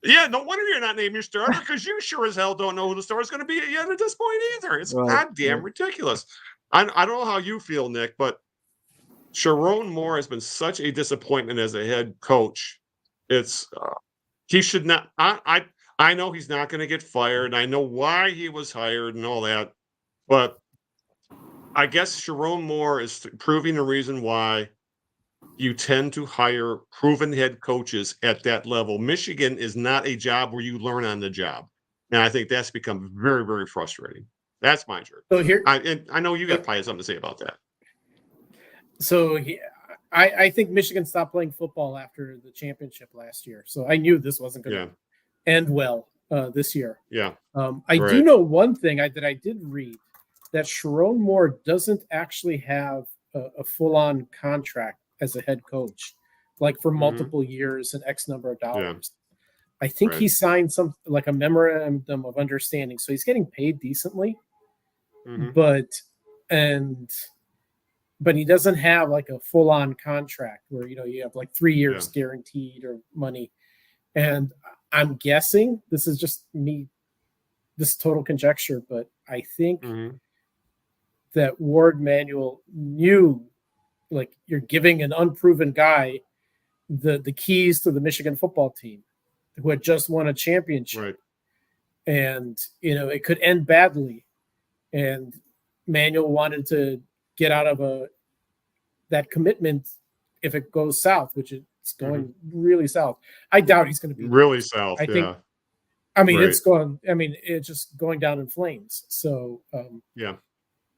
Yeah, no wonder you're not naming your starter because you sure as hell don't know who the starter is going to be yet at this point either. It's goddamn ridiculous. I don't know how you feel, Nick, but Sharon Moore has been such a disappointment as a head coach. It's he should not. I know he's not going to get fired. And I know why he was hired and all that, but I guess Sharon Moore is proving the reason why you tend to hire proven head coaches at that level. Michigan is not a job where you learn on the job, and I think that's become very, very frustrating. That's my journey. So here, I know you got probably something to say about that. So I think Michigan stopped playing football after the championship last year. So I knew this wasn't going to end well this year. Yeah. I do know one thing that I did read, that Sharon Moore doesn't actually have a full-on contract as a head coach, like for multiple years and X number of dollars. I think he signed like a memorandum of understanding. So he's getting paid decently, but he doesn't have like a full-on contract where, you have like 3 years guaranteed or money. And I'm guessing, this is just me, this total conjecture, but I think that Ward Manuel knew, like, you're giving an unproven guy the keys to the Michigan football team who had just won a championship. Right. And, it could end badly. And Manuel wanted to get out of that commitment if it goes south, which it's going really south. I doubt he's going to be really south. I think, it's just going down in flames. So,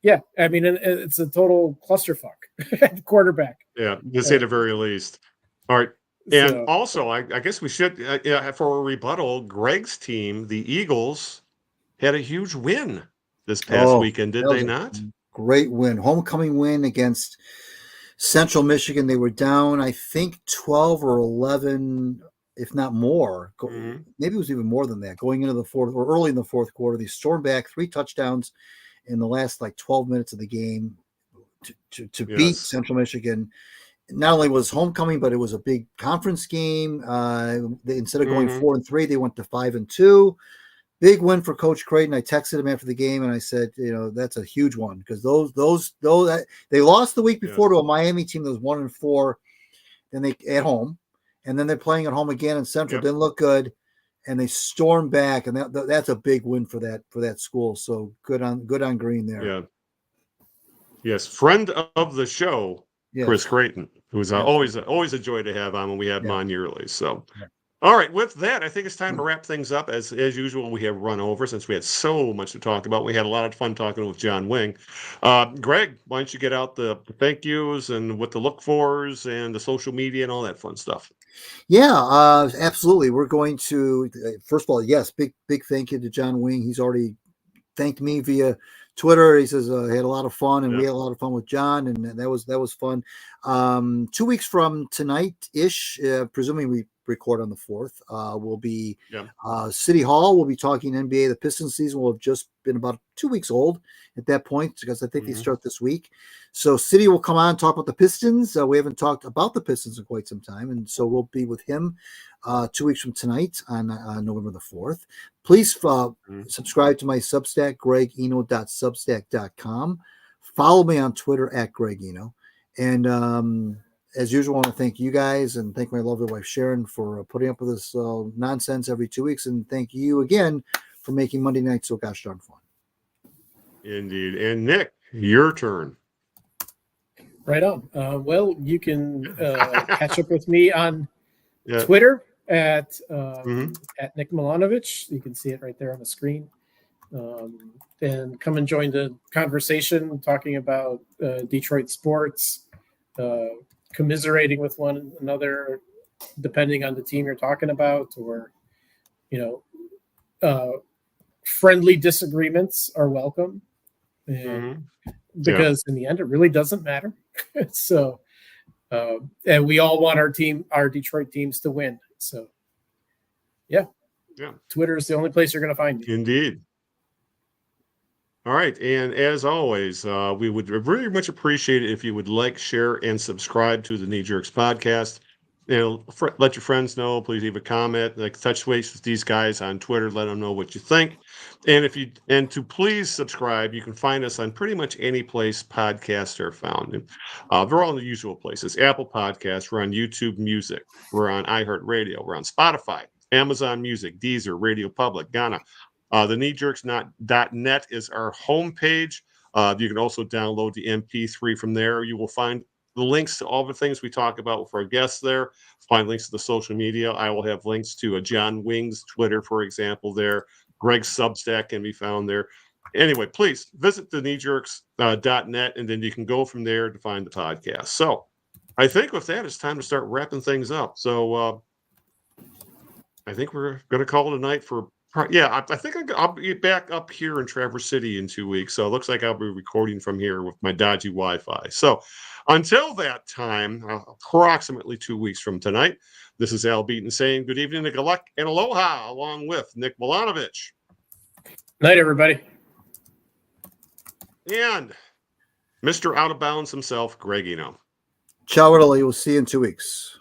yeah, I mean, it's a total clusterfuck at quarterback. Yeah, to say the very least. All right. And also, I guess we should, for a rebuttal, Greg's team, the Eagles, had a huge win this past weekend, did they not? Great win. Homecoming win against Central Michigan. They were down, I think, 12 or 11, if not more. Maybe it was even more than that. Going into the fourth, or early in the fourth quarter, they stormed back 3 touchdowns in the last 12 minutes of the game to beat Central Michigan. Not only was homecoming, but it was a big conference game. Instead of going 4-3, they went to 5-2. Big win for Coach Creighton. I texted him after the game and I said, that's a huge one, because those they lost the week before to a Miami team that was 1-4, then they at home, and then they're playing at home again in Central. Didn't look good. And they stormed back, and that's a big win for that school. So good on Green there. Yeah. Yes, friend of the show, Chris Creighton, who's always a joy to have on when we have him on yearly. So, all right, with that, I think it's time to wrap things up. As usual, we have run over since we had so much to talk about. We had a lot of fun talking with John Wing. Greg, why don't you get out the thank yous and what to look fors and the social media and all that fun stuff? Yeah, absolutely. We're going to, first of all, yes, big thank you to John Wing. He's already thanked me via Twitter. He says he had a lot of fun, and we had a lot of fun with John, and that was fun. 2 weeks from tonight-ish, presuming we record on the 4th, will be City Hall. We'll be talking NBA. The Pistons season will have just been about 2 weeks old at that point, because I think they start this week. So City will come on and talk about the Pistons. We haven't talked about the Pistons in quite some time, and so we'll be with him 2 weeks from tonight on November the 4th. Please subscribe to my Substack, gregeno.substack.com. Follow me on Twitter at Greg Eno. And as usual, I want to thank you guys and thank my lovely wife, Sharon, for putting up with this nonsense every 2 weeks. And thank you again for making Monday night so gosh darn fun. Indeed. And Nick, your turn. Right on. Well, you can catch up with me on Twitter at Nick Milanovich. You can see it right there on the screen. And come and join the conversation, talking about Detroit sports, commiserating with one another, depending on the team you're talking about, or friendly disagreements are welcome, and because in the end it really doesn't matter. So And we all want our Detroit teams to win. So, yeah. Twitter is the only place you're going to find me. Indeed. All right. And as always, we would very much appreciate it if you would like, share, and subscribe to the Knee Jerks podcast. Let your friends know. Please leave a comment. Touch base with these guys on Twitter. Let them know what you think. And to please subscribe. You can find us on pretty much any place podcasts are found. They're all in the usual places. Apple Podcasts. We're on YouTube Music. We're on iHeartRadio. We're on Spotify, Amazon Music, Deezer, Radio Public, Ghana. The kneejerks.net is our homepage. You can also download the MP3 from there. You will find the links to all the things we talk about for our guests there. Find links to the social media. I will have links to John Wing's Twitter, for example, there. Greg's Substack can be found there. Anyway, please visit the kneejerks.net, and then you can go from there to find the podcast. So I think with that, it's time to start wrapping things up. So I think we're going to call it a night for I think I'll be back up here in Traverse City in 2 weeks. So it looks like I'll be recording from here with my dodgy Wi-Fi. So until that time, approximately 2 weeks from tonight, this is Al Beaton saying good evening, good luck, and aloha, along with Nick Milanovich. Night, everybody. And Mr. Out of Bounds himself, Greg Eno. Ciao, Italy. We'll see you in 2 weeks.